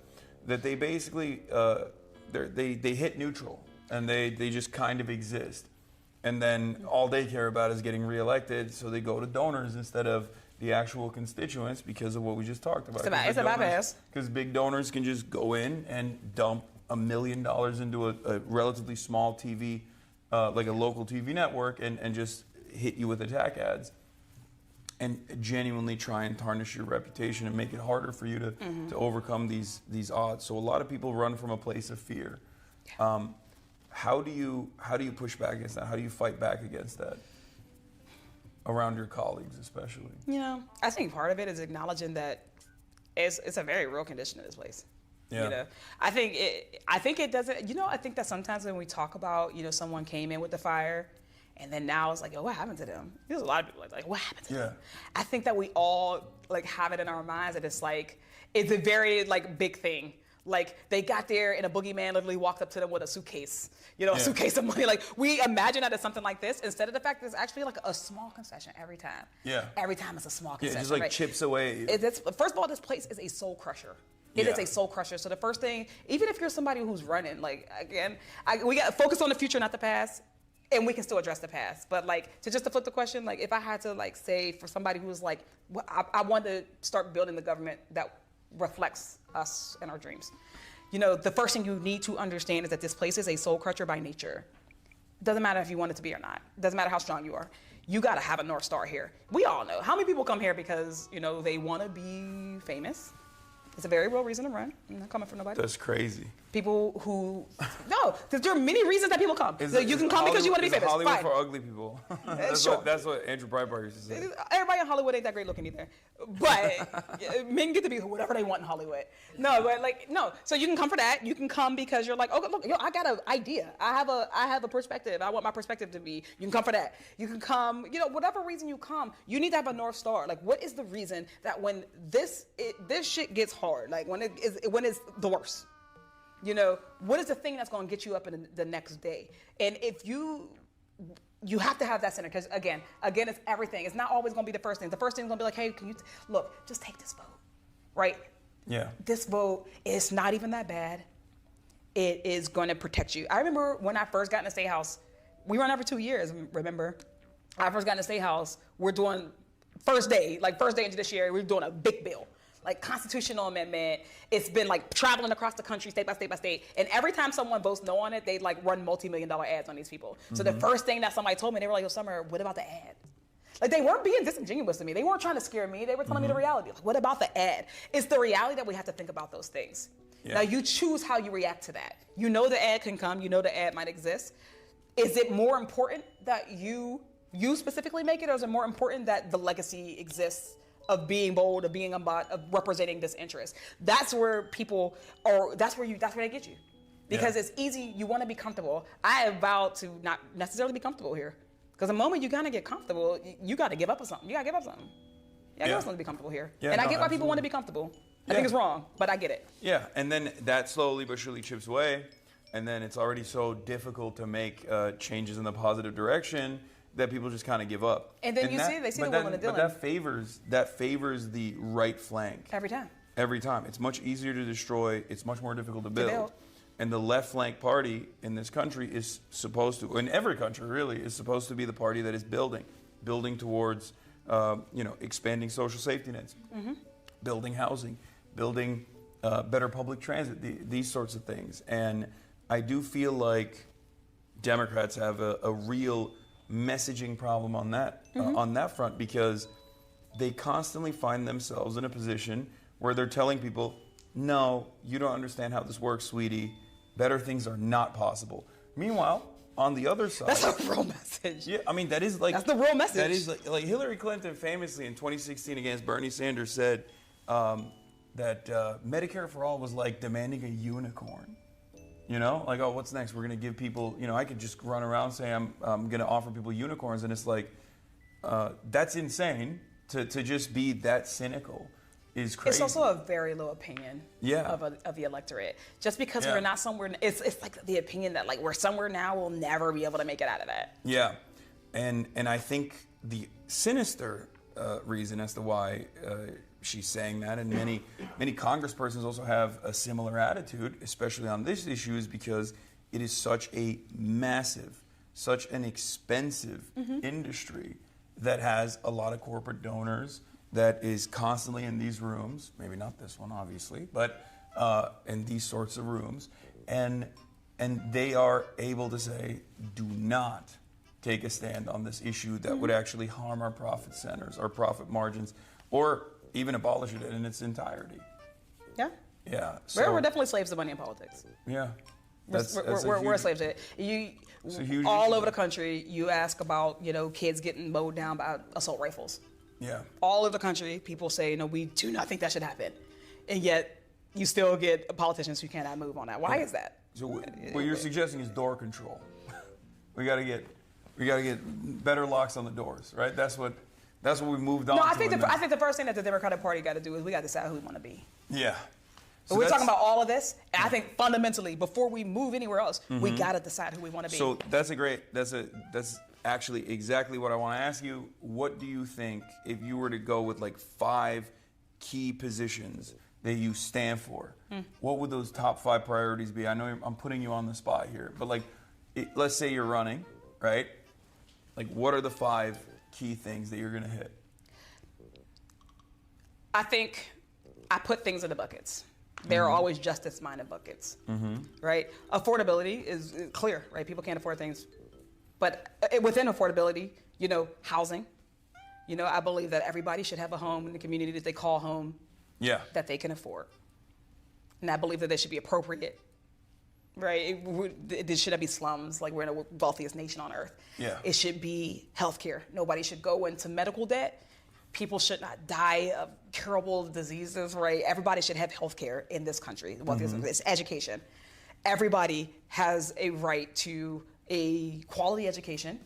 that they basically they hit neutral and they just kind of exist. And then all they care about is getting reelected, so they go to donors instead of the actual constituents, because of what we just talked about. It's a bypass. Because big donors can just go in and dump $1 million into a relatively small TV, like a local TV network, and just hit you with attack ads and genuinely try and tarnish your reputation and make it harder for you to overcome these odds. So a lot of people run from a place of fear. Yeah. How do you push back against that? How do you fight back against that around your colleagues, especially? You know, I think part of it is acknowledging that it's a very real condition in this place. Yeah. You know, I think it doesn't. You know, I think that sometimes when we talk about, you know, someone came in with the fire, and then now it's like, oh, what happened to them? There's a lot of people like, what happened to them? I think that we all like have it in our minds that it's like it's a very like big thing. Like they got there and a boogeyman literally walked up to them with a suitcase, you know, a suitcase of money. Like we imagine that as something like this, instead of the fact that it's actually like a small concession every time. Yeah. Every time it's a small concession. Yeah, just like right? chips away. First of all, this place is a soul crusher. It is a soul crusher. So the first thing, even if you're somebody who's running, like again, we got to focus on the future, not the past. And we can still address the past. But like, to flip the question, like if I had to like say for somebody who's like, I want to start building the government that reflects us and our dreams. You know, the first thing you need to understand is that this place is a soul crusher by nature. Doesn't matter if you want it to be or not. Doesn't matter how strong you are. You got to have a North Star here. We all know. How many people come here because, you know, they want to be famous? It's a very real reason to run. I'm not coming from nobody. That's crazy. People who, no, there are many reasons that people come. You can come because you want to be famous. Hollywood Fine. for ugly people. Sure. That's what Andrew Breitbart used to say. Everybody in Hollywood ain't that great looking either. But men get to be whatever they want in Hollywood. No, but like, no. So you can come for that. You can come because you're like, oh, look, yo, I got an idea. I have a perspective. I want my perspective to be. You can come for that. You can come, you know, whatever reason you come, you need to have a North Star. Like, what is the reason that when this shit gets hard, like when it's the worst, you know, what is the thing that's going to get you up in the next day? And if you have to have that center, because again, it's everything. It's not always going to be the first thing. The first thing is going to be like, hey, can you look? Just take this vote, right? Yeah. This vote is not even that bad. It is going to protect you. I remember when I first got in the State House, we were on for 2 years. Remember, I first got in the State House. We're doing first day into this year. We're doing a big bill. Like constitutional amendment. It's been like traveling across the country, state by state by state. And every time someone votes no on it, they like run multi-million-dollar ads on these people. So the first thing that somebody told me, they were like, yo, Summer, what about the ad? Like they weren't being disingenuous to me. They weren't trying to scare me. They were telling me the reality. Like, what about the ad? It's the reality that we have to think about those things. Yeah. Now you choose how you react to that. You know the ad can come. You know the ad might exist. Is it more important that you specifically make it, or is it more important that the legacy exists of being bold, of being of representing this interest? That's where people are, that's where they get you. Because it's easy, you want to be comfortable. I have vowed to not necessarily be comfortable here. Because the moment you kind of get comfortable, you got to give up on something. You got to give up something. Yeah, I just want to be comfortable here. Yeah, and I get why people want to be comfortable. I think it's wrong, but I get it. Yeah, and then that slowly but surely chips away. And then it's already so difficult to make changes in the positive direction that people just kind of give up. And then they see the woman in Dylan. But that favors the right flank. Every time. Every time. It's much easier to destroy. It's much more difficult to build. And the left flank party in this country is supposed to, in every country really, is supposed to be the party that is building towards, expanding social safety nets, building housing, building better public transit, these sorts of things. And I do feel like Democrats have a real messaging problem on that front, because they constantly find themselves in a position where they're telling people, no, you don't understand how this works, sweetie. Better things are not possible. Meanwhile, on the other side, that's a real message. Yeah, I mean that's the real message. That is like Hillary Clinton famously in 2016 against Bernie Sanders said that Medicare for all was like demanding a unicorn. You know, like, oh, what's next? We're going to give people, you know, I could just run around saying I'm going to offer people unicorns. And it's like, that's insane to just be that cynical is crazy. It's also a very low opinion of the electorate. Just because we're not somewhere, it's like the opinion that like we're somewhere now, we'll never be able to make it out of that. Yeah. And I think the sinister reason as to why she's saying that, and many congresspersons also have a similar attitude, especially on this issue, is because it is such a massive, such an expensive industry that has a lot of corporate donors, that is constantly in these rooms, maybe not this one, obviously, but in these sorts of rooms, and they are able to say, do not take a stand on this issue that would actually harm our profit centers, our profit margins, or even abolish it in its entirety. Yeah. So, we're definitely slaves to money in politics. Yeah. We're slaves to it. All over the country, you ask about, you know, kids getting mowed down by assault rifles. Yeah. All over the country, people say, no, we do not think that should happen. And yet, you still get politicians who cannot move on that. Why is that? So what you're suggesting is door control. we got to get better locks on the doors, right? That's what we've moved on. No, to I think the first thing that the Democratic Party got to do is we got to decide who we want to be. Yeah. So we're talking about all of this, and I think fundamentally, before we move anywhere else, we got to decide who we want to be. So that's actually exactly what I want to ask you. What do you think, if you were to go with like 5 key positions that you stand for, what would those top 5 priorities be? I know I'm putting you on the spot here, but like, let's say you're running, right? Like, what are the 5 key things that you're going to hit? I think I put things into buckets. There are always justice-minded buckets, right? Affordability is clear, right? People can't afford things. But within affordability, you know, housing. You know, I believe that everybody should have a home in the community that they call home that they can afford. And I believe that they should be appropriate, right? It shouldn't be slums, like we're in the wealthiest nation on earth. Yeah. It should be healthcare. Nobody should go into medical debt. People should not die of curable diseases, right? Everybody should have healthcare in this country. It's education. Everybody has a right to a quality education,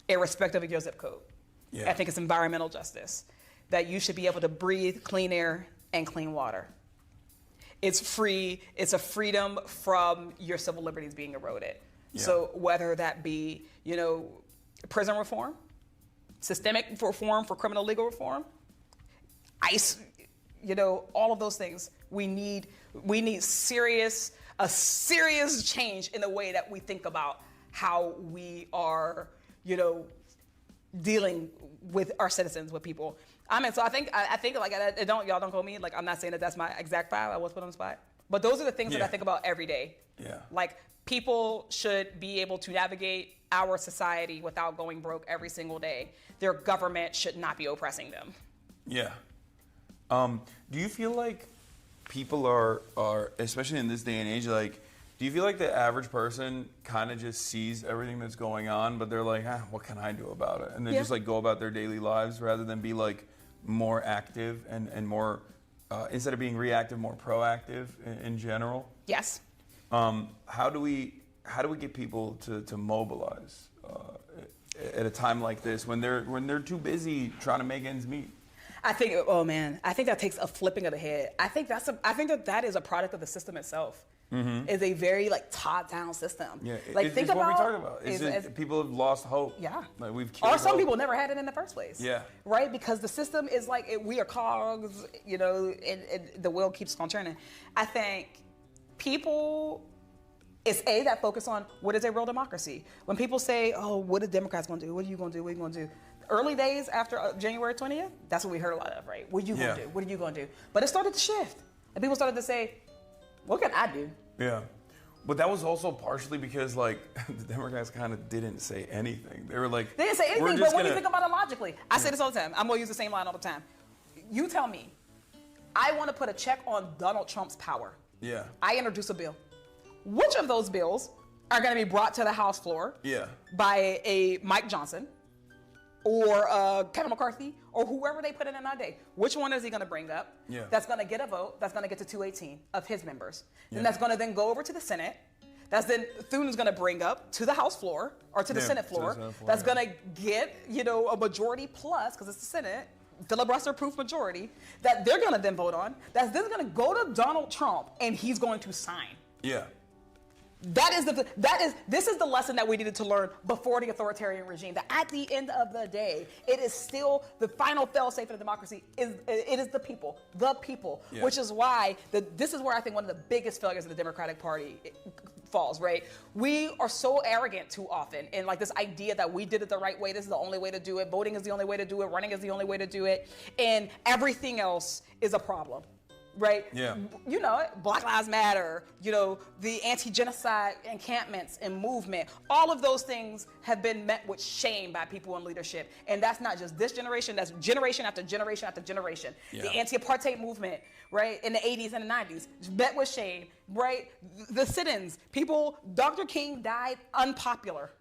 irrespective of your zip code. I think it's environmental justice, that you should be able to breathe clean air and clean water. It's free. It's a freedom from your civil liberties being eroded. So whether that be, you know, prison reform, systemic reform for criminal legal reform, ICE, you know, all of those things. We need a serious change in the way that we think about how we are, you know, dealing with our citizens, with people. I mean, so I think like, y'all don't call me, like, I'm not saying that that's my exact 5, I was put on the spot. But those are the things that I think about every day. Like, people should be able to navigate our society without going broke every single day. Their government should not be oppressing them. Do you feel like people are, especially in this day and age, like, do you feel like the average person kind of just sees everything that's going on, but they're like, what can I do about it? And they just like go about their daily lives rather than be like more active and more, instead of being reactive, more proactive in general? Yes. How do we get people to mobilize at a time like this when they're too busy trying to make ends meet? I think that takes a flipping of the head. I think that is a product of the system itself. Is a very like top-down system. Like, think about what we talk about. People have lost hope. Like, we've killed some hope. people never had it in the first place. Right? Because the system is like, we are cogs, you know, and the wheel keeps on turning. I think people, it's that focus on what is a real democracy. When people say, oh, what are Democrats going to do? What are you going to do? What are you going to do? Early days after January 20th, that's what we heard a lot of, right? What are you going to do? What are you going to do? But it started to shift. And people started to say, what can I do? But that was also partially because, like, the Democrats kind of didn't say anything. They were like, they didn't say anything, but when you think about it logically, I say this all the time. I'm going to use the same line all the time. You tell me, I want to put a check on Donald Trump's power. I introduce a bill. Which of those bills are going to be brought to the House floor by a Mike Johnson or Kevin McCarthy or whoever they put in that day? Which one is he going to bring up that's going to get a vote, that's going to get to 218 of his members? And that's going to then go over to the Senate. then Thune is going to bring up to the House floor or to the Senate floor. That's going to get, a majority plus, because it's the Senate, filibuster-proof majority, that they're going to then vote on. That's then going to go to Donald Trump, and he's going to sign. Yeah. This is the lesson that we needed to learn before the authoritarian regime. That at the end of the day, it is still the final fail-safe in a democracy. It is the people, Yeah. which is why this is where I think one of the biggest failures of the Democratic Party falls. Right? We are so arrogant too often, and like this idea that we did it the right way. This is the only way to do it. Voting is the only way to do it. Running is the only way to do it, and everything else is a problem. Right? Yeah. Black Lives Matter, the anti-genocide encampments and movement, all of those things have been met with shame by people in leadership. And that's not just this generation, that's generation after generation after generation. Yeah. The anti-apartheid movement, right, in the 80s and the 90s, met with shame, right? The sit-ins, Dr. King died unpopular.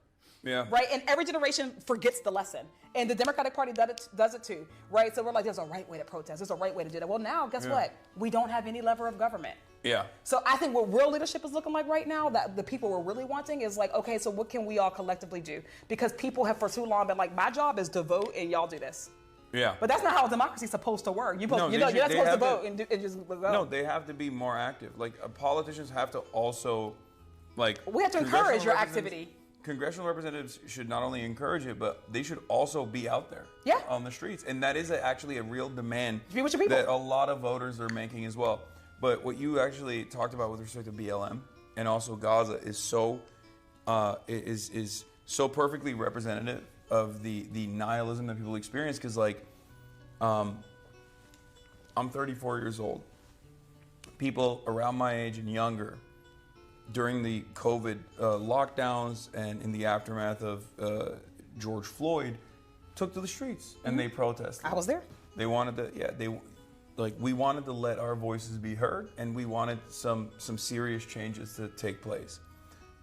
Yeah. Right? And every generation forgets the lesson. And the Democratic Party does it too. Right? So we're like, there's a right way to protest. There's a right way to do that. Well, now, guess what? We don't have any lever of government. Yeah. So I think what real leadership is looking like right now, that the people we're really wanting is like, okay, so what can we all collectively do? Because people have for too long been like, my job is to vote and y'all do this. Yeah. But that's not how democracy is supposed to work. You're not supposed to vote and just go. No, they have to be more active. Like, politicians have to also, we have to encourage your activity. Congressional representatives should not only encourage it, but they should also be out there on the streets. And that is actually a real demand that a lot of voters are making as well. But what you actually talked about with respect to BLM and also Gaza is so perfectly representative of the nihilism that people experience. Because I'm 34 years old. People around my age and younger, during the COVID lockdowns and in the aftermath of George Floyd, took to the streets and they protested. I was there. They wanted to, we wanted to let our voices be heard, and we wanted some serious changes to take place.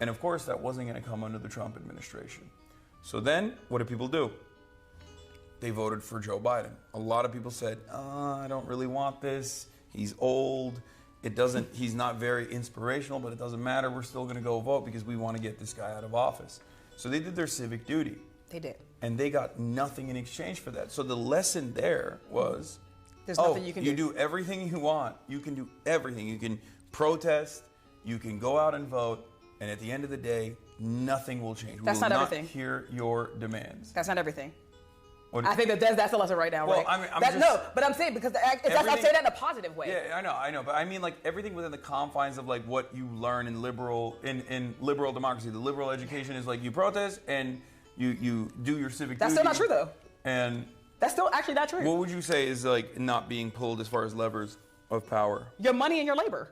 And of course, that wasn't going to come under the Trump administration. So then, what did people do? They voted for Joe Biden. A lot of people said, I don't really want this. He's old. He's not very inspirational, but it doesn't matter. We're still going to go vote because we want to get this guy out of office. So they did their civic duty. They did. And they got nothing in exchange for that. So the lesson there was, there's nothing you can do. You do everything you want. You can do everything. You can protest. You can go out and vote. And at the end of the day, nothing will change. That's we will not everything. Hear your demands. That's not everything. I think that's the lesson right now, right? But I'm saying because I'm saying that in a positive way. Yeah, I know, but I mean everything within the confines of what you learn in liberal democracy. The liberal education is you protest and you do your civic duty. That's still not true though. And that's still actually not true. What would you say is not being pulled as far as levers of power? Your money and your labor.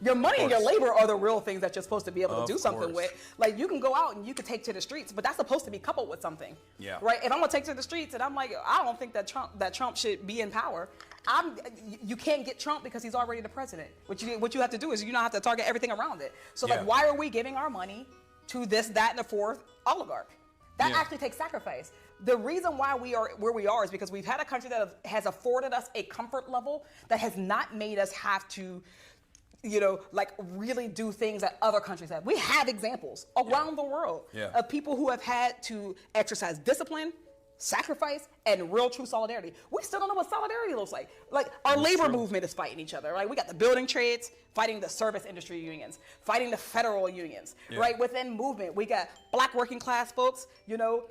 Your money and your labor are the real things that you're supposed to be able to do something with. You can go out and you can take to the streets, but that's supposed to be coupled with something. Yeah. Right? If I'm gonna take to the streets and I'm like, I don't think that Trump should be in power. You can't get Trump because he's already the president. What you have to do is have to target everything around it. So why are we giving our money to this, that, and the fourth oligarch? That actually takes sacrifice. The reason why we are where we are is because we've had a country that has afforded us a comfort level that has not made us have to really do things that other countries have. We have examples around the world of people who have had to exercise discipline, sacrifice, and real true solidarity. We still don't know what solidarity looks like. Our labor movement is fighting each other, right? We got the building trades fighting the service industry unions, fighting the federal unions, right? Within movement, we got black working class folks,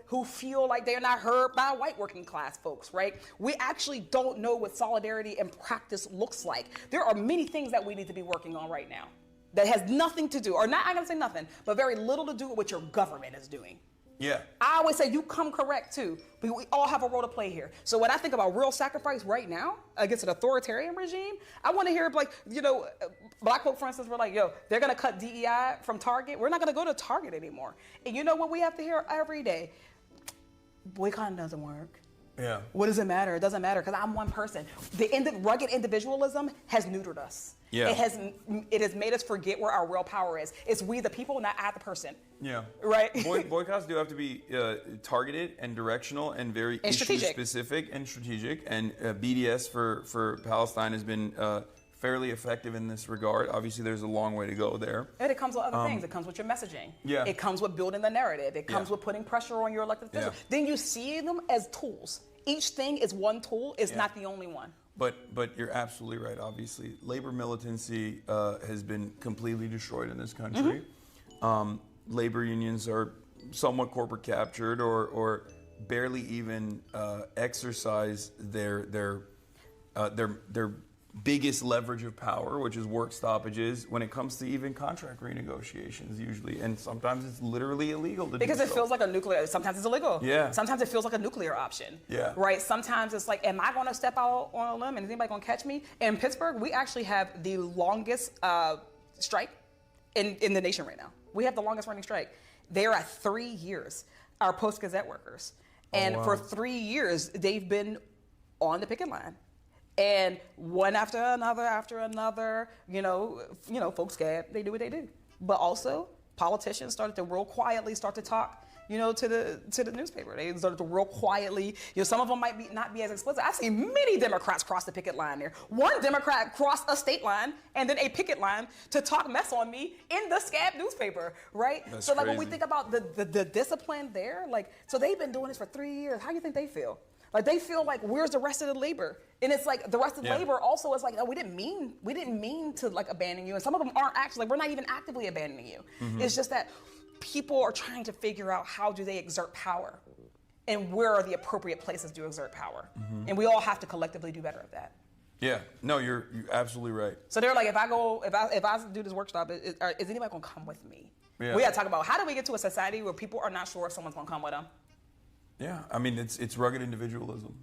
who feel like they're not heard by white working class folks, right? We actually don't know what solidarity in practice looks like. There are many things that we need to be working on right now that has nothing to do, or not, I'm gonna say nothing, but very little to do with what your government is doing. Yeah. I always say you come correct too, but we all have a role to play here. So when I think about real sacrifice right now against an authoritarian regime, I want to hear black folk, for instance, were like, they're going to cut DEI from Target. We're not going to go to Target anymore. And you know what we have to hear every day? Boycotting doesn't work. Yeah. What does it matter? It doesn't matter because I'm one person. The rugged individualism has neutered us. Yeah. It has made us forget where our real power is. It's we the people, not I the person. Yeah. Right? Boycotts do have to be targeted and directional and very issue specific and strategic. And BDS for Palestine has been fairly effective in this regard. Obviously, there's a long way to go there. And it comes with other things. It comes with your messaging. Yeah. It comes with building the narrative. It comes Yeah. with putting pressure on your elected officials. Yeah. Then you see them as tools. Each thing is one tool. It's not the only one. But you're absolutely right. Obviously, labor militancy has been completely destroyed in this country. Labor unions are somewhat corporate captured, or barely even exercise their biggest leverage of power, which is work stoppages, when it comes to even contract renegotiations usually. And sometimes it's literally illegal to because do it so. feels like a nuclear, sometimes it's illegal. Yeah. Sometimes it feels like a nuclear option. Yeah. Right? Sometimes it's like, am I going to step out on a limb and is anybody going to catch me? In Pittsburgh, we actually have the longest strike in the nation right now. We have the longest running strike. They're at 3 years, our Post-Gazette workers. And for 3 years, they've been on the picket line. And one after another, you know, folks gab, they do what they do. But also, politicians started to real quietly start to talk, you know, to the newspaper. They started to real quietly, you know, some of them might not be as explicit. I've seen many Democrats cross the picket line there. One Democrat crossed a state line and then a picket line to talk mess on me in the Scab newspaper, right? That's so like when we crazy. think about the discipline there, like, so they've been doing this for 3 years. How do you think they feel? Like they feel like, where's the rest of the labor? And it's like the rest of the labor also is like, no, we didn't mean to like abandon you. And some of them aren't actually, like, we're not even actively abandoning you. It's just that people are trying to figure out how do they exert power and where are the appropriate places to exert power. And we all have to collectively do better at that. Yeah, no, you're absolutely right. So they're like, if I do this workshop, is anybody gonna come with me? Yeah. We gotta talk about how do we get to a society where people are not sure if someone's gonna come with them. Yeah, I mean it's rugged individualism.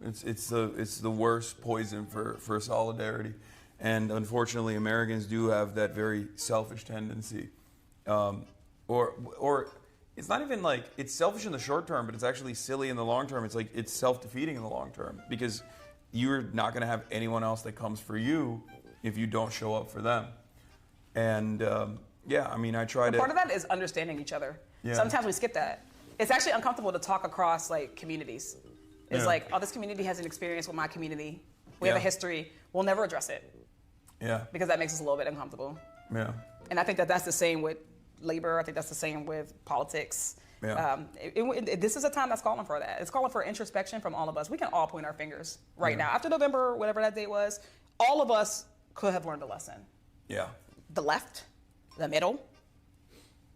It's the worst poison for solidarity, and unfortunately Americans do have that very selfish tendency, or it's not even like it's selfish in the short term, but it's actually silly in the long term. It's like it's self-defeating in the long term because you're not going to have anyone else that comes for you if you don't show up for them. And yeah, I mean I try to. Part of that is understanding each other. Yeah. Sometimes we skip that. It's actually uncomfortable to talk across like communities. It's Yeah. like, oh, this community has an experience with my community. We have a Yeah. history. We'll never address it Yeah, because that makes us a little bit uncomfortable. yeah. And I think that that's the same with labor. I think that's the same with politics. Yeah. This is a time that's calling for that. It's calling for introspection from all of us. We can all point our fingers right now. After November, whatever that date was, all of us could have learned a lesson. Yeah. The left, the middle,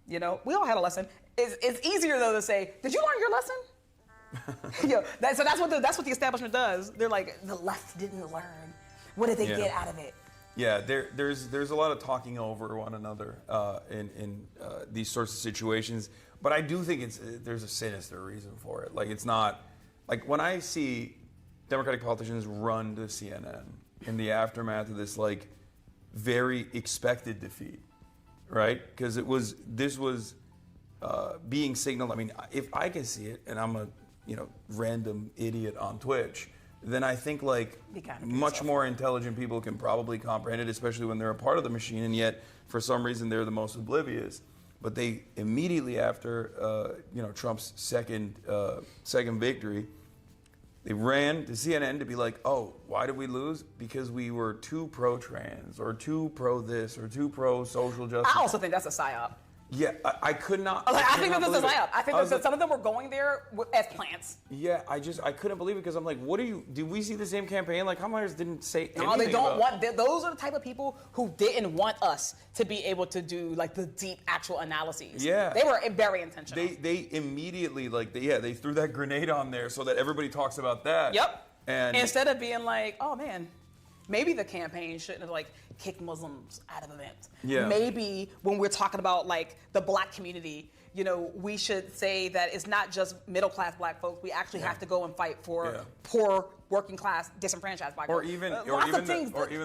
you know, we all had a lesson. It's easier though to say, did you learn your lesson? So that's what the establishment does. They're like, the left didn't learn. What did they get out of it? Yeah, there's a lot of talking over one another in these sorts of situations, but I do think there's a sinister reason for it. Like it's not like when I see Democratic politicians run to CNN in the aftermath of this like very expected defeat, right? Because this was being signaled. I mean, if I can see it, and I'm a random idiot on Twitch, then I think like much more intelligent people can probably comprehend it, especially when they're a part of the machine, and yet for some reason they're the most oblivious. But they immediately after Trump's second victory, they ran to CNN to be like, oh, why did we lose? Because we were too pro-trans or too pro-this or too pro-social justice. I also think that's a psyop. Yeah, I could not. I think this is a psyop. I think was that like, some of them were going there as plants. Yeah, I couldn't believe it because I'm like, did we see the same campaign? Like, Kamala didn't say anything. No, they don't about... those are the type of people who didn't want us to be able to do like the deep actual analyses. Yeah. They were very intentional. They immediately they threw that grenade on there so that everybody talks about that. Yep. And instead of being like, oh man, maybe the campaign shouldn't have like kicked Muslims out of events. Yeah. Maybe when we're talking about like the black community, we should say that it's not just middle class black folks. We actually have to go and fight for poor, working class, disenfranchised black folks. Or even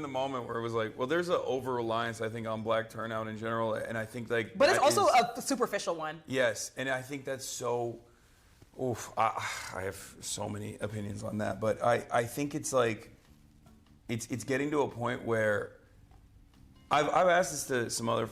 the moment where it was like, well, there's an over reliance I think on black turnout in general, and I think like. But it's also a superficial one. Yes, and I think that's so. Oof, I have so many opinions on that, but I think it's like. It's getting to a point where I've asked this to some other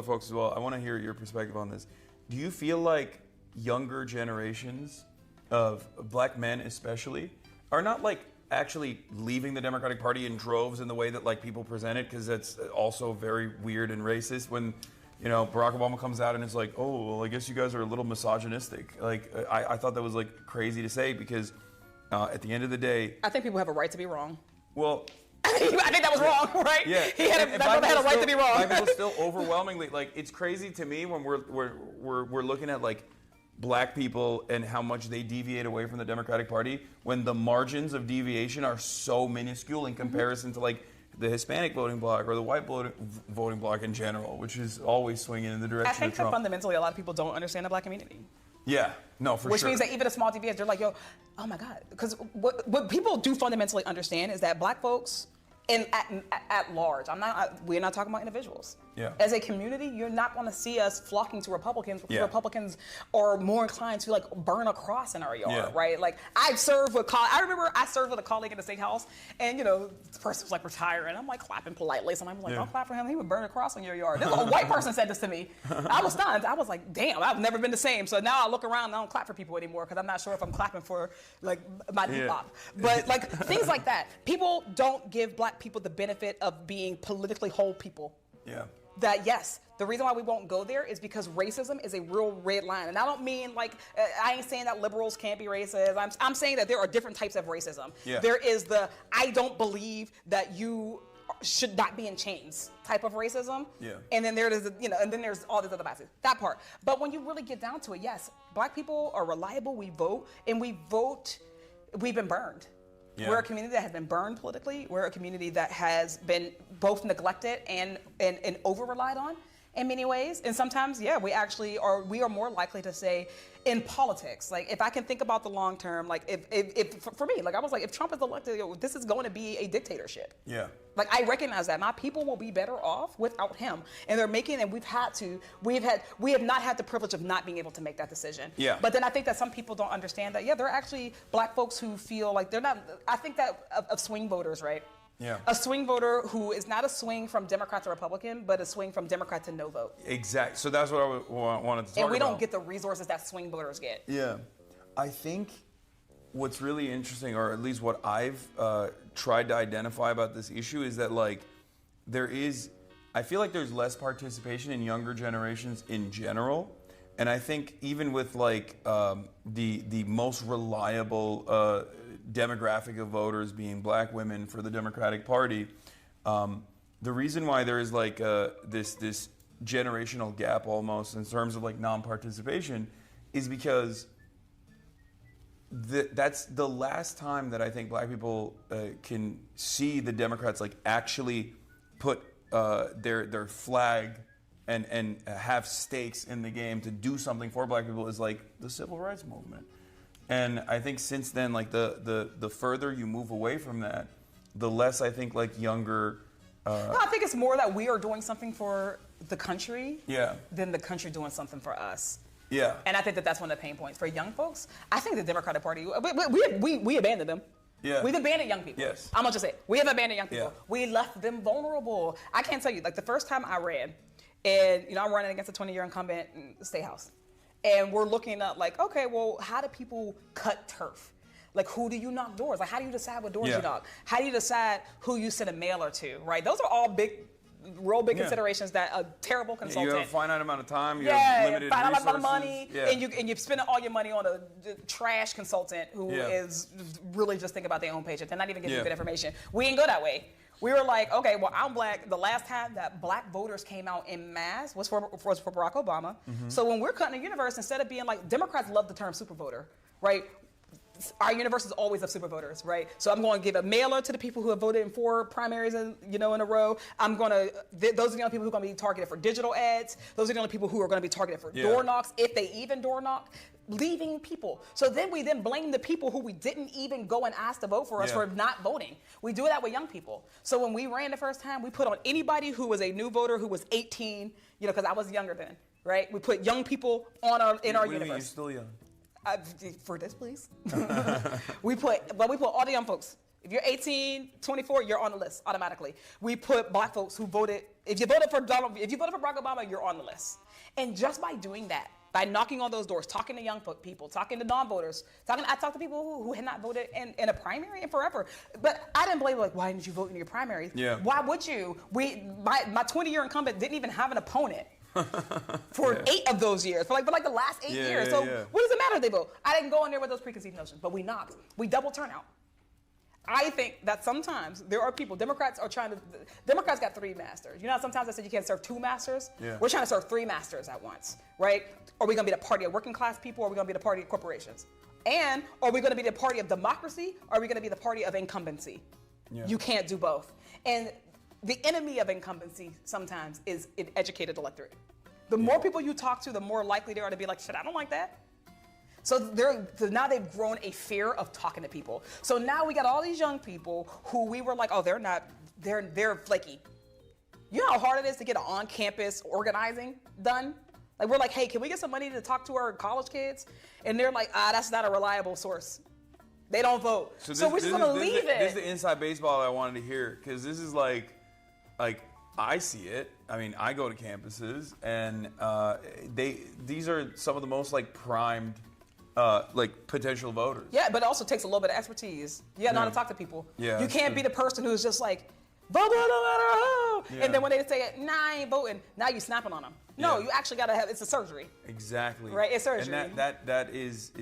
folks as well. I want to hear your perspective on this. Do you feel like younger generations of black men especially are not like actually leaving the Democratic Party in droves in the way that like people present it, because that's also very weird and racist when, you know, Barack Obama comes out and it's like, oh, well, I guess you guys are a little misogynistic. Like, I thought that was like crazy to say, because at the end of the day, I think people have a right to be wrong. well, I think that was wrong, right? yeah, That brother had a right to be wrong. Black people still overwhelmingly, like, it's crazy to me when we're looking at like black people and how much they deviate away from the Democratic Party, when the margins of deviation are so minuscule in comparison to like the Hispanic voting bloc or the white voting bloc in general, which is always swinging in the direction I think of that Trump. fundamentally a lot of people don't understand the black community. Yeah, no, for Which sure. means that even a small deviation, they're like, yo, oh my God. Because what people do fundamentally understand is that black folks, at large, we're not talking about individuals. Yeah. As a community, you're not going to see us flocking to Republicans because Yeah. Republicans are more inclined to like burn a cross in our yard, Yeah. right? Like I served with I remember I served with a colleague in the state house, and you know, the person was like retiring. I'm like clapping politely, so I'm like, Yeah. don't clap for him. He would burn a cross in your yard. This, a white person said this to me. I was stunned. I was like, damn, I've never been the same. So now I look around and I don't clap for people anymore because I'm not sure if I'm clapping for like my Yeah. bop. But like things like that. People don't give black people the benefit of being politically whole people. Yeah. That yes, the reason why we won't go there is because racism is a real red line, and I don't mean like I ain't saying that liberals can't be racist. I'm saying that there are different types of racism. Yeah. There is the I don't believe that you should not be in chains type of racism. Yeah. And then there's and then there's all these other biases. That part. But when you really get down to it, yes, black people are reliable. We vote, and we vote. We've been burned. Yeah. We're a community that has been burned politically. We're a community that has been both neglected and over-relied on in many ways. And sometimes, yeah, we are more likely to say in politics, like if I can think about the long term, like if for me, like I was like, if Trump is elected, this is going to be a dictatorship. Yeah. Like I recognize that my people will be better off without him, and they're making, and we have not had the privilege of not being able to make that decision. Yeah. But then I think that some people don't understand that. Yeah, there are actually black folks who feel like they're not. I think that of swing voters, right? Yeah. A swing voter who is not a swing from Democrat to Republican, but a swing from Democrat to no vote. Exactly. So that's what I wanted to talk about. And we don't get the resources that swing voters get. Yeah. I think what's really interesting, or at least what I've tried to identify about this issue, is that like I feel like there's less participation in younger generations in general. And I think even with like the most reliable demographic of voters being black women for the Democratic Party, the reason why there is like this generational gap almost in terms of like non-participation is because that's the last time that I think black people can see the Democrats like actually put their flag and have stakes in the game to do something for black people is like the civil rights movement. And I think since then, like the further you move away from that, the less I think like younger. No, I think it's more that we are doing something for the country Yeah. than the country doing something for us. Yeah. And I think that that's one of the pain points for young folks. I think the Democratic Party, we abandoned them. Yeah. We've abandoned young people. Yes. I'm gonna just say it. We have abandoned young people. Yeah. We left them vulnerable. I can't tell you, like the first time I ran, and I'm running against a 20-year incumbent in the state house. And we're looking at like, okay, well, how do people cut turf? Like, who do you knock doors? Like, how do you decide what doors Yeah. you knock? How do you decide who you send a mailer to, right? Those are all real big Yeah. considerations that a terrible consultant. You have a finite amount of time. You have limited find out resources. about money, Yeah. and you're spending all your money on a trash consultant who Yeah. is really just thinking about their own paycheck. They're not even giving you Yeah. good information. We didn't go that way. We were like, okay, well, I'm black. The last time that black voters came out en masse was for Barack Obama. Mm-hmm. So when we're cutting the universe, instead of being like, Democrats love the term super voter, right? Our universe is always of super voters, right? So I'm going to give a mailer to the people who have voted in 4 primaries in a row. I'm going to, those are the only people who are going to be targeted for digital ads. Those are the only people who are going to be targeted for door knocks, if they even door knock, leaving people. So then we blame the people who we didn't even go and ask to vote for us for not voting. We do that with young people. So when we ran the first time, we put on anybody who was a new voter who was 18, because I was younger then, right? We put young people in our universe. You're still young. For this, please. we put all the young folks. If you're 18, 24, you're on the list automatically. We put black folks who voted. If you voted for Barack Obama, you're on the list. And just by doing that, by knocking on those doors, talking to young people, talking to non-voters, I talked to people who had not voted in a primary in forever. But I didn't blame like, why didn't you vote in your primary? Yeah. Why would you? My 20-year incumbent didn't even have an opponent for 8 of those years, for like the last 8 years. So what does it matter if they vote? I didn't go in there with those preconceived notions, but we knocked. We double turnout. I think that sometimes there are people, Democrats got 3 masters. You know how sometimes I said you can't serve 2 masters? Yeah. We're trying to serve 3 masters at once, right? Are we going to be the party of working class people, or are we going to be the party of corporations? And are we going to be the party of democracy, or are we going to be the party of incumbency? Yeah. You can't do both. And the enemy of incumbency sometimes is an educated electorate. The more people you talk to, the more likely they are to be like, shit, I don't like that. So now they've grown a fear of talking to people. So now we got all these young people who we were like, oh, they're flaky. You know how hard it is to get on-campus organizing done? Like, we're like, hey, can we get some money to talk to our college kids? And they're like, that's not a reliable source. They don't vote. So we're just gonna leave it. This is the inside baseball I wanted to hear, because this is like I see it. I mean, I go to campuses, and these are some of the most like primed like potential voters. Yeah, but it also takes a little bit of expertise. You gotta know how to talk to people. Yeah, you can't be the person who's just like, vote no matter how. Yeah. And then when they say, nah, I ain't voting, now you snapping on them. No, you actually gotta have, it's a surgery. Exactly. Right, it's surgery. And that is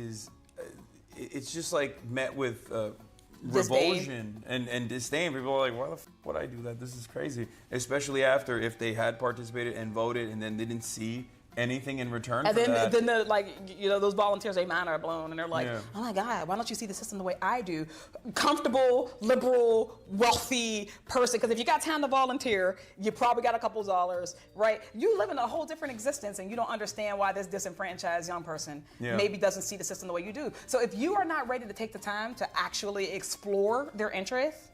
it's just like met with Disdain. revulsion and disdain. People are like, why the f would I do that? This is crazy. Especially after if they had participated and voted and then they didn't see anything in return And for then, that. then the, like, you know, those volunteers, their mind are blown, and they're like, oh my God, why don't you see the system the way I do? Comfortable, liberal, wealthy person, because if you got time to volunteer, you probably got a couple dollars, right? You live in a whole different existence, and you don't understand why this disenfranchised young person maybe doesn't see the system the way you do. So if you are not ready to take the time to actually explore their interests,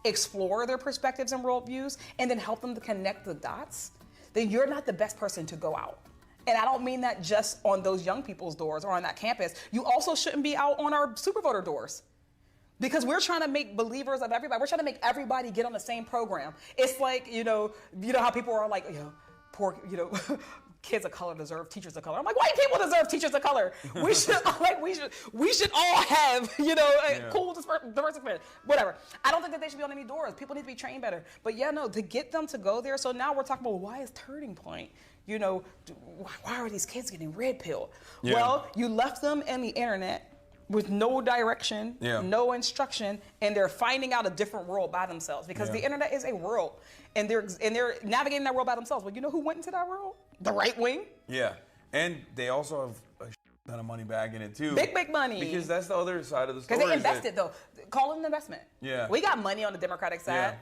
explore their perspectives and worldviews, and then help them to connect the dots, then you're not the best person to go out. And I don't mean that just on those young people's doors or on that campus. You also shouldn't be out on our super voter doors, because we're trying to make believers of everybody. We're trying to make everybody get on the same program. It's like, you know how people are like, poor, kids of color deserve teachers of color. I'm like, white people deserve teachers of color. We should all have, cool diversity, whatever. I don't think that they should be on any doors. People need to be trained better. But to get them to go there. So now we're talking about, why is Turning Point? Why are these kids getting red pilled? Yeah. Well, you left them in the internet with no direction, no instruction, and they're finding out a different world by themselves, because the internet is a world, and they're navigating that world by themselves. Well, you know who went into that world? The right wing. Yeah, and they also have a ton of money back in it too. Big money. Because that's the other side of the story. Because they invested though. Call it an investment. Yeah. We got money on the Democratic side.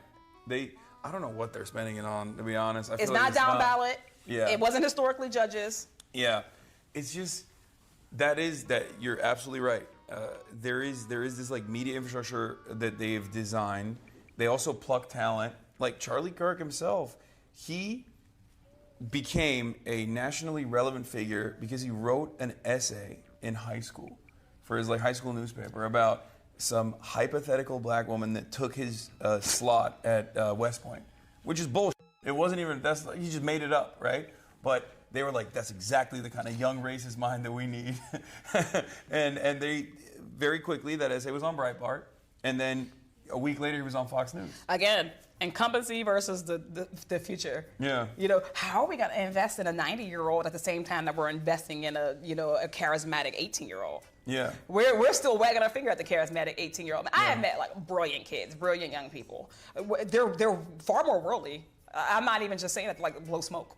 Yeah. I don't know what they're spending it on, to be honest. It's not down ballot. Yeah. It wasn't historically judges. Yeah. It's just that you're absolutely right. There is this like media infrastructure that they've designed. They also pluck talent. Like Charlie Kirk himself, he became a nationally relevant figure because he wrote an essay in high school for his high school newspaper about some hypothetical black woman that took his slot at West Point, which is bullshit. It wasn't even, he just made it up, right? But they were like, that's exactly the kind of young racist mind that we need. and they, very quickly, that essay was on Breitbart, and then a week later he was on Fox News. Again, incumbency versus the future. Yeah. How are we going to invest in a 90-year-old at the same time that we're investing in a charismatic 18-year-old? Yeah. We're still wagging our finger at the charismatic 18-year-old. I have met brilliant kids, brilliant young people. They're far more worldly. I'm not even just saying it to blow smoke.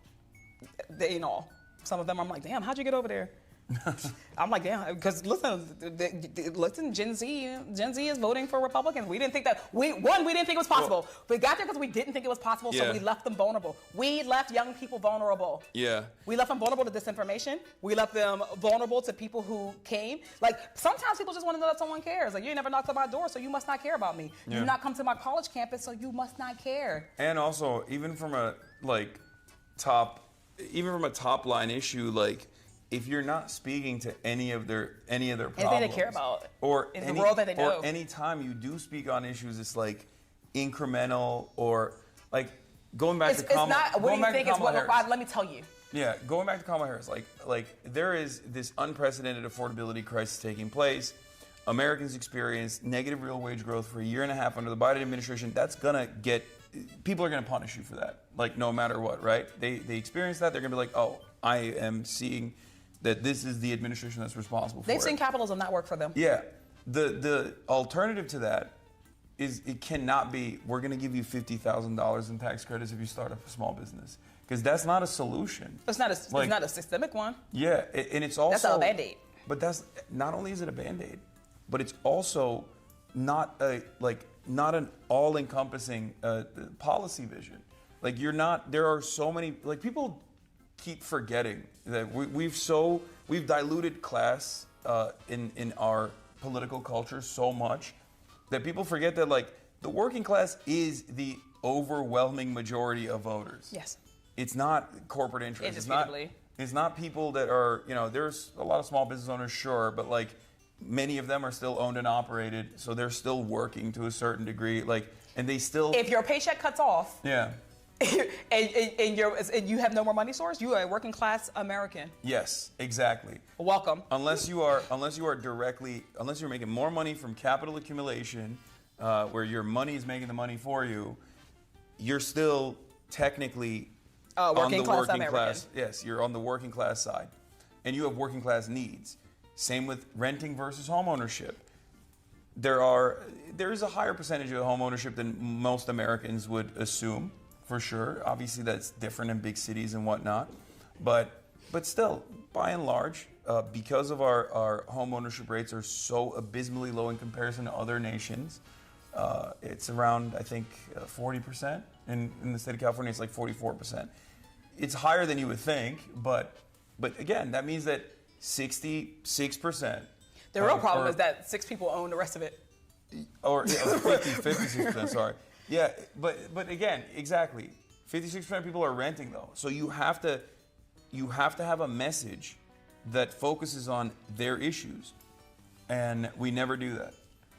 Some of them I'm like, damn, how'd you get over there? I'm like, damn, because listen, Gen Z is voting for Republicans. We didn't think that, we didn't think it was possible. We got there because we didn't think it was possible, so we left them vulnerable. We left young people vulnerable. Yeah. We left them vulnerable to disinformation. We left them vulnerable to people who came. Sometimes people just want to know that someone cares. You ain't never knocked on my door, so you must not care about me. Yeah. You've not come to my college campus, so you must not care. And also, even from a top line issue, if you're not speaking to any of their problems, anything they care about, or in the world that they know, or any time you do speak on issues, it's incremental, or going back to Kamala, it's not. What do you think is what? Harris. Let me tell you. Yeah, going back to Kamala Harris, like there is this unprecedented affordability crisis taking place. Americans experienced negative real wage growth for a year and a half under the Biden administration. That's gonna get people are gonna punish you for that, like no matter what, right? They experience that. They're gonna be like, oh, I am seeing that this is the administration that's responsible for it. They've seen capitalism not work for them. Yeah, the alternative to that is it cannot be. We're gonna give you $50,000 in tax credits if you start up a small business. Because that's not a solution. It's not a systemic one. Yeah, and it's also that's a Band-Aid. But that's not only is it a Band-Aid, but it's also not not an all-encompassing policy vision. Like there are so many people keep forgetting that we've diluted class in our political culture so much that people forget that the working class is the overwhelming majority of voters. Yes. It's not corporate interests. Indisputably. It's not people that are, there's a lot of small business owners, sure, but many of them are still owned and operated, so they're still working to a certain degree, and they still. If your paycheck cuts off. Yeah. and you have no more money source, you are a working class American. Yes, exactly. Welcome. Unless you're making more money from capital accumulation, where your money is making the money for you, you're still technically. Working class American. Yes, you're on the working class side. And you have working class needs. Same with renting versus home ownership. There is a higher percentage of home ownership than most Americans would assume, for sure. Obviously that's different in big cities and whatnot. But still, by and large, because of our home ownership rates are so abysmally low in comparison to other nations, it's around, I think, 40%. In the state of California, it's like 44%. It's higher than you would think, but again, that means that 66%. The real problem is that 6 people own the rest of it. Or 56%, sorry. Yeah, but again, exactly. 56% of people are renting though. So you have to have a message that focuses on their issues. And we never do that.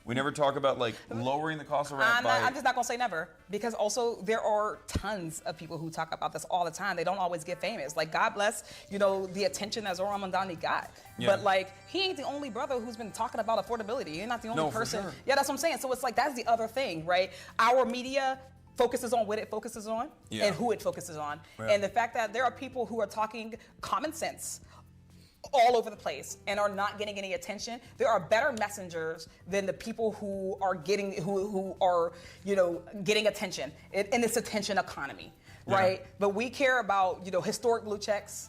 We never talk about lowering the cost of rent. I'm just not gonna say never, because also there are tons of people who talk about this all the time. They don't always get famous. God bless, the attention that Zohran Mamdani got. Yeah. But he ain't the only brother who's been talking about affordability. You're not the only person. For sure. Yeah, that's what I'm saying. So it's that's the other thing, right? Our media focuses on what it focuses on and who it focuses on. Yeah. And the fact that there are people who are talking common sense all over the place and are not getting any attention. There are better messengers than the people who are getting getting attention in this attention economy, right? Yeah. But we care about historic blue checks,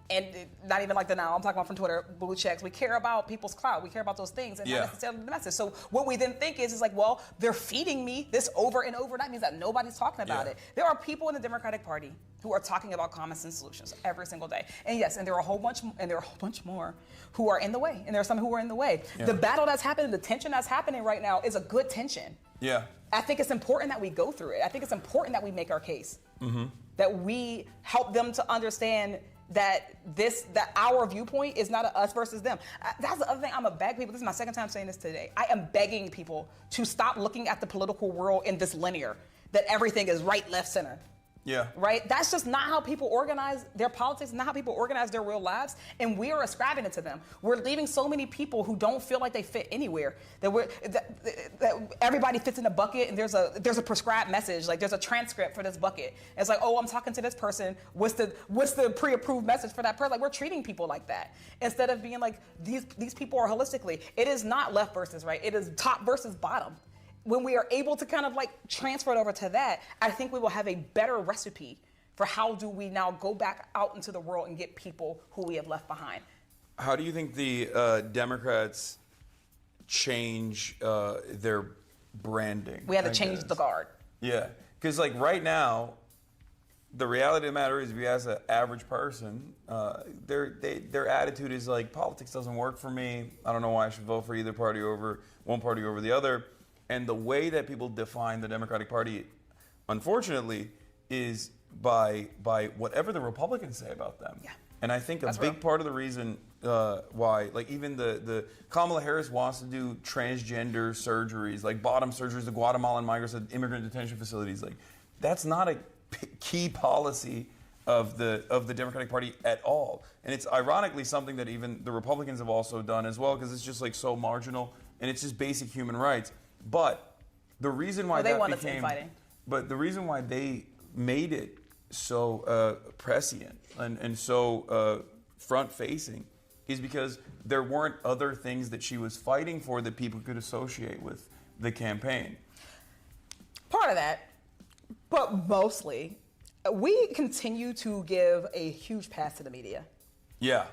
and not even the now. I'm talking about from Twitter blue checks. We care about people's clout. We care about those things, and not necessarily the message. So what we then think is well, they're feeding me this over and over. That means that nobody's talking about it. There are people in the Democratic Party who are talking about common sense solutions every single day. And yes, and there are a whole bunch more who are in the way. And there are some who are in the way. Yeah. The battle that's happening, the tension that's happening right now is a good tension. Yeah. I think it's important that we go through it. I think it's important that we make our case. Mm-hmm. That we help them to understand that our viewpoint is not a us versus them. That's the other thing I'm gonna beg people. This is my second time saying this today. I am begging people to stop looking at the political world in this linear, that everything is right, left, center. Yeah. Right? That's just not how people organize their politics, not how people organize their real lives, and we are ascribing it to them. We're leaving so many people who don't feel like they fit anywhere. That everybody fits in a bucket, and there's a prescribed message, there's a transcript for this bucket. It's I'm talking to this person. What's the pre-approved message for that person? We're treating people like that instead of being these people are holistically. It is not left versus right. It is top versus bottom. When we are able to kind of transfer it over to that, I think we will have a better recipe for how do we now go back out into the world and get people who we have left behind. How do you think the Democrats change their branding? We have to change the guard. Yeah, because right now, the reality of the matter is, if you ask an average person, their attitude is politics doesn't work for me. I don't know why I should vote for either party over one party over the other. And the way that people define the Democratic Party, unfortunately, is by whatever the Republicans say about them. Yeah. And I think a big part of the reason why, even the Kamala Harris wants to do transgender surgeries, bottom surgeries to Guatemalan migrants at immigrant detention facilities. That's not key policy of the Democratic Party at all. And it's ironically something that even the Republicans have also done as well, because it's just like so marginal and it's just basic human rights. But the reason why they that wanted became, infighting. but the reason why they made it so prescient and so front-facing is because there weren't other things that she was fighting for that people could associate with the campaign. Part of that, but mostly, we continue to give a huge pass to the media. Yeah.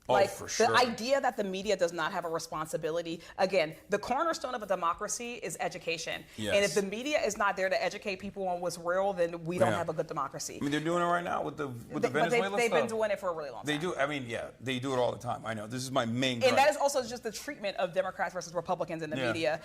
Like, for sure. the idea that the media does not have a responsibility, again, the cornerstone of a democracy is education. Yes. And if the media is not there to educate people on what's real, then we don't have a good democracy. I mean, they're doing it right now with the Venezuela But they've been stuff. doing it for a really long time. They do. I mean, yeah, they do it all the time. I know. This is my main. And that is also just the treatment of Democrats versus Republicans in the media.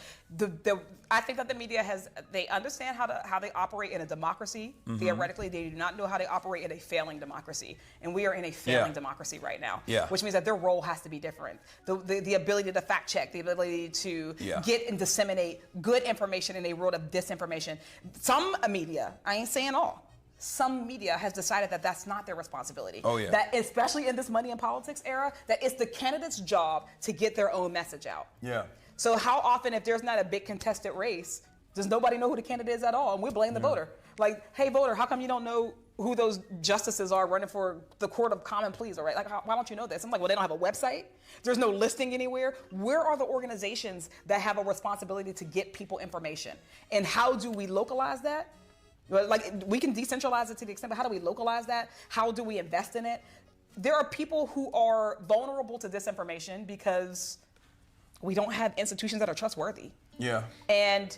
I think that the media they understand how they operate in a democracy. Mhm. Theoretically, they do not know how they operate in a failing democracy. And we are in a failing democracy right now. Yeah. Which means that their role has to be different. The ability to fact check, the ability to get and disseminate good information in a world of disinformation. Some media, I ain't saying all, some media has decided that that's not their responsibility. Oh, yeah. That, especially in this money in politics era, that it's the candidate's job to get their own message out. Yeah. So how often, if there's not a big contested race, does nobody know who the candidate is at all? And we blame the voter. Like, hey, voter, how come you don't know who those justices are running for the court of common pleas, all right? Like, why don't you know this? I'm like, well, they don't have a website. There's no listing anywhere. Where are the organizations that have a responsibility to get people information? And how do we localize that? Like, we can decentralize it to the extent, but how do we localize that? How do we invest in it? There are people who are vulnerable to disinformation because we don't have institutions that are trustworthy. Yeah. And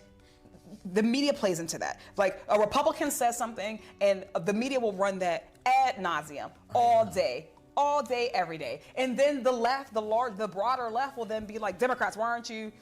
the media plays into that. Like, a Republican says something, and the media will run that ad nauseum all day, every day. And then the left, the broader left, will then be like, Democrats, why aren't you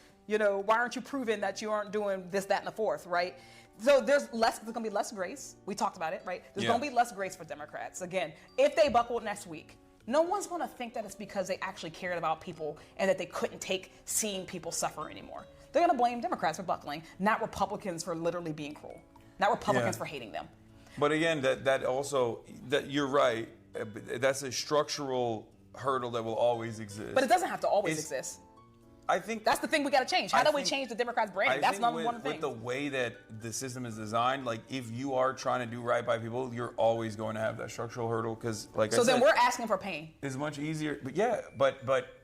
proving that you aren't doing this, that, and the fourth, right? So there's gonna be less grace. We talked about it, right? There's gonna be less grace for Democrats. Again, if they buckle next week, no one's gonna think that it's because they actually cared about people and that they couldn't take seeing people suffer anymore. They're gonna blame Democrats for buckling, not Republicans for literally being cruel, not Republicans for hating them. But again, that also, you're right. That's a structural hurdle that will always exist. But it doesn't have to always exist. I think that's the thing we got to change. How do we change the Democrats' brain? That's number one thing. With the way that the system is designed, like, if you are trying to do right by people, you're always going to have that structural hurdle. Because, like I said, so then we're asking for pain. It's much easier. But yeah, but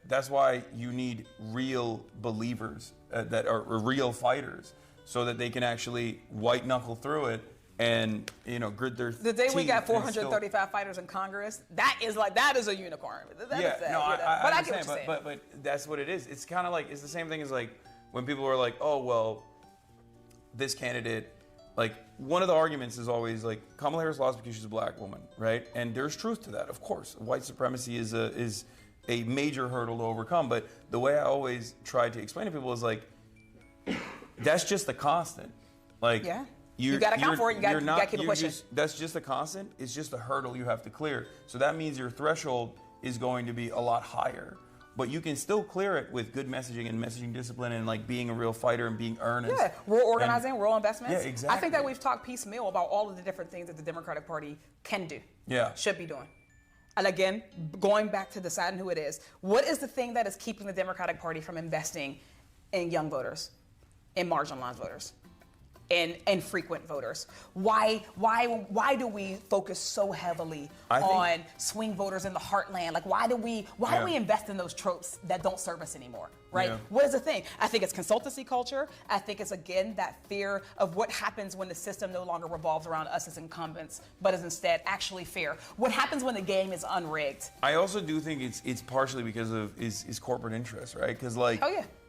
that's why you need real believers that are real fighters, so that they can actually white knuckle through it and grit their teeth. The day we got 435 fighters in Congress, that is a unicorn. I understand, but that's what it is. It's kind of like, it's the same thing as like when people are like, oh well, this candidate, like, one of the arguments is always like, Kamala Harris lost because she's a black woman, right? And there's truth to that, of course. White supremacy is a major hurdle to overcome. But the way I always try to explain to people is like, that's just a constant. Like, you got to account for it. You got to keep it pushing. That's just a constant. It's just a hurdle you have to clear. So that means your threshold is going to be a lot higher. But you can still clear it with good messaging and messaging discipline and like being a real fighter and being earnest. Yeah, rural organizing, rural investments. Yeah, exactly. I think that we've talked piecemeal about all of the different things that the Democratic Party can do. Yeah. Should be doing. And again, going back to deciding who it is, what is the thing that is keeping the Democratic Party from investing in young voters, in marginalized voters, and frequent voters? Why do we focus so heavily on swing voters in the heartland? Like, why do we invest in those tropes that don't serve us anymore? Right? Yeah. What is the thing? I think it's consultancy culture. I think it's, again, that fear of what happens when the system no longer revolves around us as incumbents, but is instead actually fair. What happens when the game is unrigged? I also do think it's partially because of is corporate interest, right? Because like,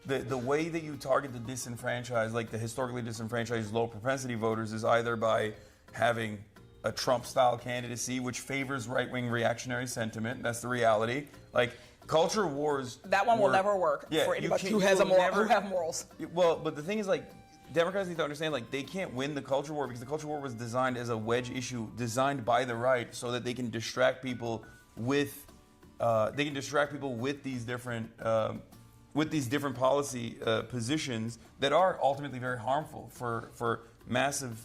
the way that you target the disenfranchised, like the historically disenfranchised low propensity voters, is either by having a Trump-style candidacy, which favors right-wing reactionary sentiment. That's the reality. Like, culture wars. That one will never work for anybody who have morals. Well, but the thing is, like, Democrats need to understand, like, they can't win the culture war because the culture war was designed as a wedge issue, designed by the right, so that they can distract people with, these different. With these different policy positions that are ultimately very harmful for massive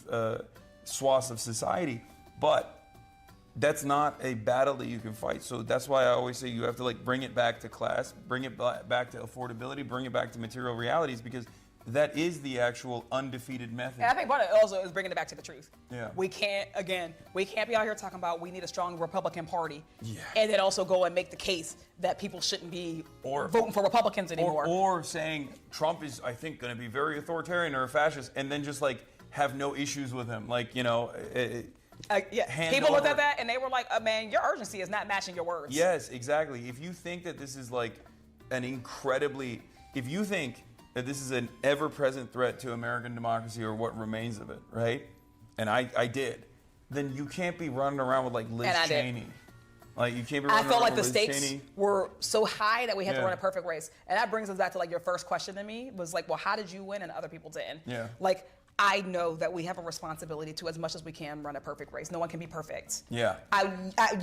swaths of society. But that's not a battle that you can fight. So that's why I always say you have to like bring it back to class, bring it back to affordability, bring it back to material realities, because that is the actual undefeated method. And I think part of it also is bringing it back to the truth. Yeah. We can't be out here talking about we need a strong Republican Party, Yeah. and then also go and make the case that people shouldn't be voting for Republicans anymore. Or saying Trump is, I think, going to be very authoritarian or a fascist, and then just like have no issues with him. Like, you know, People looked at that and they were like, man, your urgency is not matching your words. Yes, exactly. If you think that this is like if you think that this is an ever-present threat to American democracy or what remains of it, right? And I did. Then you can't be running around with like Liz Cheney. Like you can't be running I felt around like the with Liz stakes Cheney. were so high that we had to run a perfect race. And that brings us back to like your first question to me was like, well, how did you win and other people didn't? Yeah. Like, I know that we have a responsibility to, as much as we can, run a perfect race. No one can be perfect. Yeah.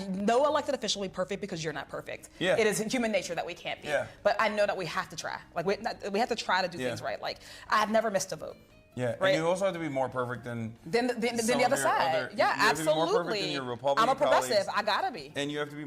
No elected official will be perfect because you're not perfect. Yeah. It is human nature that we can't be. Yeah. But I know that we have to try. Like we have to try to do things right. Like I've never missed a vote. Yeah, right? And you also have to be more perfect than the other side. Yeah, you have to be more absolutely. perfect than your Republican I'm a progressive. colleagues. I gotta be. And you have to be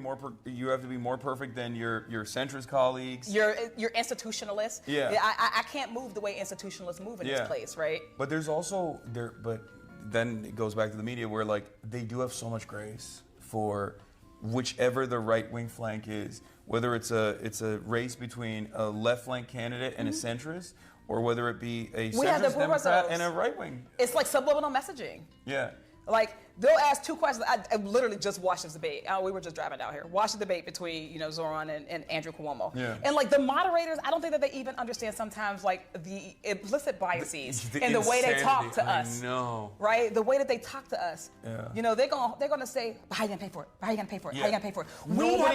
more perfect than your centrist colleagues. You're institutionalist. Yeah. I can't move the way institutionalists move in this place, right? But there's also but then it goes back to the media where like they do have so much grace for whichever the right wing flank is, whether it's a race between a left flank candidate and a centrist, or whether it be a centrist Democrat and a right wing. It's like subliminal messaging. Yeah. Like they'll ask two questions. I literally just watched this debate. We were just driving down here. Watched the debate between Zoran and Andrew Cuomo. Yeah. And like the moderators, I don't think that they even understand sometimes like the implicit biases in the way they talk to us. I know. Right? The way that they talk to us. Yeah. They're gonna say, how are you gonna pay for it? How are you gonna pay for it? Yeah. How are you gonna pay for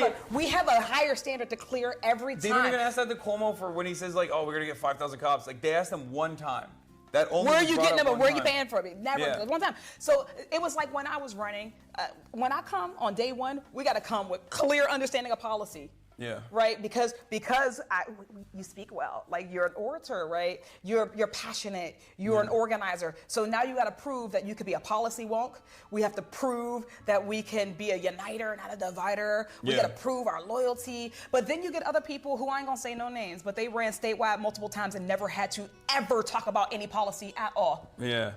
it? We have a higher standard to clear every time. They don't even ask that to Cuomo for when he says like, oh, we're gonna get 5,000 cops. Like they asked them one time. That only where are you getting them, or where are you time. paying for it? Never, one time. So it was like when I was running, when I come on day one, we got to come with clear understanding of policy. Yeah. Right? Because you speak well. Like you're an orator, right? You're passionate. You're an organizer. So now you got to prove that you could be a policy wonk. We have to prove that we can be a uniter, not a divider. We got to prove our loyalty. But then you get other people who I ain't gonna say no names, but they ran statewide multiple times and never had to ever talk about any policy at all. Yeah.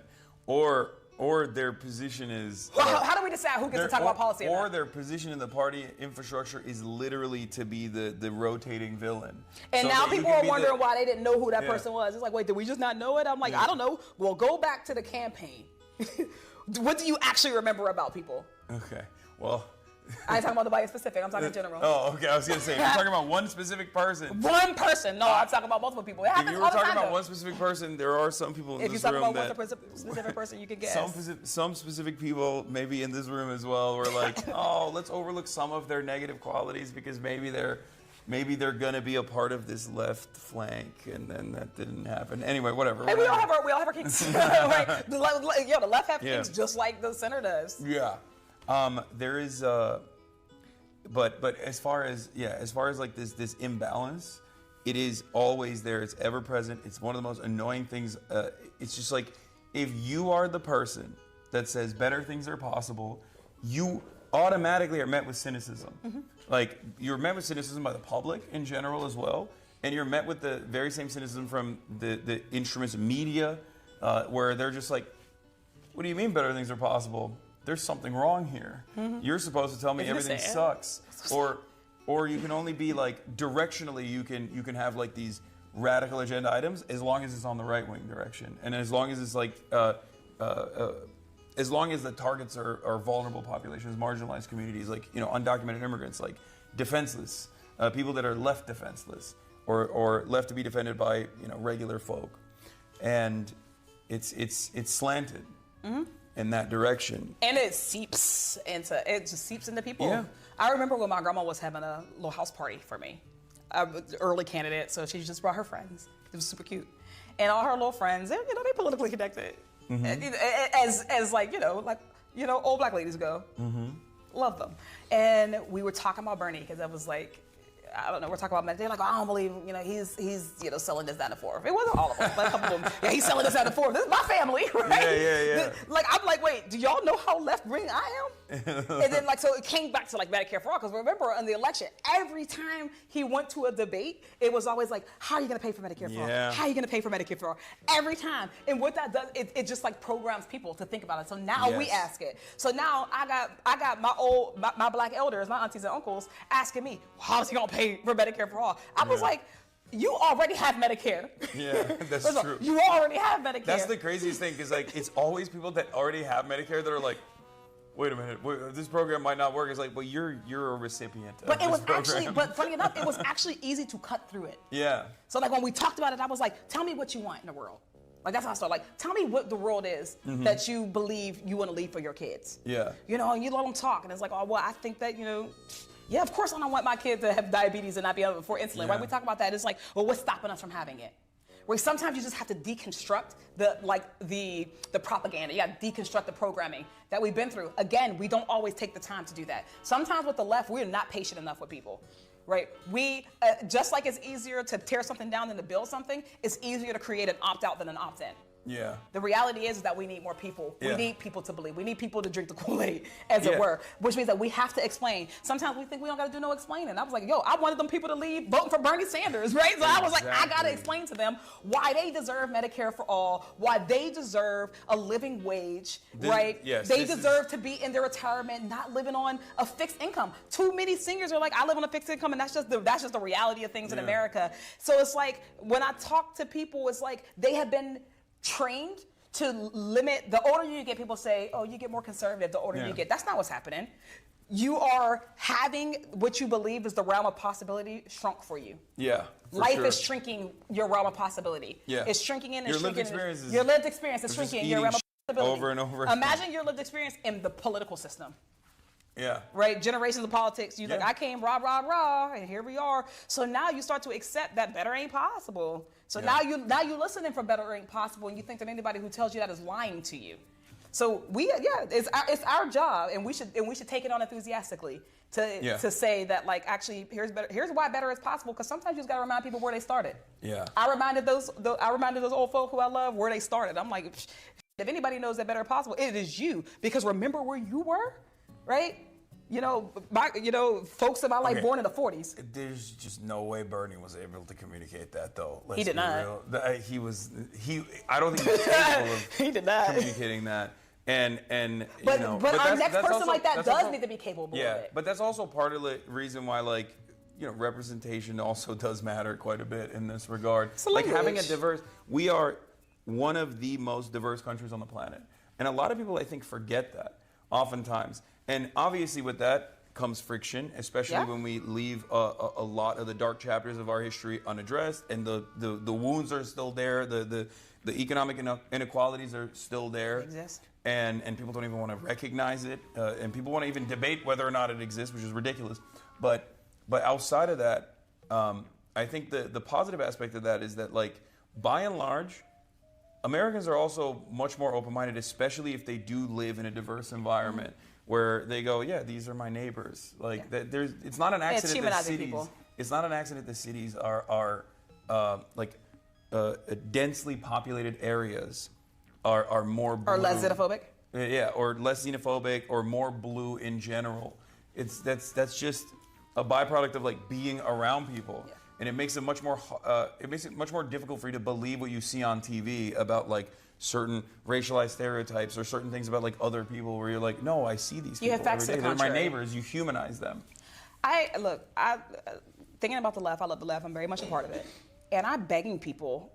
Or their position is... how do we decide who gets to talk about policy? Or their position in the party infrastructure is literally to be the rotating villain. And so now people are wondering why they didn't know who that Yeah. person was. It's like, wait, did we just not know it? I'm like, I don't know. Well, go back to the campaign. What do you actually remember about people? Okay, well... I ain't talking about nobody specific. I'm talking general. Oh, okay. I was going to say, if you're talking about one specific person. One person. No, I'm talking about multiple people. It If happens you were all the talking time, about though. one specific person, there are some people in If this you're room talking that... about one specific person, you can guess. Some specific people, maybe in this room as well, were like, oh, let's overlook some of their negative qualities because maybe they're gonna be a part of this left flank, and then that didn't happen. Anyway, whatever. Hey, we all have our kinks. Right? The left have Yeah. kinks just like the center does. Yeah. There is but as far as like this imbalance, it is always there. It's ever present. It's one of the most annoying things. It's just like if you are the person that says better things are possible, you automatically are met with cynicism. Mm-hmm. Like you're met with cynicism by the public in general as well, and you're met with the very same cynicism from the instruments media, where they're just like, what do you mean better things are possible? There's something wrong here. Mhm. You're supposed to tell me Isn't it everything sad? sucks. Or you can only be like directionally you can have like these radical agenda items as long as it's on the right wing direction. And as long as it's like as long as the targets are vulnerable populations, marginalized communities, like undocumented immigrants, like defenseless, people that are left defenseless or left to be defended by regular folk. And it's slanted. Mm-hmm. In that direction. And it just seeps into people. Yeah. I remember when my grandma was having a little house party for me. I was an early candidate, so she just brought her friends. It was super cute. And all her little friends, they politically connected. Mm-hmm. As old black ladies go. Mm-hmm. Love them. And we were talking about Bernie because I was like, I don't know, we're talking about Medicare. They're like, oh, I don't believe, he's selling this, that, and the fourth. It wasn't all of us, but a couple of them, yeah, he's selling this, that, and the fourth. This is my family, right? Yeah. Like, I'm like, wait, do y'all know how left-wing I am? And then, so it came back to, Medicare for all, because remember, in the election, every time he went to a debate, it was always like, how are you going to pay for Medicare for all? How are you going to pay for Medicare for all? Every time. And what that does, it just, programs people to think about it. So now we ask it. So now I got my black elders, my aunties and uncles, asking me, how's he going to pay for Medicare for all? I was like, you already have Medicare. Yeah, that's true. You already have Medicare. That's the craziest thing, because it's always people that already have Medicare that are like, wait a minute, this program might not work. It's like, well, you're a recipient of But it was this program. but funny enough, it was actually easy to cut through it. Yeah. So when we talked about it, I was like, tell me what you want in the world. That's how I started. Tell me what the world is that you believe you want to leave for your kids. Yeah. And you let them talk, and it's like, oh, well, I think that, yeah, of course I don't want my kid to have diabetes and not be able to afford insulin, right? We talk about that. It's like, well, what's stopping us from having it? Where sometimes you just have to deconstruct the propaganda. You got to deconstruct the programming that we've been through. Again, we don't always take the time to do that. Sometimes with the left, we're not patient enough with people. Right? We, just like it's easier to tear something down than to build something, it's easier to create an opt-out than an opt-in. Yeah. The reality is that we need more people. Yeah. We need people to believe. We need people to drink the Kool-Aid, as it were, which means that we have to explain. Sometimes we think we don't got to do no explaining. I was like, I wanted them people to leave voting for Bernie Sanders, right? So I was like, I got to explain to them why they deserve Medicare for all, why they deserve a living wage, right? Yes, they deserve to be in their retirement, not living on a fixed income. Too many seniors are like, I live on a fixed income, and that's just the reality of things in America. So it's like, when I talk to people, it's like they have been trained to limit. The older you get, people say, oh, you get more conservative the older you get. That's not what's happening. You are having what you believe is the realm of possibility shrunk for you. Yeah. Life is shrinking your realm of possibility. Yeah. It's shrinking in and your shrinking. Your lived experience is shrinking your realm of possibility. Over and over. Imagine your lived experience in the political system. Yeah. Right? Generations of politics. You think, I came rah, rah, rah, and here we are. So now you start to accept that better ain't possible. So now you're listening for better ain't possible, and you think that anybody who tells you that is lying to you. So it's our job, and we should take it on enthusiastically to say that, actually, here's why better is possible, because sometimes you just gotta remind people where they started. Yeah. I reminded those old folk who I love where they started. I'm like, if anybody knows that better is possible, it is you, because remember where you were, right? Folks in my life born in the 40s. There's just no way Bernie was able to communicate that, though. He did not. I don't think he was capable of he did not. communicating that. But our next person like that does need to be capable of it. Yeah, but that's also part of the reason why, representation also does matter quite a bit in this regard. Having a diverse, we are one of the most diverse countries on the planet. And a lot of people, I think, forget that oftentimes. And obviously with that comes friction, especially when we leave a lot of the dark chapters of our history unaddressed, and the wounds are still there, the economic inequalities are still there. They exist. And people don't even want to recognize it, and people want to even debate whether or not it exists, which is ridiculous. But outside of that, I think the positive aspect of that is that, by and large, Americans are also much more open-minded, especially if they do live in a diverse environment where they go, yeah, these are my neighbors. It's not an accident that cities. People. It's not an accident that cities are densely populated areas are more blue. Or less xenophobic. Yeah, or less xenophobic, or more blue in general. That's just a byproduct of being around people. Yeah. And it makes it much more difficult for you to believe what you see on TV about certain racialized stereotypes or certain things about other people, where you're like, no, I see these people every day. They're my neighbors. You humanize them. Thinking about the left, I love the left. I'm very much a part of it, and I'm begging people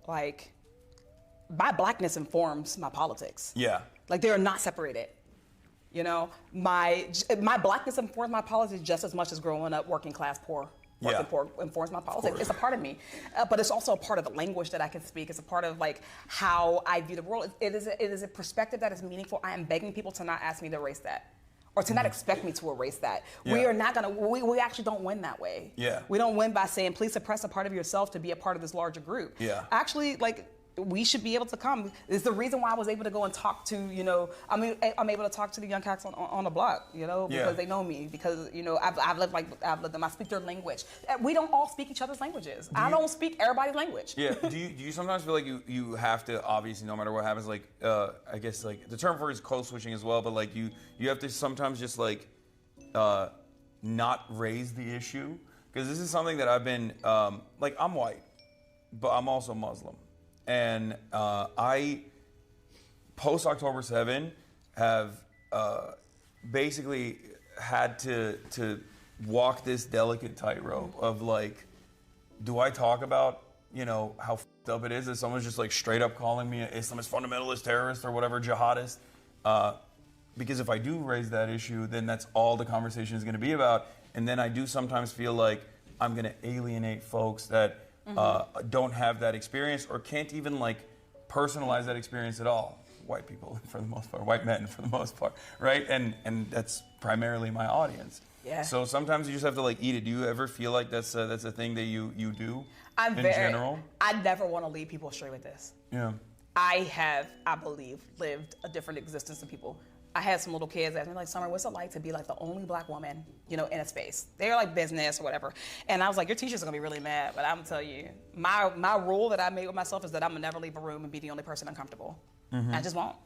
my blackness informs my politics. Yeah. They are not separated. My blackness informs my politics just as much as growing up working class poor. Poor informs my politics. It's a part of me, but it's also a part of the language that I can speak. It's a part of how I view the world. It is a perspective that is meaningful. I am begging people to not ask me to erase that, or to not expect me to erase that. Yeah. We are not gonna. We actually don't win that way. Yeah. We don't win by saying, please suppress a part of yourself to be a part of this larger group. Yeah. Actually, we should be able to come. It's the reason why I was able to go and talk to, I'm able to talk to the young cats on the block, because they know me, because, I've lived them. I speak their language. We don't all speak each other's languages. I don't speak everybody's language. Yeah. Do you sometimes feel like you have to, obviously, no matter what happens, like, I guess, like, the term for it is code switching as well, but, like, you have to sometimes just, like, not raise the issue? Because this is something that I've been, like, I'm white, but I'm also Muslim. And I, post October 7, have basically had to walk this delicate tightrope of, like, do I talk about, how f***ed up it is that someone's just, like, straight up calling me an Islamist fundamentalist terrorist or whatever, jihadist? Because if I do raise that issue, then that's all the conversation is going to be about. And then I do sometimes feel like I'm going to alienate folks that don't have that experience or can't even, like, personalize that experience at all. White people, for the most part, white men, for the most part, right? And that's primarily my audience. Yeah. So sometimes you just have to, like, eat it. Do you ever feel like that's a thing that you do in general? I never want to lead people astray with this. Yeah. I have, I believe, lived a different existence than people. I had some little kids ask me, like, Summer, what's it like to be, like, the only black woman, in a space? They're, like, business or whatever. And I was like, your teachers are going to be really mad. But I'm going to tell you, my rule that I made with myself is that I'm going to never leave a room and be the only person uncomfortable. I just won't.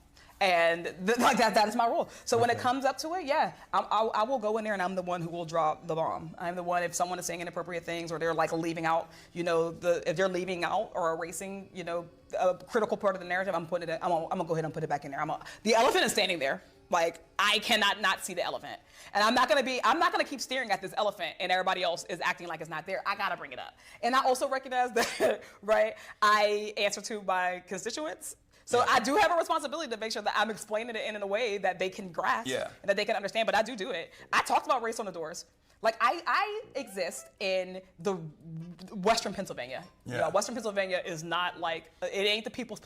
And like that is my rule. So when it comes up to it, yeah, I will go in there and I'm the one who will drop the bomb. I'm the one, if someone is saying inappropriate things or they're, like, leaving out, if they're leaving out or erasing, a critical part of the narrative, I'm going to go ahead and put it back in there. The elephant is standing there. Like, I cannot not see the elephant. And I'm not gonna keep staring at this elephant and everybody else is acting like it's not there. I gotta bring it up. And I also recognize that, right, I answer to my constituents. So I do have a responsibility to make sure that I'm explaining it in a way that they can grasp and that they can understand, but I do it. I talked about race on the doors. Like, I exist in the Western Pennsylvania. Yeah. Western Pennsylvania is not like, it ain't the People's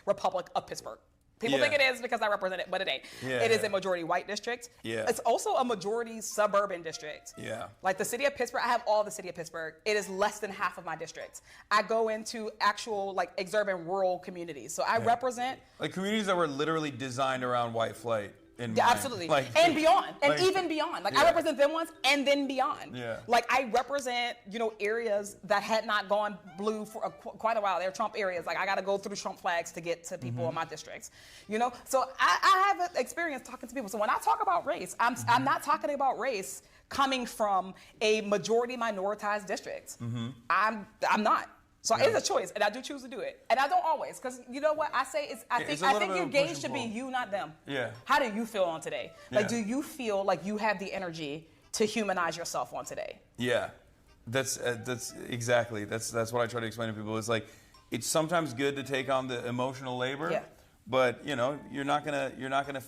Republic of Pittsburgh. People think it is because I represent it, but it ain't. It is a majority white district. It's also a majority suburban district. Like the city of Pittsburgh, I have all the city of Pittsburgh. It is less than half of my district. I go into actual, like, exurban rural communities. So I represent... Like communities that were literally designed around white flight. Absolutely. And beyond. And even beyond. Like, I represent them once and then beyond. Like, I represent, areas that had not gone blue for quite a while. They're Trump areas. Like, I got to go through Trump flags to get to people in my districts. So I have an experience talking to people. So when I talk about race, I'm not talking about race coming from a majority minoritized district. I'm not. So it's a choice, and I do choose to do it. And I don't always, because you know what I say is, I think your gauge should be you, not them. How do you feel on today? Like, do you feel like you have the energy to humanize yourself on today? Yeah, that's exactly that's what I try to explain to people. It's like, it's sometimes good to take on the emotional labor, but you're not gonna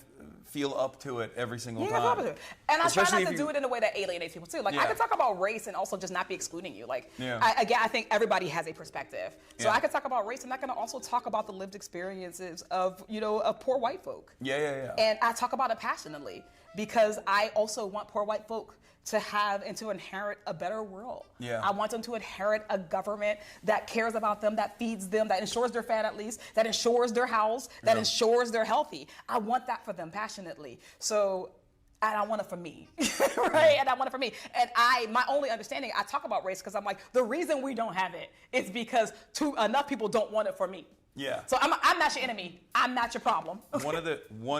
feel up to it every single time. And I try not to do it in a way that alienates people too. Like, I can talk about race and also just not be excluding you. Like, I think everybody has a perspective. So I can talk about race and I can also talk about the lived experiences of, of poor white folk. And I talk about it passionately because I also want poor white folk to have and to inherit a better world. I want them to inherit a government that cares about them, that feeds them, that ensures they're fed at least, that ensures they're housed, that ensures they're healthy. I want that for them passionately. So, and I want it for me, right? And I want it for me. And my only understanding, I talk about race because I'm like, the reason we don't have it is because enough people don't want it for me. So I'm not your enemy. I'm not your problem. One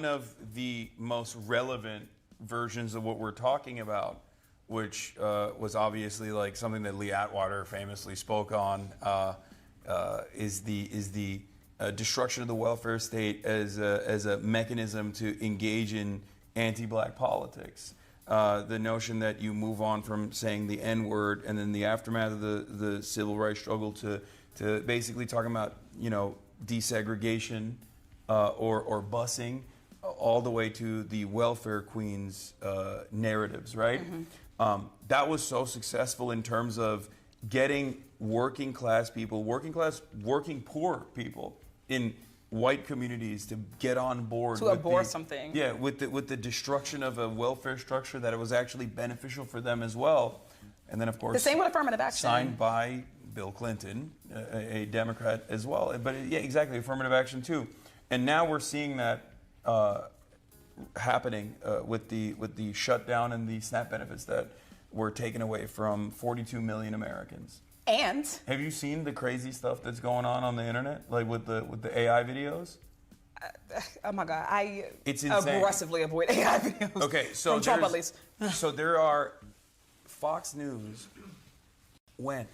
of the most relevant versions of what we're talking about, which was obviously like something that Lee Atwater famously spoke on, is the destruction of the welfare state as a mechanism to engage in anti-black politics. The notion that you move on from saying the N-word and then the aftermath of the civil rights struggle to basically talking about desegregation or busing, all the way to the welfare queens narratives, right? That was so successful in terms of getting working poor people in white communities to get on board to abhor something. Yeah, with the destruction of a welfare structure that it was actually beneficial for them as well. And then, of course, the same with affirmative action, signed by Bill Clinton, a Democrat as well. But yeah, exactly, affirmative action too. And now we're seeing that happening with the shutdown and the SNAP benefits that were taken away from 42 million Americans. And have you seen the crazy stuff that's going on the internet, like with the AI videos? Oh my God, it's insane. Aggressively avoid AI videos. Okay, so from Trump at least. So there are Fox News went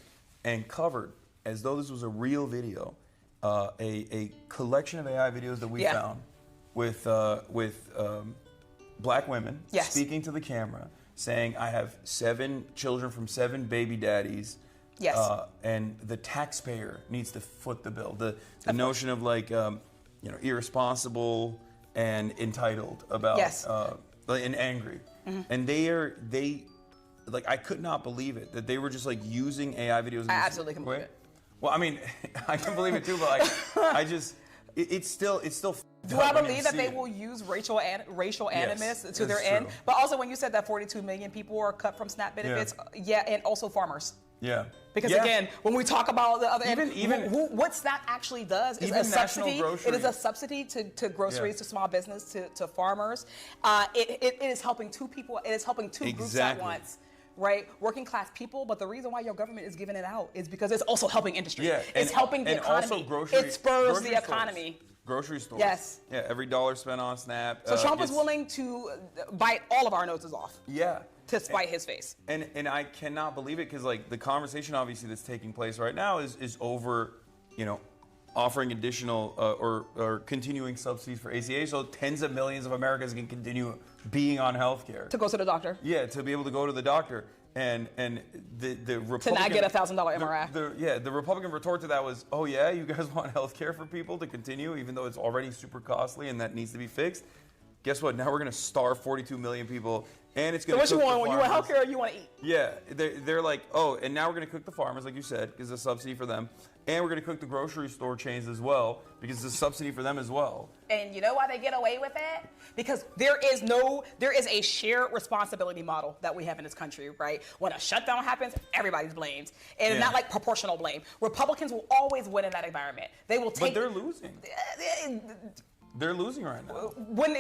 and covered, as though this was a real video, a collection of AI videos that we found with black women speaking to the camera, saying, "I have 7 children from 7 baby daddies." Yes. And the taxpayer needs to foot the bill. The notion of like, irresponsible and entitled about, and angry. Mm-hmm. And they, I could not believe it that they were just like using AI videos. I absolutely can believe it. Well, I mean, I can believe it too, but like, it's still. Do I believe that they will use racial animus to their end? But also, when you said that 42 million people are cut from SNAP benefits, and also farmers. Yeah. Because again, when we talk about the other what SNAP actually does is a subsidy. It is a subsidy to groceries, to small business, to farmers. It is helping two people. It is helping two groups at once. Right, working class people, but the reason why your government is giving it out is because it's also helping industry. Yeah, it's helping the economy. It spurs the economy. Grocery stores. Yes. Yeah, every dollar spent on SNAP. So Trump is willing to bite all of our noses off. Yeah. To spite his face. And I cannot believe it because like the conversation obviously that's taking place right now is over, offering additional or continuing subsidies for ACA, so tens of millions of Americans can continue being on health care. To go to the doctor. Yeah, to be able to go to the doctor. And the Republican... To not get a $1,000 MRI. The Republican retort to that was, oh yeah, you guys want health care for people to continue even though it's already super costly and that needs to be fixed? Guess what? Now we're going to starve 42 million people and it's going to So what you want? You want health care or you want to eat? Yeah, they're like, oh, and now we're going to cook the farmers, like you said, because it's a subsidy for them. And we're going to cook the grocery store chains as well, because it's a subsidy for them as well. And you know why they get away with it? Because there is a shared responsibility model that we have in this country, right? When a shutdown happens, everybody's blamed. And it's not like proportional blame. Republicans will always win in that environment. They will take... But they're losing. They're losing right now. When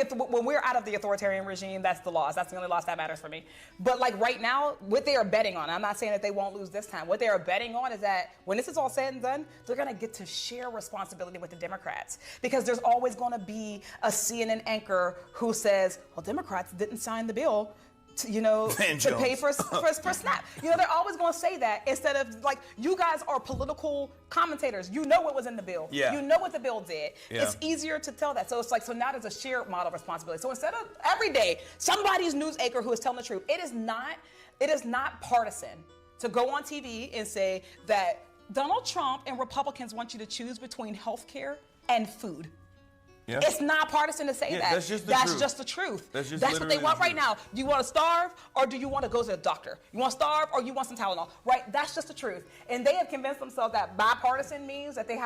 we're out of the authoritarian regime, that's the loss. That's the only loss that matters for me. But like right now, what they are betting on, I'm not saying that they won't lose this time. What they are betting on is that when this is all said and done, they're going to get to share responsibility with the Democrats. Because there's always going to be a CNN anchor who says, well, Democrats didn't sign the bill to pay for SNAP. They're always going to say that instead of like, you guys are political commentators. You know what was in the bill. Yeah. You know what the bill did. Yeah. It's easier to tell that. So it's like, so now there's a shared model of responsibility. So instead of every day, somebody's news anchor who is telling the truth, it is not partisan to go on TV and say that Donald Trump and Republicans want you to choose between health care and food. Yeah. It's not partisan to say that. That's just the truth. That's what they want right now. Do you want to starve or do you want to go to the doctor? You want to starve or you want some Tylenol? Right? That's just the truth. And they have convinced themselves that bipartisan means that they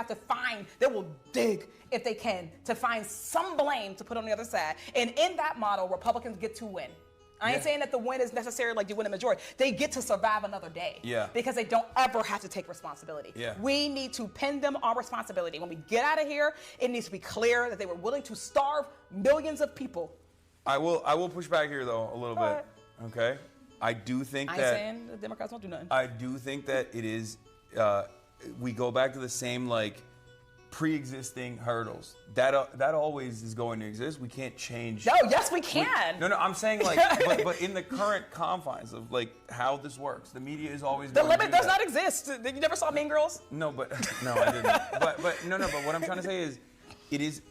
will dig if they can to find some blame to put on the other side. And in that model, Republicans get to win. I ain't saying that the win is necessarily like you win a majority. They get to survive another day. Yeah. Because they don't ever have to take responsibility. Yeah. We need to pin them on responsibility. When we get out of here, it needs to be clear that they were willing to starve millions of people. I will push back here though a little bit. Okay. I do think I ain't saying the Democrats won't do nothing. I do think that it is we go back to the same like pre-existing hurdles. That always is going to exist. We can't change. No, yes, we can. No, I'm saying like, but in the current confines of like how this works, the media is always. The limit does not exist. You never saw Mean Girls? No, but no, I didn't. but what I'm trying to say is, it is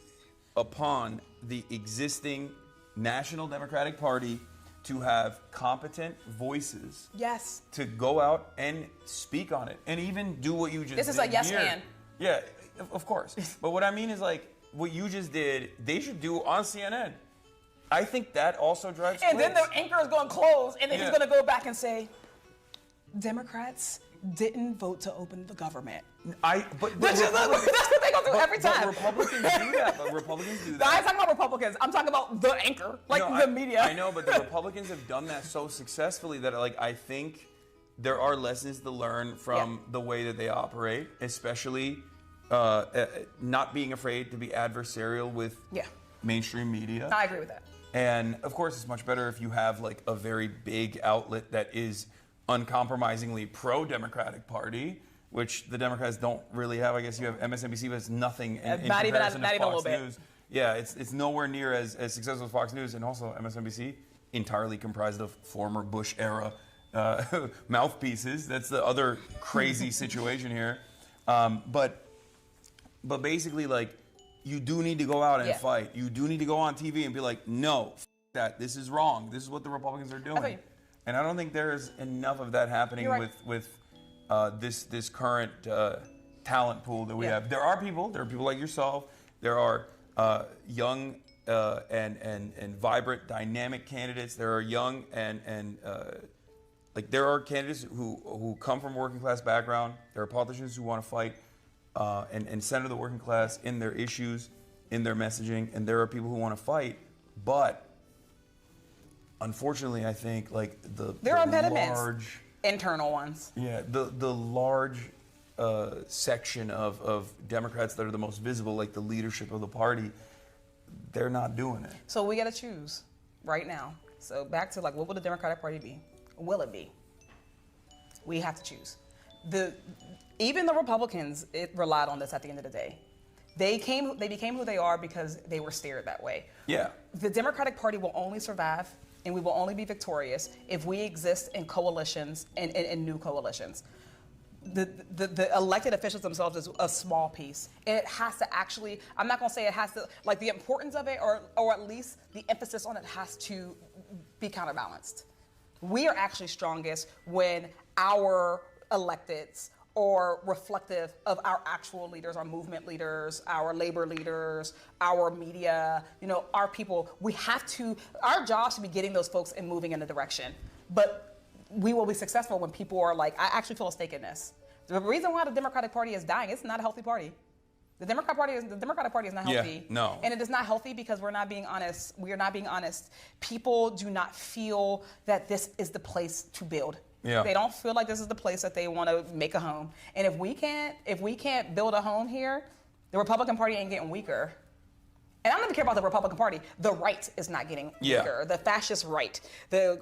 upon the existing National Democratic Party to have competent voices. Yes. To go out and speak on it, and even do what you just did. This is a yes man. Yeah. Of course. But what I mean is like what you just did, they should do on CNN. I think that also drives And clicks. then the anchor is going to close and then he's going to go back and say, Democrats didn't vote to open the government. That's what they're going to do every time. But Republicans do that. I ain't talking about Republicans. I'm talking about the anchor, the media. I know, but the Republicans have done that so successfully that like I think there are lessons to learn from the way that they operate, especially not being afraid to be adversarial with mainstream media. I agree with that. And of course, it's much better if you have like a very big outlet that is uncompromisingly pro-Democratic Party, which the Democrats don't really have. I guess you have MSNBC, but it's nothing in not even comparison to a little Fox bit. News. Yeah, it's nowhere near as successful as Fox News, and also MSNBC, entirely comprised of former Bush era mouthpieces. That's the other crazy situation here. But basically, like, you do need to go out and fight. You do need to go on TV and be like, no, that. This is wrong. This is what the Republicans are doing. And I don't think there's enough of that happening with this current talent pool that we have. There are people like yourself. There are young and vibrant, dynamic candidates. There are young and like there are candidates who come from a working class background. There are politicians who want to fight and center the working class in their issues, in their messaging, and there are people who want to fight. But unfortunately, I think like there are impediments, large internal ones. Yeah, the large section of Democrats that are the most visible, like the leadership of the party, they're not doing it. So we got to choose right now. So back to like, what will the Democratic Party be? Will it be? We have to choose. Even the Republicans, it relied on this at the end of the day. They became who they are because they were steered that way. Yeah. The Democratic Party will only survive and we will only be victorious if we exist in coalitions and new coalitions. The elected officials themselves is a small piece. And it has to actually, I'm not gonna say it has to, like the importance of it or at least the emphasis on it has to be counterbalanced. We are actually strongest when our electeds are reflective of our actual leaders, our movement leaders, our labor leaders, our media, our people. We have to, our job should be getting those folks and moving in a direction. But we will be successful when people are like, I actually feel a stake in this. The reason why the Democratic Party is dying, it's not a healthy party. The Democratic Party is not healthy. Yeah, no. And it is not healthy because we're not being honest. We are not being honest. People do not feel that this is the place to build. Yeah. They don't feel like this is the place that they want to make a home. And if we can't build a home here, the Republican Party ain't getting weaker. And I don't even care about the Republican Party. The right is not getting weaker. The fascist right, the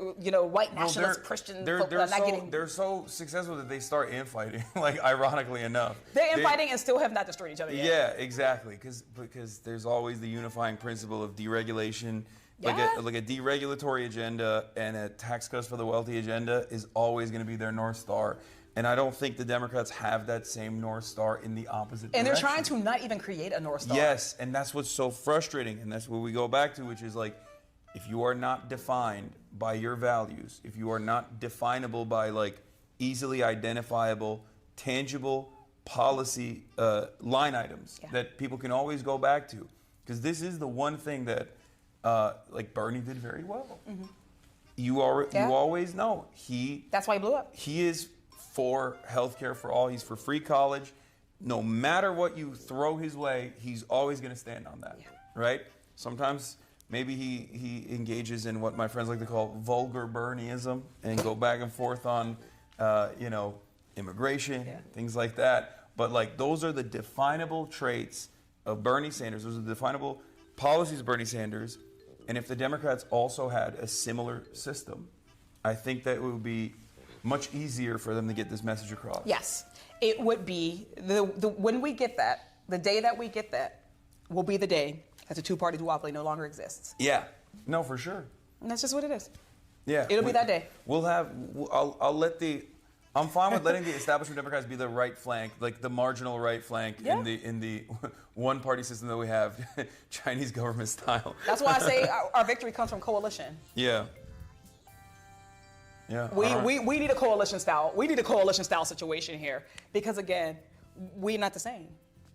white nationalist Christian folk are not getting. They're so successful that they start infighting. Like ironically enough, they're infighting and still have not destroyed each other yet. Yeah, exactly. Because there's always the unifying principle of deregulation. Like a deregulatory agenda and a tax cuts for the wealthy agenda is always going to be their North Star. And I don't think the Democrats have that same North Star in the opposite direction. And they're trying to not even create a North Star. Yes, and that's what's so frustrating. And that's what we go back to, which is like, if you are not defined by your values, if you are not definable by like easily identifiable, tangible policy line items that people can always go back to. Because this is the one thing that like Bernie did very well. Mm-hmm. You always know that's why he blew up. He is for healthcare for all. He's for free college. No matter what you throw his way, he's always going to stand on that, right? Sometimes maybe he engages in what my friends like to call vulgar Bernieism and go back and forth on, immigration, things like that. But like those are the definable traits of Bernie Sanders. Those are the definable policies of Bernie Sanders. And if the Democrats also had a similar system, I think that it would be much easier for them to get this message across. Yes, it would be. When we get that, the day that we get that will be the day that the two-party duopoly no longer exists. Yeah, no, for sure. And that's just what it is. Yeah. It'll be that day. I'm fine with letting the establishment Democrats be the right flank, like the marginal right flank in the one-party system that we have, Chinese government style. That's why I say our victory comes from coalition. Yeah. Yeah. We need a coalition style. We need a coalition style situation here because again, we're not the same.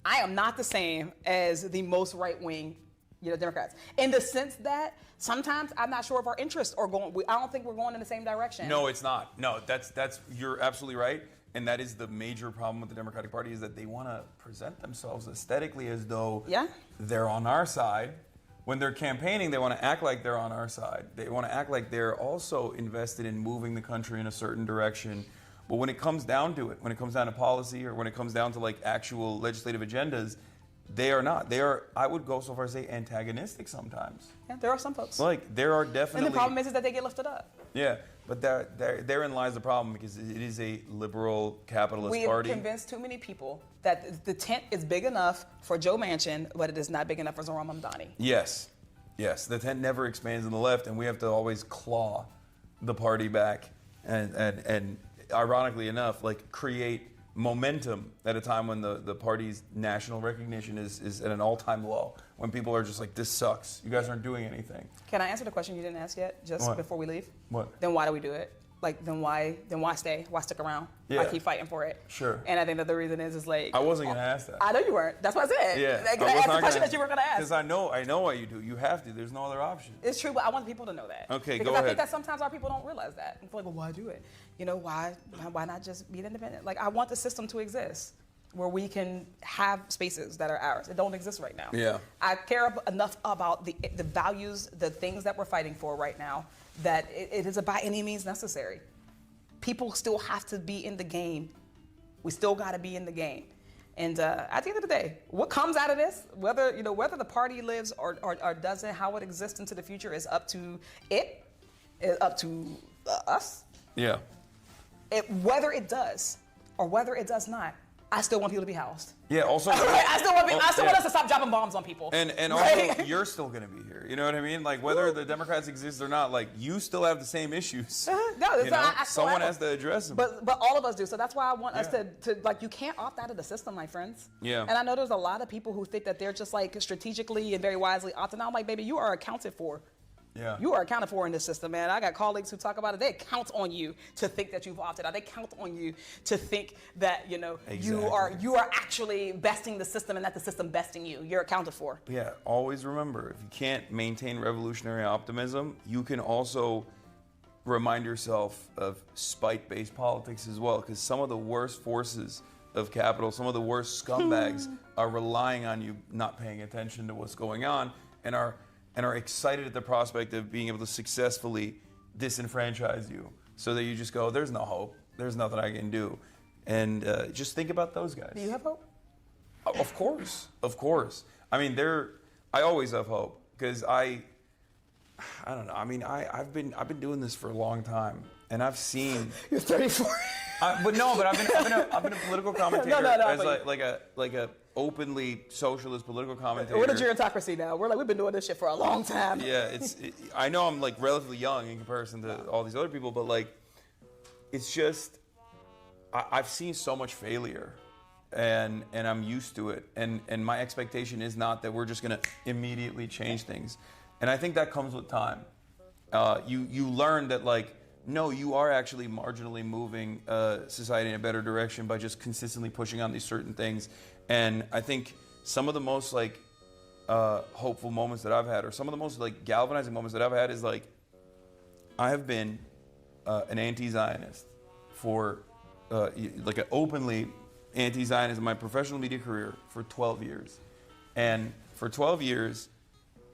I am not the same as the most right-wing, Democrats, in the sense that sometimes I'm not sure if our interests are going. I don't think we're going in the same direction. No, it's not. No, that's you're absolutely right, and that is the major problem with the Democratic Party is that they want to present themselves aesthetically as though they're on our side. When they're campaigning, they want to act like they're on our side. They want to act like they're also invested in moving the country in a certain direction, But when it comes down to it, when it comes down to policy or when it comes down to like actual legislative agendas, they are not. They are, I would go so far as to say, antagonistic sometimes. Yeah, there are some folks. Like, there are definitely... And the problem is that they get lifted up. Yeah, but therein lies the problem, because it is a liberal capitalist We party. have convinced too many people that the tent is big enough for Joe Manchin, but it is not big enough for Zoran Mamdani. Yes, the tent never expands on the left, and we have to always claw the party back and ironically enough, like, create momentum at a time when the party's national recognition is at an all-time low, when people are just like, this sucks, you guys aren't doing anything. Can I answer the question you didn't ask yet, just What? before we leave? What? Then why do we do it? Like, then why stay? Why stick around? Yeah. Why keep fighting for it? Sure. And I think that the reason is like... I wasn't going to ask that. I know you weren't. That's what I said. Yeah. Like, I asked the question that you were going to ask. Because I know why you do. You have to. There's no other option. It's true, but I want people to know that. Okay, because go I ahead. think that sometimes our people don't realize that. And feel like, well, why do it? You know, why not just be independent? Like, I want the system to exist where we can have spaces that are ours. It don't exist right now. Yeah. I care enough about the values, the things that we're fighting for right now, that it is by any means necessary. People still have to be in the game. We still got to be in the game. And at the end of the day, what comes out of this, whether the party lives or doesn't, how it exists into the future is up to it, is up to us. Yeah. Whether it does or whether it does not, I still want people to be housed. Yeah, also... I still want us to stop dropping bombs on people. And right? also, you're still going to be here. You know what I mean? Like, whether the Democrats exist or not, like, you still have the same issues. No, You know? I Someone has to address them. But all of us do. So that's why I want us to like, you can't opt out of the system, my friends. Yeah. And I know there's a lot of people who think that they're just like strategically and very wisely opting out. I'm like, baby, you are accounted for. Yeah. You are accounted for in this system, man. I got colleagues who talk about it. They count on you to think that you've opted out. They count on you to think that, Exactly. you are actually besting the system and not the system besting you. You're accounted for. Yeah, always remember, if you can't maintain revolutionary optimism, you can also remind yourself of spite-based politics as well, because some of the worst forces of capital, some of the worst scumbags are relying on you not paying attention to what's going on and are excited at the prospect of being able to successfully disenfranchise you, so that you just go, there's no hope, there's nothing I can do. And just think about those guys. Do you have hope? Of course. I mean, I always have hope, because I don't know. I mean, I've been doing this for a long time, and I've seen. You're 34. I've been a political commentator No, as like a openly socialist political commentator. We're in a gerontocracy now. We've been doing this shit for a long time. Yeah, I know I'm like relatively young in comparison to all these other people, but like, it's just I've seen so much failure, and I'm used to it, and my expectation is not that we're just gonna immediately change things, and I think that comes with time. You learn that, like, no, you are actually marginally moving society in a better direction by just consistently pushing on these certain things. And I think some of the most like hopeful moments that I've had, or some of the most like galvanizing moments that I've had, is like, I have been an anti-Zionist for like an openly anti-Zionist in my professional media career for 12 years. And for 12 years,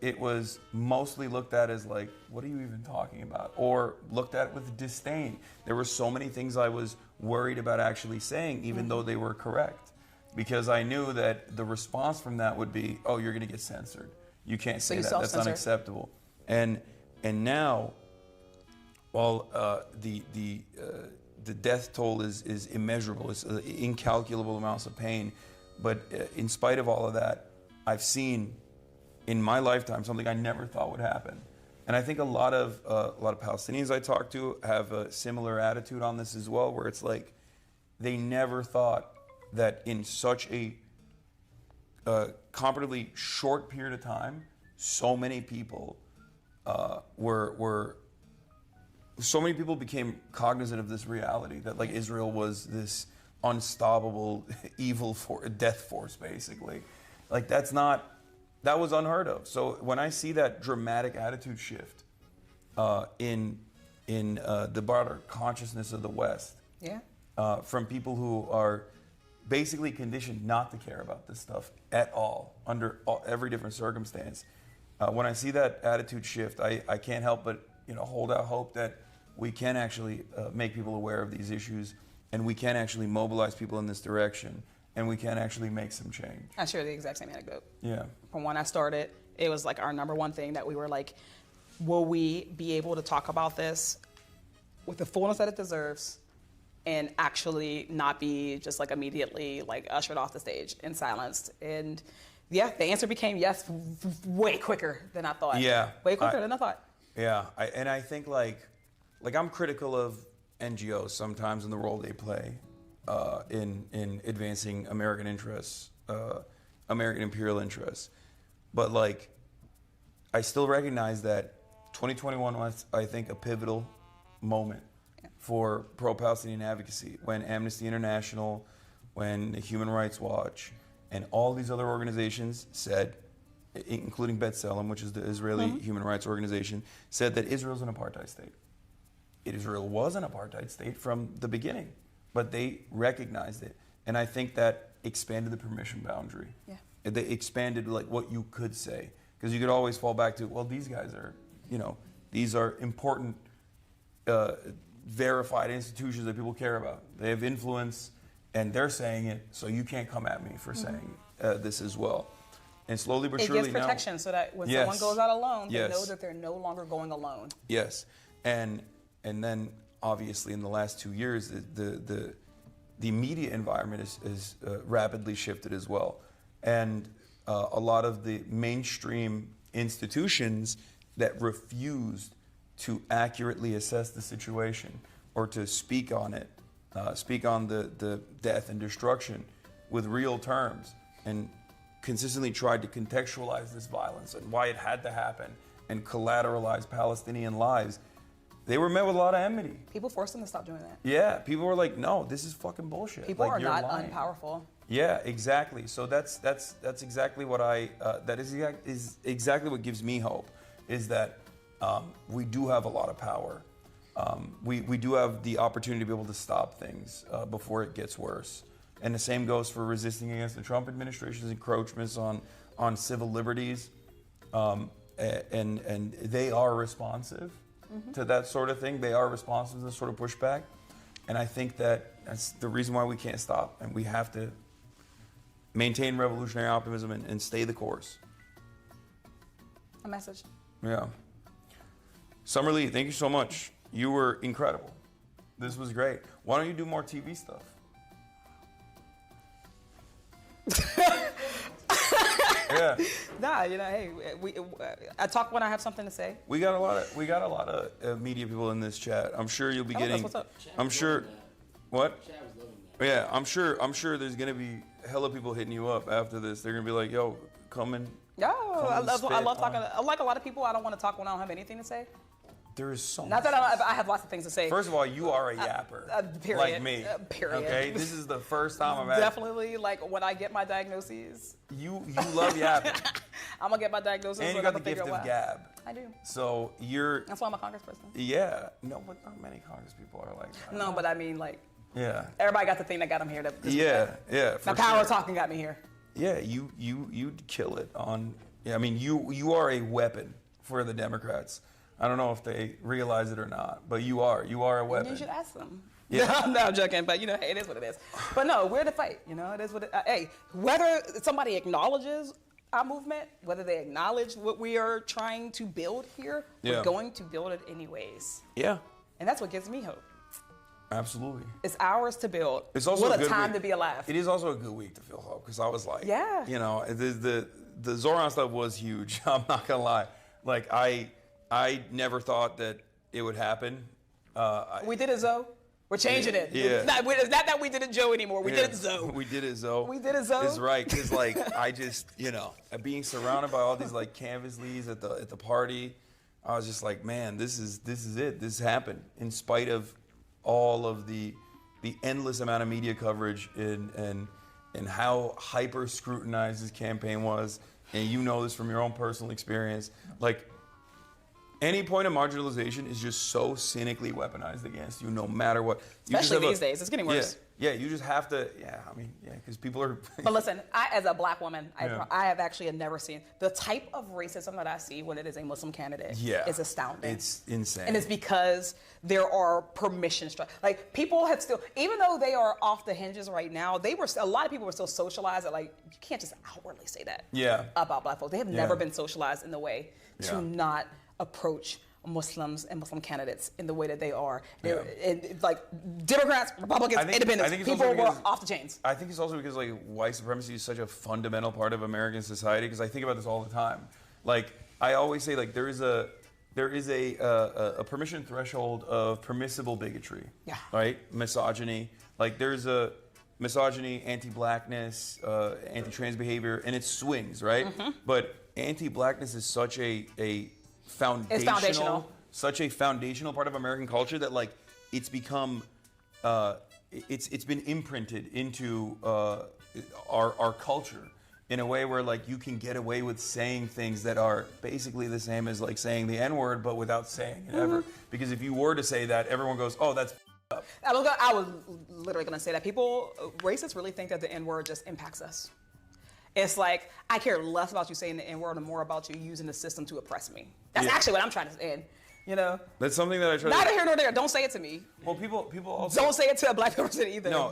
it was mostly looked at as like, what are you even talking about? Or looked at with disdain. There were so many things I was worried about actually saying, even though they were correct. Because I knew that the response from that would be, oh, you're going to get censored. You can't say that. That's unacceptable. And now, while the death toll is immeasurable, it's incalculable amounts of pain, but in spite of all of that, I've seen in my lifetime something I never thought would happen. And I think a lot of Palestinians I talk to have a similar attitude on this as well, where it's like they never thought that in such a comparatively short period of time, so many people became cognizant of this reality, that like Israel was this unstoppable evil death force, basically. Like that was unheard of. So when I see that dramatic attitude shift in the broader consciousness of the West, from people who are basically conditioned not to care about this stuff at all, under every different circumstance, when I see that attitude shift, I can't help but hold out hope that we can actually make people aware of these issues and we can actually mobilize people in this direction, and we can actually make some change. I share the exact same anecdote. Yeah. From when I started, it was like our number one thing that we were like, will we be able to talk about this with the fullness that it deserves and actually not be just like immediately like ushered off the stage and silenced? And yeah, the answer became yes, way quicker than I thought. Yeah. Way quicker than I thought. Yeah, and I think like I'm critical of NGOs sometimes in the role they play in advancing American interests, American imperial interests. But like, I still recognize that 2021 was, I think, a pivotal moment for pro-Palestinian advocacy when Amnesty International, when the Human Rights Watch, and all these other organizations said, including B'Tselem, which is the Israeli human rights organization, said that Israel's an apartheid state. Israel was an apartheid state from the beginning, but they recognized it. And I think that expanded the permission boundary. Yeah. They expanded like what you could say. Because you could always fall back to, well, these guys are, these are important, verified institutions that people care about. They have influence, and they're saying it, so you can't come at me for saying this as well. And slowly but surely now... It gives protection so that when someone goes out alone, they know that they're no longer going alone. Yes. And then, obviously, in the last 2 years, the media environment is rapidly shifted as well. And a lot of the mainstream institutions that refused to accurately assess the situation or to speak on it, speak on the death and destruction with real terms, and consistently tried to contextualize this violence and why it had to happen and collateralize Palestinian lives, they were met with a lot of enmity. People forced them to stop doing that. Yeah, people were like, no, this is fucking bullshit. People like, are you're not lying. unpowerful. Yeah, exactly. So that's exactly what is exactly what gives me hope, is that we do have a lot of power. We do have the opportunity to be able to stop things before it gets worse. And the same goes for resisting against the Trump administration's encroachments on civil liberties. And they are responsive to that sort of thing. They are responsive to this sort of pushback. And I think that's the reason why we can't stop. And we have to maintain revolutionary optimism and stay the course. A message. Yeah. Summer Lee, thank you so much. You were incredible. This was great. Why don't you do more TV stuff? Yeah. Nah, hey, I talk when I have something to say. We got a lot of media people in this chat. I'm sure you'll be getting. That's what's up. I'm sure. What? Yeah, I'm sure there's gonna be hella people hitting you up after this. They're gonna be like, "Yo, come and." Yeah, I love talking. Like a lot of people, I don't want to talk when I don't have anything to say. There is so Not much. that I have lots of things to say. First of all, you are a yapper. Period. Like me. Period. Okay, this is the first time I've had. Definitely, like when I get my diagnoses. You love yapping. I'm gonna get my diagnosis. And you got the gift of gab. I do. So you're. That's why I'm a congressperson. Yeah. No, but not many Congress people are like that. No, but I mean like. Yeah. Everybody got the thing that got them here. Yeah. The power of talking got me here. Yeah, you'd kill it on. Yeah, I mean you are a weapon for the Democrats. I don't know if they realize it or not, but you are a weapon. You should ask them. Yeah. No, I'm joking, but hey, it is what it is. But no, we're the fight. It is what it. Hey, whether somebody acknowledges our movement, whether they acknowledge what we are trying to build here, we're going to build it anyways. Yeah. And that's what gives me hope. Absolutely. It's ours to build. It's also what a a time week. to be alive. It is also a good week to feel hope, because I was like, yeah. The Zoran stuff was huge. I'm not gonna lie. Like I never thought that it would happen. We did it, Zoe. We're changing it. Yeah. It's not that we did it, Joe, anymore. We did it, Zoe. We did it, Zoe. We did it, Zoe. It's right, because I just, being surrounded by all these canvas leads at the party, I was just like, man, this is it. This happened in spite of all of the endless amount of media coverage and how hyper scrutinized this campaign was, and you know this from your own personal experience. Like, any point of marginalization is just so cynically weaponized against you, no matter what. Especially these days, it's getting worse. Yeah, you just have to. Yeah, I mean, yeah, because people are. But listen, as a black woman, I have actually never seen the type of racism that I see when it is a Muslim candidate. Yeah, is astounding. It's insane, and it's because there are permission like people have still, even though they are off the hinges right now, a lot of people were still socialized that like you can't just outwardly say that. About black folks. They have never been socialized in the way to not approach Muslims and Muslim candidates in the way that they are. And like Democrats, Republicans, independents, people were off the chains. I think it's also because like white supremacy is such a fundamental part of American society, because I think about this all the time. Like I always say, like there is a permission threshold of permissible bigotry. Right? Misogyny. Like there's a misogyny, anti-blackness, anti-trans behavior, and it swings, right? But anti-blackness is such a foundational, such a foundational part of American culture that like it's become, it's been imprinted into our culture in a way where like you can get away with saying things that are basically the same as like saying the N-word, but without saying it ever. Because if you were to say that, everyone goes, oh, that's up. I was literally gonna say that racists really think that the N-word just impacts us. It's like, I care less about you saying the N-word and more about you using the system to oppress me. That's actually what I'm trying to say. You know? That's something that I try Neither here nor there. Don't say it to me. Well, people also... Don't say it to a black person either. No,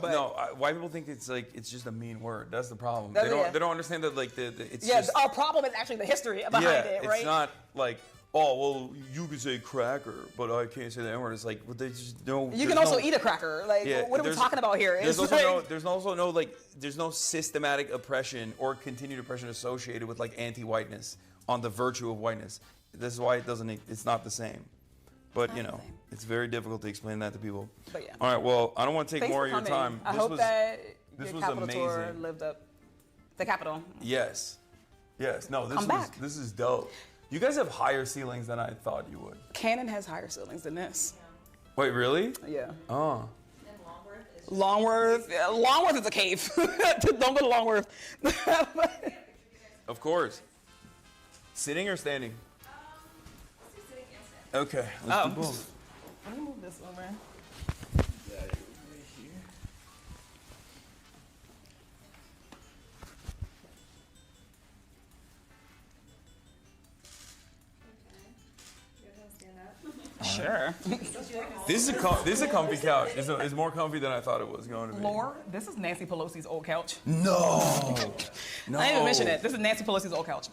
white people think it's just a mean word. That's the problem. They don't understand that like it's just... our problem is actually the history behind it, right? It's not like, oh, well, you can say cracker, but I can't say the N-word. It's like, well, they just don't... You can also eat a cracker. Like, what are we talking about here? There's no systematic oppression or continued oppression associated with like anti-whiteness on the virtue of whiteness. This is why it's not the same. But, you know, it's very difficult to explain that to people. But yeah. All right, well, I don't want to take more of your time. I hope that your Capitol tour lived up. The Capitol. Yes. No, this is dope. You guys have higher ceilings than I thought you would. Cannon has higher ceilings than this. Wait, really? Yeah. Oh. Longworth is a cave. Don't go to Longworth. Of course. Sitting or standing? Okay, let's do both. Let me move this over. Sure. This is a comfy couch. It's more comfy than I thought it was going to be. Lore, this is Nancy Pelosi's old couch. No. I didn't even mention it. This is Nancy Pelosi's old couch.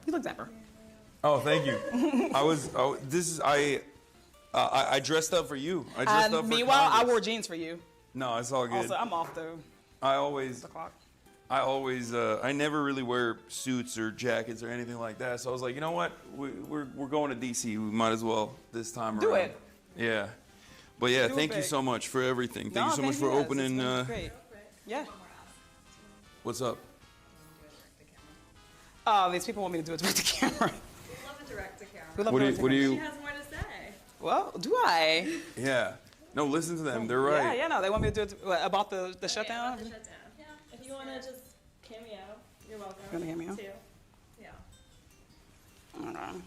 You look dapper. Oh, thank you. I dressed up for you. I dressed up for meanwhile, Congress. I wore jeans for you. No, it's all good. Also, I'm off though. I never really wear suits or jackets or anything like that. So I was like, you know what? We're going to DC. We might as well this time Do around. it. Yeah. But yeah, thank you so much for everything. Thank you so much for opening. Great. Yeah. What's up? Oh, these people want me to do it direct to camera. We love it direct to camera. What do you? She has more to say. Well, do I? Yeah. No, listen to them. They're right. Yeah, no. They want me to do it about the shutdown. The shutdown. Yeah. If you want to just cameo, you're welcome. You want to cameo? Too. Yeah. I don't know.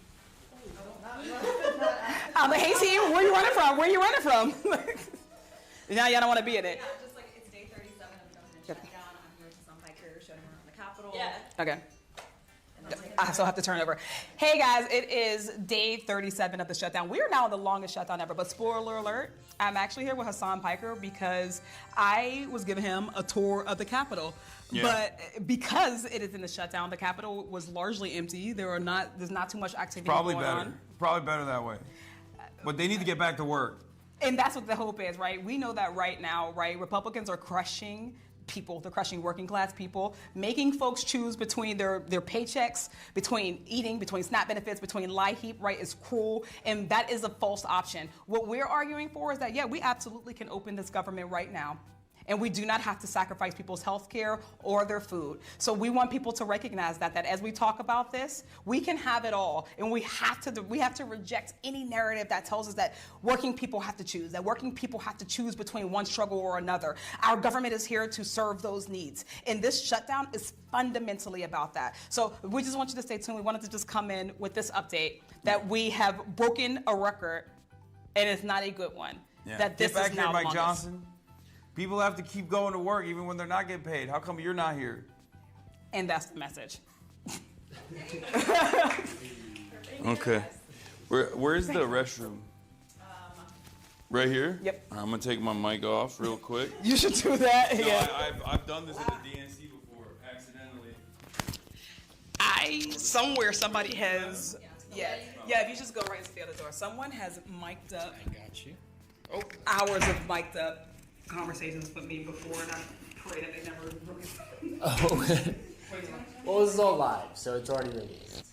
Hey team, where you running from? Where you running from? Now y'all don't want to be in it. Yeah, just like it's day 37 of the government shutdown. I'm here with Hasan Piker showing around the Capitol. Yeah. Okay. I still have to turn over. Hey guys, it is day 37 of the shutdown. We are now in the longest shutdown ever, but spoiler alert, I'm actually here with Hasan Piker because I was giving him a tour of the Capitol. Yeah. But because it is in the shutdown, the Capitol was largely empty. There's not too much activity going on. Probably better that way. But they need to get back to work. And that's what the hope is, right? We know that right now, right? Republicans are crushing people, they're crushing working class people, making folks choose between their paychecks, between eating, between SNAP benefits, between LIHEAP, right, is cruel, and that is a false option. What we're arguing for is that, yeah, we absolutely can open this government right now, And we do not have to sacrifice people's health care or their food. So we want people to recognize that as we talk about this, we can have it all. And we have to reject any narrative that tells us that working people have to choose, that working people have to choose between one struggle or another. Our government is here to serve those needs. And this shutdown is fundamentally about that. So we just want you to stay tuned. We wanted to just come in with this update that we have broken a record, and it's not a good one. Yeah. That this Get back is here, now Mike among us. Johnson. People have to keep going to work even when they're not getting paid. How come you're not here? And that's the message. Okay. Where's the restroom? Right here? Yep. I'm gonna take my mic off real quick. You should do that. No, Yeah. I've done this at the DNC before, accidentally. Somewhere somebody has, yeah, if you just go right into the other door. Someone has mic'd up. I got you. Oh, hours of mic'd up conversations with me before, and I pray that they never release. Oh. Well, this is all live, so it's already released.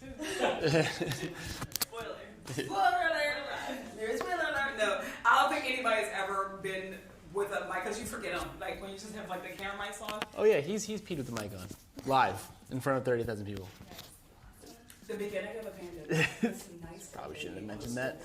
Spoiler alert! There's spoiler alert. No, I don't think anybody's ever been with a mic, because you forget them. Like when you just have like the camera mics on. Oh yeah, he's peed with the mic on, live in front of 30,000 people. The beginning of a pandemic. That's nice. Probably shouldn't have mentioned that.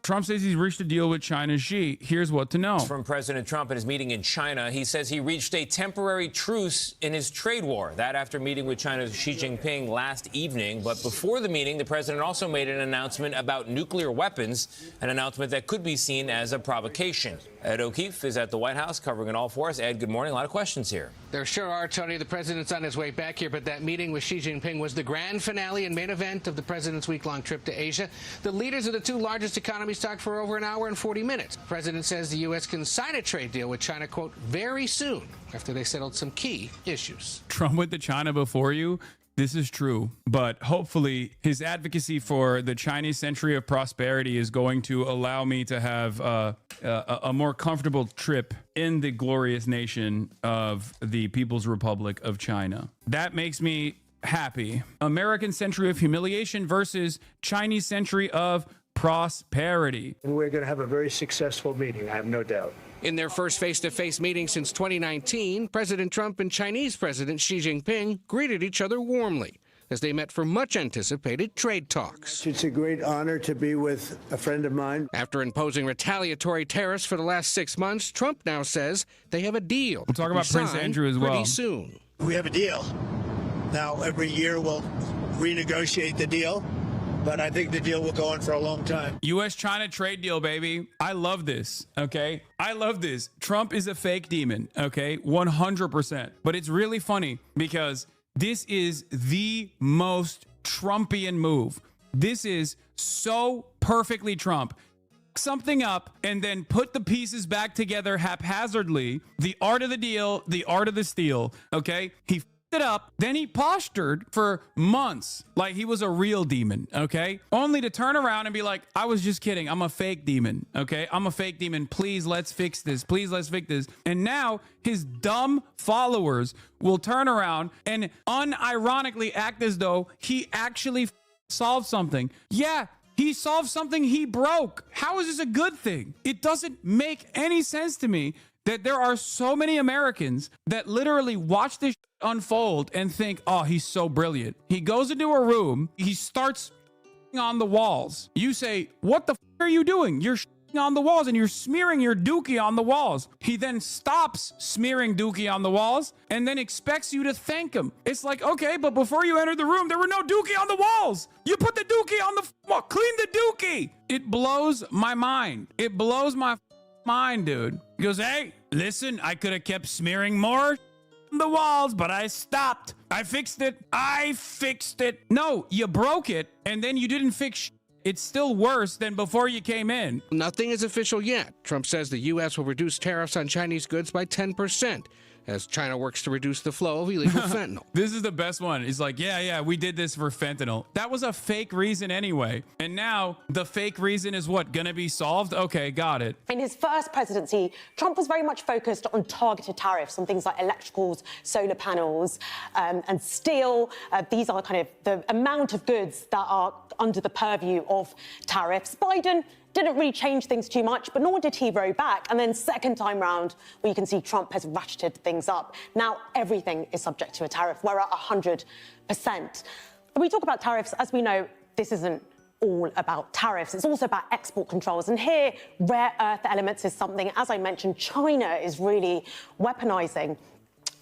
Trump says he's reached a deal with China's Xi. Here's what to know. From President Trump at his meeting in China, he says he reached a temporary truce in his trade war. That after meeting with China's Xi Jinping last evening. But before the meeting, the president also made an announcement about nuclear weapons, an announcement that could be seen as a provocation. Ed O'Keefe is at the White House covering it all for us. Ed, good morning. A lot of questions here. There sure are, Tony. The president's on his way back here, but that meeting with Xi Jinping was the grand finale and main event of the president's week-long trip to Asia. The leaders of the two largest economies talked for over an hour and 40 minutes. The president says the U.S. can sign a trade deal with China, quote, very soon, after they settled some key issues. Trump went to China before you. This is true, but hopefully his advocacy for the Chinese century of prosperity is going to allow me to have a more comfortable trip in the glorious nation of the People's Republic of China. That makes me happy. American century of humiliation versus Chinese century of prosperity. And we're going to have a very successful meeting, I have no doubt. In their first face-to-face meeting since 2019, President Trump and Chinese President Xi Jinping greeted each other warmly as they met for much-anticipated trade talks. It's a great honor to be with a friend of mine. After imposing retaliatory tariffs for the last 6 months, Trump now says they have a deal. We'll talk about Prince Andrew as well. Pretty soon. We have a deal. Now, every year we'll renegotiate the deal, but I think the deal will go on for a long time. U.S.-China trade deal, baby. I love this, okay? I love this. Trump is a fake demon, okay? 100%. But it's really funny because this is the most Trumpian move. This is so perfectly Trump. Something up and then put the pieces back together haphazardly. The art of the deal, the art of the steal, okay? He it up, then he postured for months like he was a real demon, okay? Only to turn around and be like, I was just kidding. I'm a fake demon, okay? I'm a fake demon. Please, let's fix this. Please, let's fix this. And now his dumb followers will turn around and unironically act as though he actually solved something. Yeah, he solved something he broke. How is this a good thing? It doesn't make any sense to me that there are so many Americans that literally watch this unfold and think, oh, he's so brilliant. He goes into a room, he starts on the walls. You say, what the are you doing? You're on the walls and you're smearing your dookie on the walls. He then stops smearing dookie on the walls and then expects you to thank him. It's like, okay, but before you entered the room, there were no dookie on the walls. You put the dookie on the wall. Clean the dookie. It blows my mind. It blows my mind, dude. He goes, hey, listen, I could have kept smearing more on the walls, but I stopped. I fixed it. I fixed it. No, you broke it, and then you didn't fix It's still worse than before you came in. Nothing is official yet. Trump says the U.S. will reduce tariffs on Chinese goods by 10% as China works to reduce the flow of illegal fentanyl. This is the best one. He's like, yeah, we did this for fentanyl. That was a fake reason anyway. And now the fake reason is what? Gonna be solved? Okay, got it. In his first presidency, Trump was very much focused on targeted tariffs on things like electricals, solar panels, and steel. These are kind of the amount of goods that are under the purview of tariffs. Biden didn't really change things too much, but nor did he row back. And then second time round, where you can see Trump has ratcheted things up. Now everything is subject to a tariff. We're at 100%. When we talk about tariffs, as we know, this isn't all about tariffs. It's also about export controls. And here, rare earth elements is something, as I mentioned, China is really weaponizing.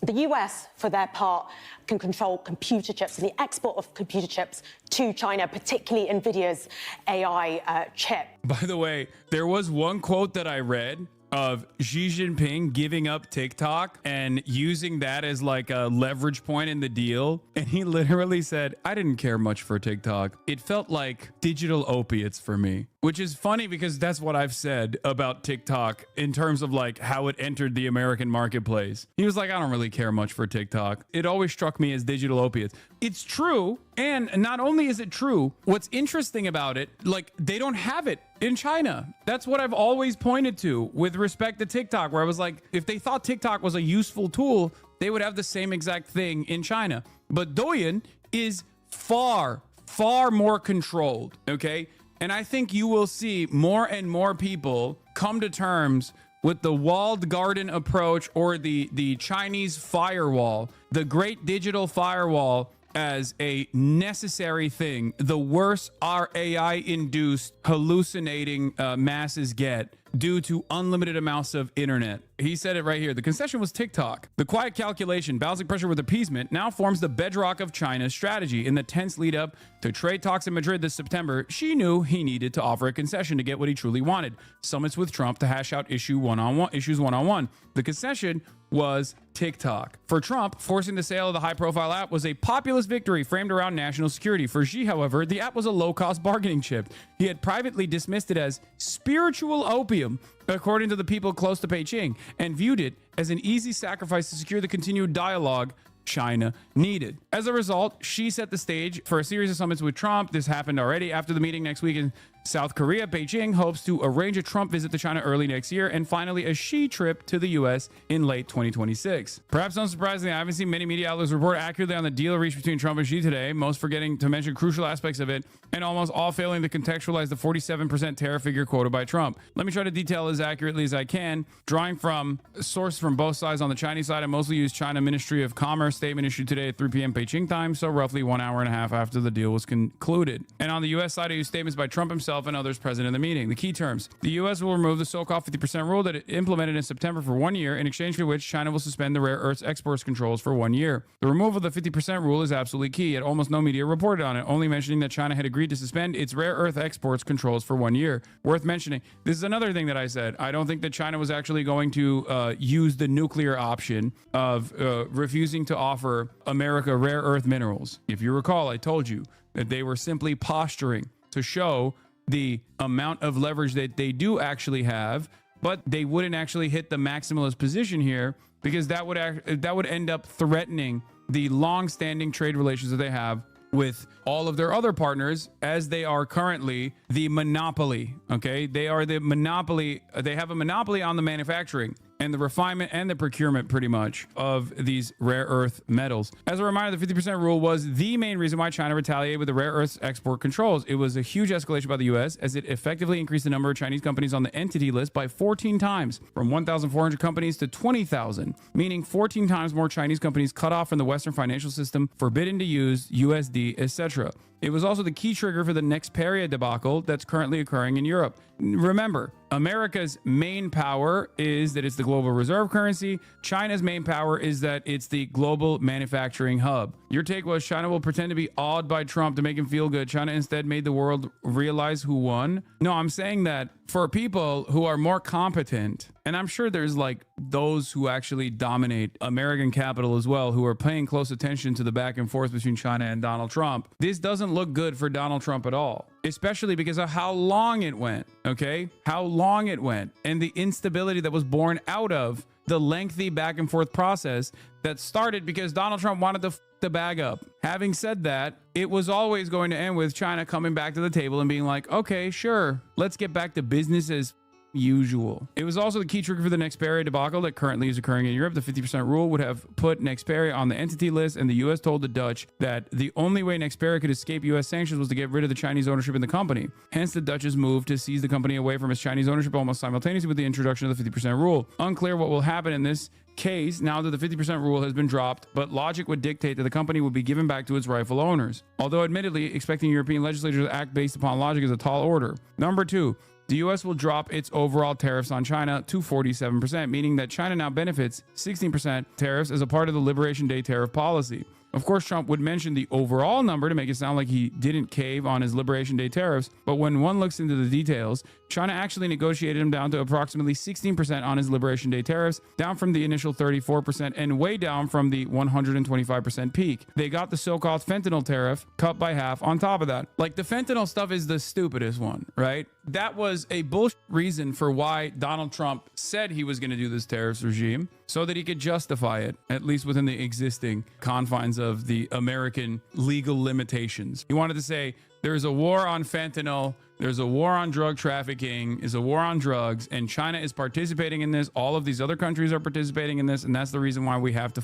The US, for their part, can control computer chips and the export of computer chips to China, particularly NVIDIA's AI chip. By the way, there was one quote that I read of Xi Jinping giving up TikTok and using that as like a leverage point in the deal. And he literally said, I didn't care much for TikTok. It felt like digital opiates for me, which is funny because that's what I've said about TikTok in terms of like how it entered the American marketplace. He was like, I don't really care much for TikTok. It always struck me as digital opiates. It's true. And not only is it true, what's interesting about it, like they don't have it in China. That's what I've always pointed to with respect to TikTok, where I was like, if they thought TikTok was a useful tool, they would have the same exact thing in China. But Douyin is far, far more controlled, okay? And I think you will see more and more people come to terms with the walled garden approach or the Chinese firewall, the great digital firewall, as a necessary thing. The worse our AI-induced hallucinating masses get due to unlimited amounts of internet. He said it right here. The concession was TikTok. The quiet calculation, balancing pressure with appeasement, now forms the bedrock of China's strategy. In the tense lead up to trade talks in Madrid this September, Xi knew he needed to offer a concession to get what he truly wanted. Summits with Trump to hash out issues one-on-one. The concession was TikTok. For Trump, forcing the sale of the high-profile app was a populist victory framed around national security. For Xi, however, the app was a low-cost bargaining chip. He had privately dismissed it as spiritual opium, according to the people close to Beijing, and viewed it as an easy sacrifice to secure the continued dialogue China needed. As a result, Xi set the stage for a series of summits with Trump. This happened already. After the meeting next week in South Korea, Beijing hopes to arrange a Trump visit to China early next year, and finally a Xi trip to the U.S. in late 2026. Perhaps unsurprisingly, I haven't seen many media outlets report accurately on the deal reached between Trump and Xi today, most forgetting to mention crucial aspects of it, and almost all failing to contextualize the 47% tariff figure quoted by Trump. Let me try to detail as accurately as I can, drawing from sources from both sides. On the Chinese side, I mostly use China Ministry of Commerce statement issued today at 3 p.m. Beijing time, so roughly 1 hour and a half after the deal was concluded. And on the U.S. side, I use statements by Trump himself and others present in the meeting. The key terms: the U.S. will remove the so-called 50% rule that it implemented in September for 1 year, in exchange for which China will suspend the rare earths exports controls for 1 year. The removal of the 50% rule is absolutely key, yet almost no media reported on it, only mentioning that China had agreed to suspend its rare earth exports controls for 1 year. Worth mentioning, this is another thing that I said. I don't think that China was actually going to use the nuclear option of refusing to offer America rare earth minerals. If you recall, I told you that they were simply posturing to show the amount of leverage that they do actually have, but they wouldn't actually hit the maximalist position here because that would end up threatening the long-standing trade relations that they have with all of their other partners, as they are currently the monopoly. Okay, they are the monopoly. They have a monopoly on the manufacturing and the refinement and the procurement, pretty much, of these rare earth metals. As a reminder, the 50% rule was the main reason why China retaliated with the rare earths export controls. It was a huge escalation by the U.S. as it effectively increased the number of Chinese companies on the entity list by 14 times, from 1,400 companies to 20,000, meaning 14 times more Chinese companies cut off from the Western financial system, forbidden to use USD, etc. It was also the key trigger for the Nexperia debacle that's currently occurring in Europe. Remember, America's main power is that it's the global reserve currency. China's main power is that it's the global manufacturing hub. Your take was China will pretend to be awed by Trump to make him feel good. China instead made the world realize who won. No, I'm saying that for people who are more competent, and I'm sure there's like those who actually dominate American capital as well, who are paying close attention to the back and forth between China and Donald Trump. This doesn't look good for Donald Trump at all, especially because of how long it went, okay? How long it went and the instability that was born out of the lengthy back and forth process that started because Donald Trump wanted to f the bag up. Having said that, it was always going to end with China coming back to the table and being like, okay, sure, let's get back to business as usual. It was also the key trigger for the Nexperia debacle that currently is occurring in Europe. The 50% rule would have put Nexperia on the entity list, and the U.S. told the Dutch that the only way Nexperia could escape U.S. sanctions was to get rid of the Chinese ownership in the company. Hence, the Dutch's move to seize the company away from its Chinese ownership almost simultaneously with the introduction of the 50% rule. Unclear what will happen in this case now that the 50% rule has been dropped, but logic would dictate that the company would be given back to its rightful owners. Although admittedly, expecting European legislators to act based upon logic is a tall order. Number two, the U.S. will drop its overall tariffs on China to 47%, meaning that China now benefits 16% tariffs as a part of the Liberation Day tariff policy. Of course, Trump would mention the overall number to make it sound like he didn't cave on his Liberation Day tariffs, but when one looks into the details, China actually negotiated him down to approximately 16% on his Liberation Day tariffs, down from the initial 34% and way down from the 125% peak. They got the so-called fentanyl tariff cut by half on top of that. Like, the fentanyl stuff is the stupidest one, right? That was a bullshit reason for why Donald Trump said he was going to do this tariffs regime, so that he could justify it, at least within the existing confines of the American legal limitations. He wanted to say, there's a war on fentanyl, there's a war on drug trafficking, there's a war on drugs, and China is participating in this. All of these other countries are participating in this, and that's the reason why we have to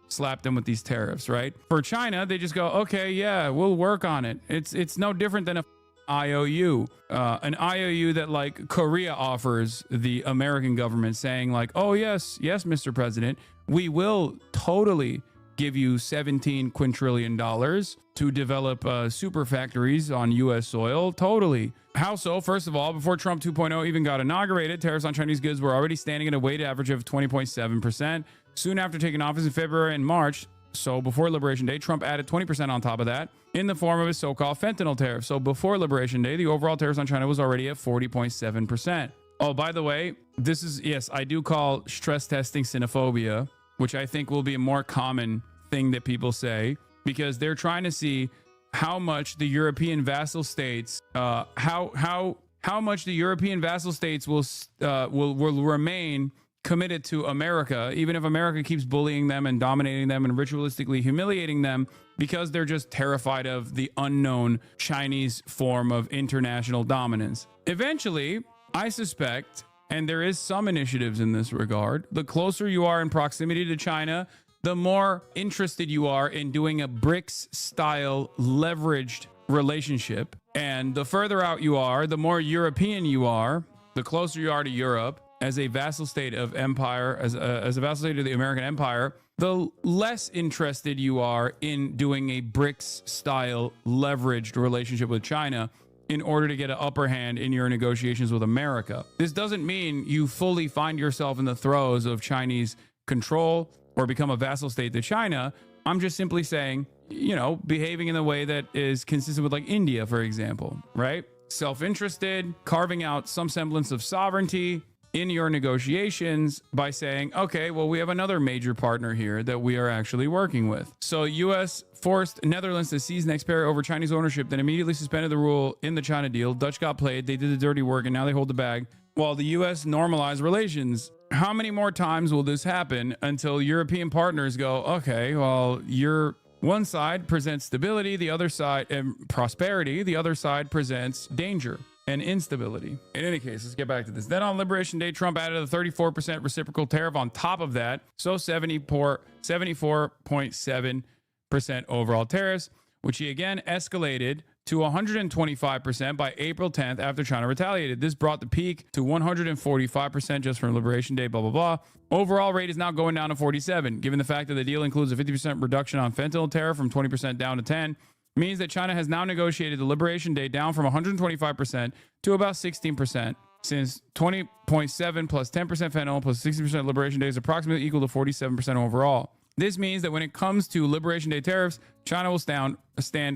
slap them with these tariffs, right? For China, they just go, okay, yeah, we'll work on it. It's no different than a IOU, an IOU that like Korea offers the American government, saying like, oh yes, Mr. President, we will totally give you $17 quintillion to develop super factories on U.S. soil. Totally. How so? First of all, before Trump 2.0 even got inaugurated, tariffs on Chinese goods were already standing at a weighted average of 20.7%. Soon after taking office in February and March, so before Liberation Day, Trump added 20% on top of that in the form of his so-called fentanyl tariff. So before Liberation Day, the overall tariffs on China was already at 40.7%. Oh, by the way, this is, yes, I do call stress testing xenophobia, which I think will be a more common thing that people say, because they're trying to see how much the European vassal states, how much the European vassal states will remain committed to America, even if America keeps bullying them and dominating them and ritualistically humiliating them, because they're just terrified of the unknown Chinese form of international dominance. Eventually, I suspect, and there is some initiatives in this regard, the closer you are in proximity to China, the more interested you are in doing a BRICS-style leveraged relationship. And the further out you are, the more European you are, the closer you are to Europe as a vassal state of empire, as a vassal state of the American empire, the less interested you are in doing a BRICS-style leveraged relationship with China in order to get an upper hand in your negotiations with America. This doesn't mean you fully find yourself in the throes of Chinese control or become a vassal state to China. I'm just simply saying, you know, behaving in a way that is consistent with like India, for example, right? Self-interested, carving out some semblance of sovereignty in your negotiations by saying, okay, well, we have another major partner here that we are actually working with. So US forced Netherlands to seize Nexperia over Chinese ownership, then immediately suspended the rule in the China deal. Dutch got played, they did the dirty work, and now they hold the bag, while the US normalized relations. How many more times will this happen until European partners go, okay, well, your one side presents stability, the other side, and prosperity, the other side presents danger and instability. In any case, let's get back to this. Then on Liberation Day, Trump added a 34% reciprocal tariff on top of that, so 74.7% overall tariffs, which he again escalated to 125% by April 10th after China retaliated. This brought the peak to 145% just from Liberation Day, blah, blah, blah. Overall rate is now going down to 47. Given the fact that the deal includes a 50% reduction on fentanyl tariff from 20% down to 10, means that China has now negotiated the Liberation Day down from 125% to about 16%, since 20.7 plus 10% fentanyl plus 60% Liberation Day is approximately equal to 47% overall. This means that when it comes to Liberation Day tariffs, China will stand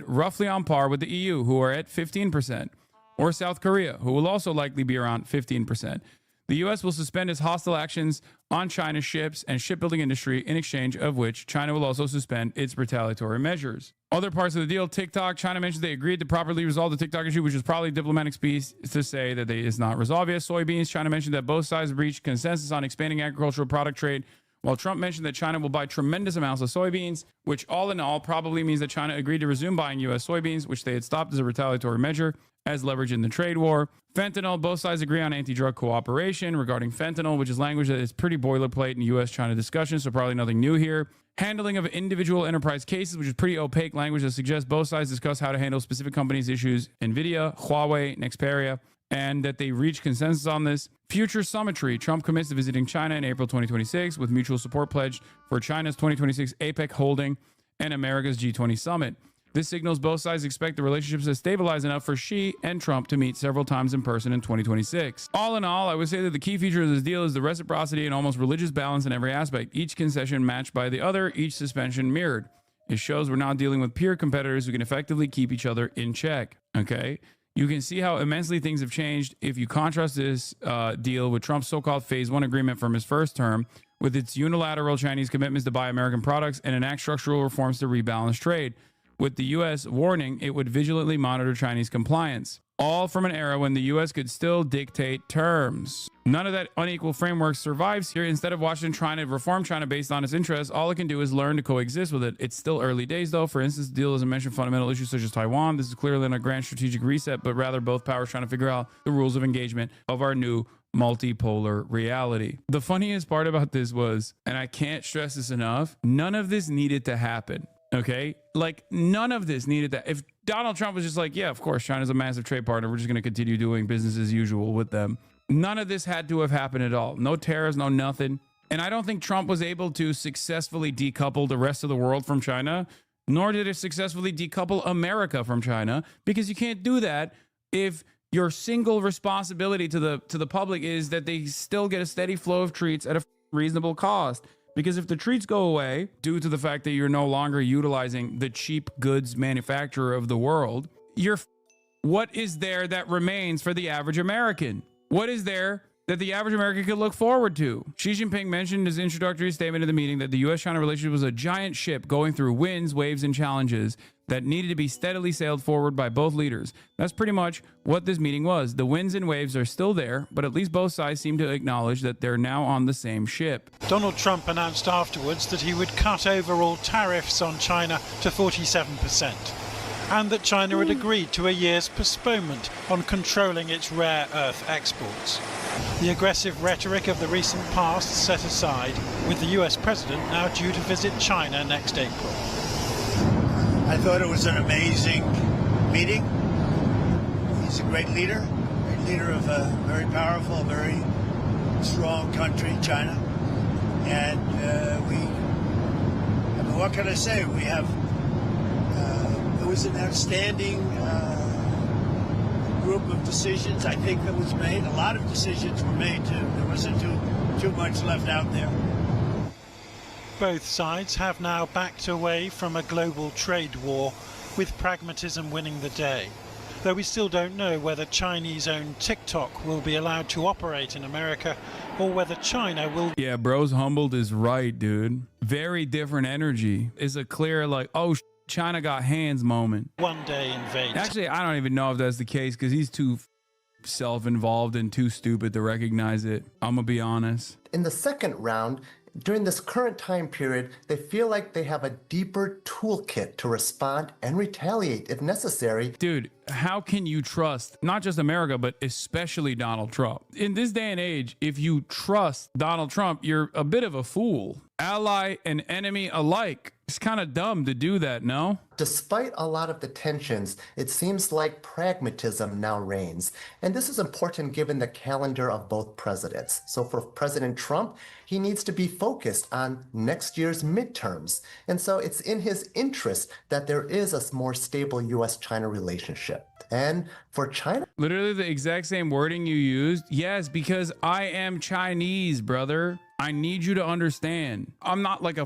roughly on par with the EU, who are at 15%, or South Korea, who will also likely be around 15%. The U.S. will suspend its hostile actions on China's ships and shipbuilding industry, in exchange of which China will also suspend its retaliatory measures. Other parts of the deal, TikTok, China mentioned they agreed to properly resolve the TikTok issue, which is probably diplomatic speak to say that it's not resolved yet. Soybeans, China mentioned that both sides reached consensus on expanding agricultural product trade, while Trump mentioned that China will buy tremendous amounts of soybeans, which all in all probably means that China agreed to resume buying U.S. soybeans, which they had stopped as a retaliatory measure as leverage in the trade war. Fentanyl, both sides agree on anti-drug cooperation regarding fentanyl, which is language that is pretty boilerplate in U.S.-China discussions, so probably nothing new here. Handling of individual enterprise cases, which is pretty opaque language that suggests both sides discuss how to handle specific companies' issues, NVIDIA, Huawei, Nexperia, and that they reach consensus on this. Future summitry. Trump commits to visiting China in April 2026 with mutual support pledged for China's 2026 APEC holding and America's G20 summit. This signals both sides expect the relationships to stabilize enough for Xi and Trump to meet several times in person in 2026. All in all, I would say that the key feature of this deal is the reciprocity and almost religious balance in every aspect. Each concession matched by the other, each suspension mirrored. It shows we're not dealing with peer competitors who can effectively keep each other in check. Okay? You can see how immensely things have changed if you contrast this deal with Trump's so-called Phase 1 agreement from his first term, with its unilateral Chinese commitments to buy American products and enact structural reforms to rebalance trade, with the U.S. warning it would vigilantly monitor Chinese compliance, all from an era when the U.S. could still dictate terms. None of that unequal framework survives here. Instead of Washington trying to reform China based on its interests, all it can do is learn to coexist with it. It's still early days, though. For instance, the deal doesn't mention fundamental issues such as Taiwan. This is clearly not a grand strategic reset, but rather both powers trying to figure out the rules of engagement of our new multipolar reality. The funniest part about this was, and I can't stress this enough, none of this needed to happen. Okay, like none of this needed that. If Donald Trump was just like, yeah, of course, China's a massive trade partner, we're just going to continue doing business as usual with them. None of this had to have happened at all. No tariffs, no nothing. And I don't think Trump was able to successfully decouple the rest of the world from China, nor did it successfully decouple America from China, because you can't do that if your single responsibility to the public is that they still get a steady flow of treats at a reasonable cost. Because if the treats go away due to the fact that you're no longer utilizing the cheap goods manufacturer of the world, what is there that remains for the average American? What is there that the average American could look forward to? Xi Jinping mentioned in his introductory statement at the meeting that the U.S.-China relationship was a giant ship going through winds, waves, and challenges that needed to be steadily sailed forward by both leaders. That's pretty much what this meeting was. The winds and waves are still there, but at least both sides seem to acknowledge that they're now on the same ship. Donald Trump announced afterwards that he would cut overall tariffs on China to 47%, and that China had agreed to a year's postponement on controlling its rare earth exports. The aggressive rhetoric of the recent past set aside, with the US president now due to visit China next April. I thought it was an amazing meeting. He's a great leader of a very powerful, very strong country, China. And I mean, what can I say? We have, it was an outstanding group of decisions, I think, that was made. A lot of decisions were made, too. There wasn't too much left out there. Both sides have now backed away from a global trade war, with pragmatism winning the day. Though we still don't know whether Chinese-owned TikTok will be allowed to operate in America, or whether China will... Yeah, Bros Humbled is right, dude. Very different energy. It's a clear, like, oh, China got hands moment. One day invade. Actually, I don't even know if that's the case, because he's too self-involved and too stupid to recognize it. I'm gonna be honest. In the second round, during this current time period, they feel like they have a deeper toolkit to respond and retaliate if necessary. Dude, how can you trust not just America, but especially Donald Trump? In this day and age, if you trust Donald Trump, you're a bit of a fool. Ally and enemy alike. It's kind of dumb to do that, no? Despite a lot of the tensions, it seems like pragmatism now reigns. And this is important given the calendar of both presidents. So for President Trump, he needs to be focused on next year's midterms. And so it's in his interest that there is a more stable U.S.-China relationship. And for China... Literally the exact same wording you used. Yes, because I am Chinese, brother. I need you to understand. I'm not like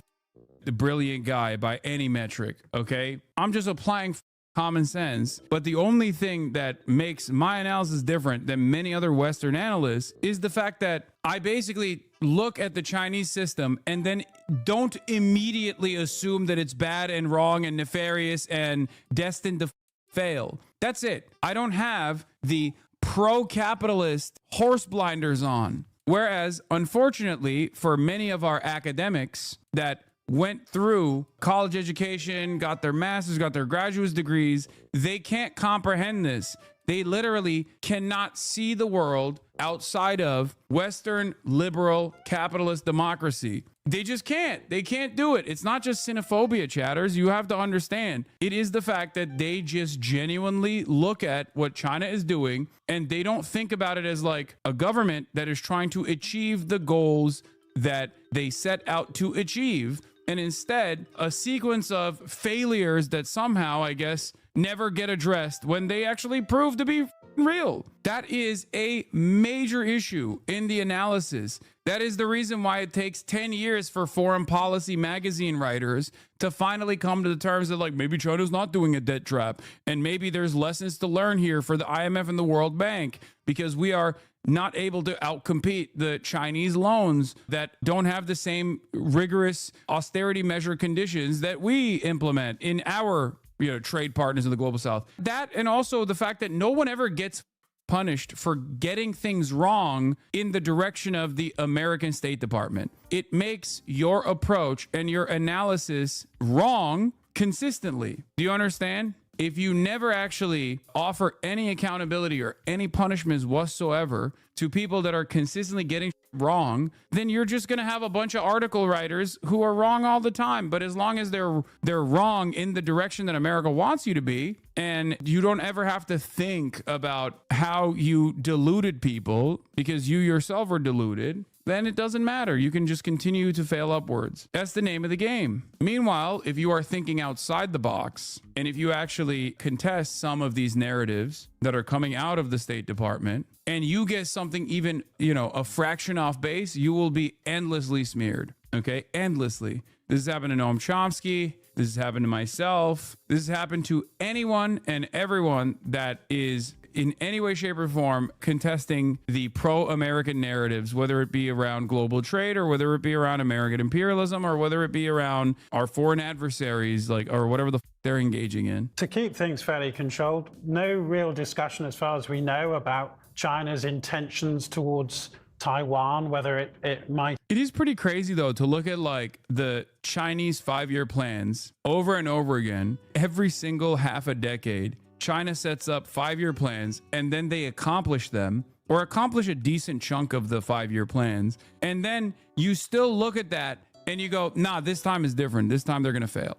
the brilliant guy by any metric, okay? I'm just applying common sense. But the only thing that makes my analysis different than many other Western analysts is the fact that I basically look at the Chinese system and then don't immediately assume that it's bad and wrong and nefarious and destined to fail. That's it. I don't have the pro-capitalist horse blinders on. Whereas, unfortunately, for many of our academics that went through college education, got their master's, got their graduate degrees, they can't comprehend this. They literally cannot see the world outside of Western liberal capitalist democracy. They just can't. They can't do it. It's not just xenophobia, chatters. You have to understand. It is the fact that they just genuinely look at what China is doing and they don't think about it as like a government that is trying to achieve the goals that they set out to achieve. And instead, a sequence of failures that somehow, I guess, never get addressed when they actually prove to be real. That is a major issue in the analysis. That is the reason why it takes 10 years for foreign policy magazine writers to finally come to the terms of like, maybe China's not doing a debt trap. And maybe there's lessons to learn here for the IMF and the World Bank, because we are not able to outcompete the Chinese loans that don't have the same rigorous austerity measure conditions that we implement in our trade partners in the global south. That, and also the fact that no one ever gets punished for getting things wrong in the direction of the American State Department. It makes your approach and your analysis wrong consistently. Do you understand? If you never actually offer any accountability or any punishments whatsoever to people that are consistently getting wrong, then you're just going to have a bunch of article writers who are wrong all the time. But as long as they're wrong in the direction that America wants you to be, and you don't ever have to think about how you deluded people because you yourself were deluded, then it doesn't matter. You can just continue to fail upwards. That's the name of the game. Meanwhile, if you are thinking outside the box, and if you actually contest some of these narratives that are coming out of the State Department, and you get something even, a fraction off base, you will be endlessly smeared. Okay? Endlessly. This has happened to Noam Chomsky. This has happened to myself. This has happened to anyone and everyone that is in any way, shape, or form contesting the pro-American narratives, whether it be around global trade or whether it be around American imperialism or whether it be around our foreign adversaries, or whatever the they're engaging in. To keep things fairly controlled, no real discussion as far as we know about China's intentions towards Taiwan, whether it might. It is pretty crazy, though, to look at like the Chinese 5-year plans over and over again. Every single half a decade, China sets up 5-year plans and then they accomplish them or accomplish a decent chunk of the 5-year plans. And then you still look at that and you go, nah, this time is different. This time they're going to fail.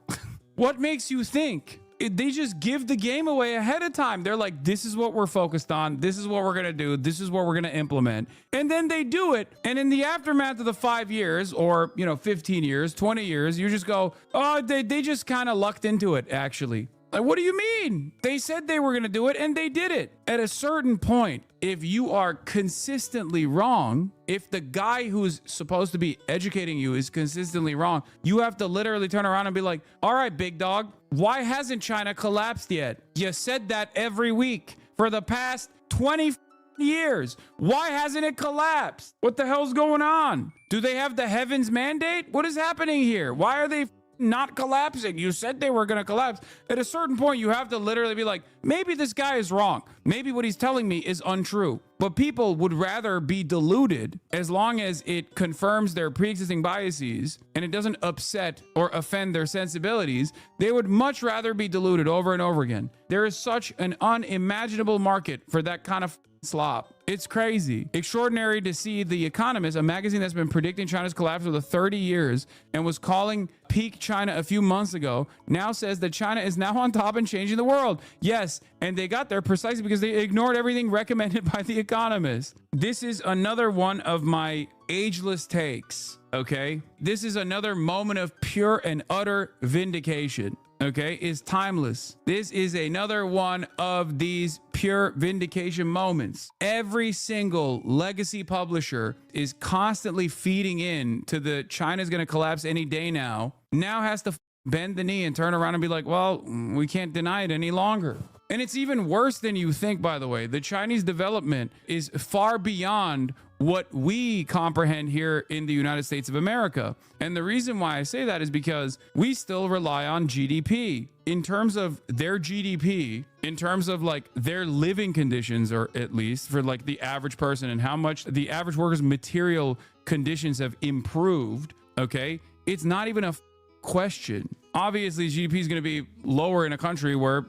What makes you think? They just give the game away ahead of time. They're like, this is what we're focused on. This is what we're going to do. This is what we're going to implement. And then they do it. And in the aftermath of the 5 years or, 15 years, 20 years, you just go, oh, they just kind of lucked into it, actually. Like, what do you mean? They said they were going to do it and they did it. At a certain point, if you are consistently wrong, if the guy who's supposed to be educating you is consistently wrong, you have to literally turn around and be like, all right, big dog, why hasn't China collapsed yet? You said that every week for the past 20 years. Why hasn't it collapsed? What the hell's going on? Do they have the heavens mandate? What is happening here? Why are they not collapsing? You said they were going to collapse. At a certain point, you have to literally be like, maybe this guy is wrong. Maybe what he's telling me is untrue. But people would rather be deluded as long as it confirms their pre-existing biases and it doesn't upset or offend their sensibilities. They would much rather be deluded over and over again. There is such an unimaginable market for that kind of slop. It's crazy. Extraordinary to see The Economist, a magazine that's been predicting China's collapse for 30 years and was calling peak China a few months ago, now says that China is now on top and changing the world. Yes, and they got there precisely because they ignored everything recommended by The Economist. This is another one of my ageless takes, okay? This is another moment of pure and utter vindication. Okay, is timeless. This is another one of these pure vindication moments. Every single legacy publisher is constantly feeding in to the China's going to collapse any day now has to bend the knee and turn around and be like, well, we can't deny it any longer. And it's even worse than you think, by the way. The Chinese development is far beyond what we comprehend here in the United States of America. And the reason why I say that is because we still rely on GDP. In terms of their GDP, in terms of like their living conditions, or at least for like the average person and how much the average worker's material conditions have improved, okay, it's not even a question. Obviously, GDP is going to be lower in a country where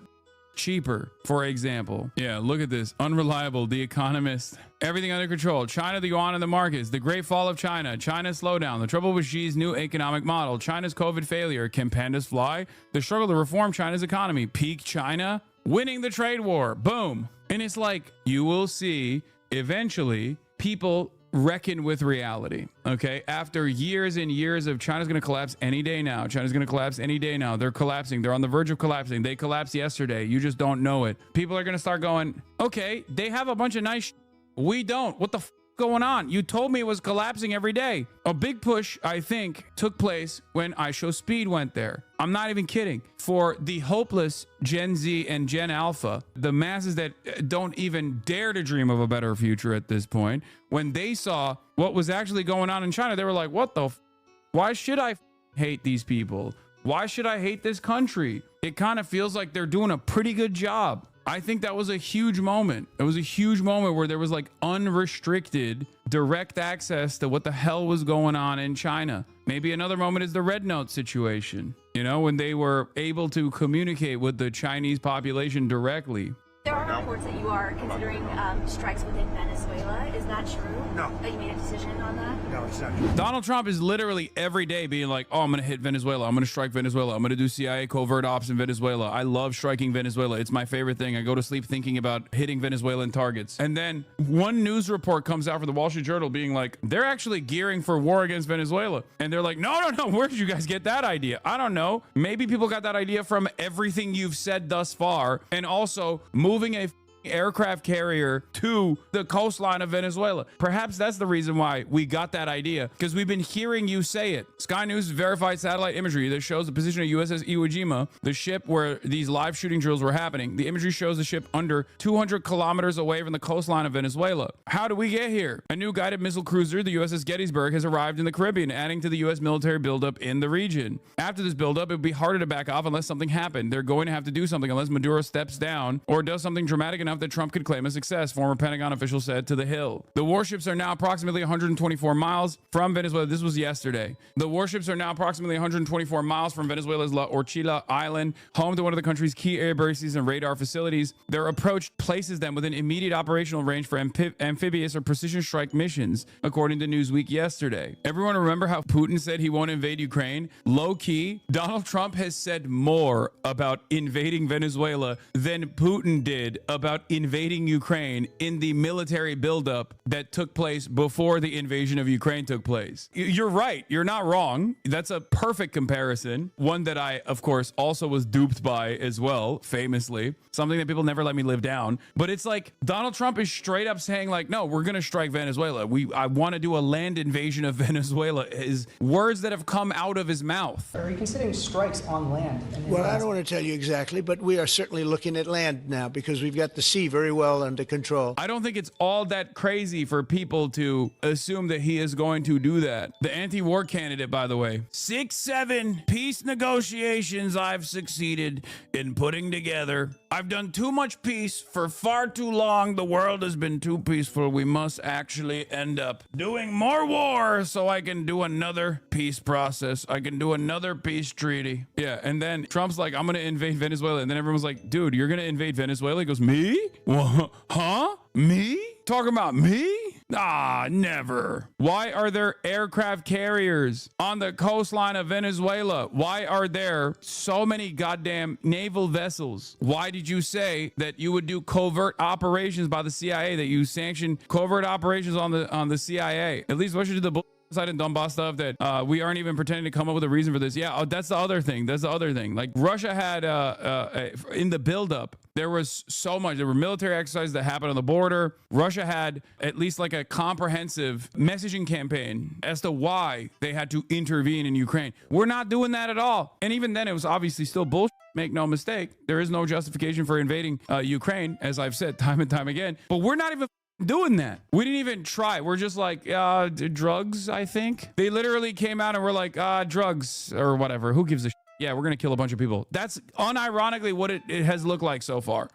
cheaper, for example. Yeah, look at this. Unreliable, The Economist. Everything under control. China, the yuan, and the markets. The great fall of China. China's slowdown. The trouble with Xi's new economic model. China's COVID failure. Can pandas fly? The struggle to reform China's economy. Peak China. Winning the trade war. Boom. And it's like, you will see eventually people reckon with reality. Okay. After years and years of China's going to collapse any day now. China's going to collapse any day now. They're collapsing. They're on the verge of collapsing. They collapsed yesterday. You just don't know it. People are going to start going, okay, they have a bunch of nice we don't. What the going on? You told me it was collapsing every day. A big push, I think, took place when IShowSpeed went there. I'm not even kidding. For the hopeless Gen Z and Gen Alpha, the masses that don't even dare to dream of a better future at this point, when they saw what was actually going on in China, they were like, what the why should I hate these people? Why should I hate this country? It kind of feels like they're doing a pretty good job. I think that was a huge moment. It was a huge moment where there was like unrestricted direct access to what the hell was going on in China. Maybe another moment is the Red Note situation, you know, when they were able to communicate with the Chinese population directly. There are reports that you are considering strikes within Venezuela. Is that true? No. That you made a decision on that? No, it's not true. Donald Trump is literally every day being like, oh, I'm going to hit Venezuela. I'm going to strike Venezuela. I'm going to do CIA covert ops in Venezuela. I love striking Venezuela. It's my favorite thing. I go to sleep thinking about hitting Venezuelan targets. And then one news report comes out from the Wall Street Journal being like, they're actually gearing for war against Venezuela. And they're like, no. Where did you guys get that idea? I don't know. Maybe people got that idea from everything you've said thus far. And also moving a aircraft carrier to the coastline of Venezuela. Perhaps that's the reason why we got that idea, because we've been hearing you say it. Sky News verified satellite imagery that shows the position of USS Iwo Jima, the ship where these live shooting drills were happening. The imagery shows the ship under 200 kilometers away from the coastline of Venezuela. How do we get here? A new guided missile cruiser, the USS Gettysburg, has arrived in the Caribbean, adding to the U.S. military buildup in the region. After this buildup, it would be harder to back off unless something happened. They're going to have to do something unless Maduro steps down or does something dramatic enough that Trump could claim a success, former Pentagon official said to The Hill. The warships are now approximately 124 miles from Venezuela. This was yesterday. The warships are now approximately 124 miles from Venezuela's La Orchila Island, home to one of the country's key air bases and radar facilities. Their approach places them within immediate operational range for amphibious or precision strike missions, according to Newsweek yesterday. Everyone remember how Putin said he won't invade Ukraine? Low key, Donald Trump has said more about invading Venezuela than Putin did about invading Ukraine in the military buildup that took place before the invasion of Ukraine took place. You're right. You're not wrong. That's a perfect comparison. One that I, of course, also was duped by as well, famously. Something that people never let me live down. But it's like Donald Trump is straight up saying like, no, we're going to strike Venezuela. I want to do a land invasion of Venezuela, is words that have come out of his mouth. Are you considering strikes on land? Well, I don't want to tell you exactly, but we are certainly looking at land now because we've got the sea very well under control. I don't think it's all that crazy for people to assume that he is going to do that. The anti-war candidate, by the way, 6-7 peace negotiations I've succeeded in putting together. I've done too much peace for far too long. The world has been too peaceful. We must actually end up doing more war so I can do another peace process. I can do another peace treaty. Yeah, and then Trump's like, I'm going to invade Venezuela. And then everyone's like, dude, you're going to invade Venezuela? He goes, me? Well, huh? Me? Talking about me? Ah, never. Why are there aircraft carriers on the coastline of Venezuela? Why are there so many goddamn naval vessels? Why did you say that you would do covert operations by the CIA, that you sanctioned covert operations on the CIA? At least Russia did the side and Donbass stuff that we aren't even pretending to come up with a reason for this. Yeah, that's the other thing. That's the other thing. Like Russia had in the buildup, there was so much. There were military exercises that happened on the border. Russia had at least like a comprehensive messaging campaign as to why they had to intervene in Ukraine. We're not doing that at all. And even then, it was obviously still bullshit. Make no mistake. There is no justification for invading Ukraine, as I've said time and time again. But we're not even doing that. We didn't even try. We're just like, drugs, I think. They literally came out and were like, drugs or whatever. Who gives a shit? Yeah, we're going to kill a bunch of people. That's unironically what it has looked like so far.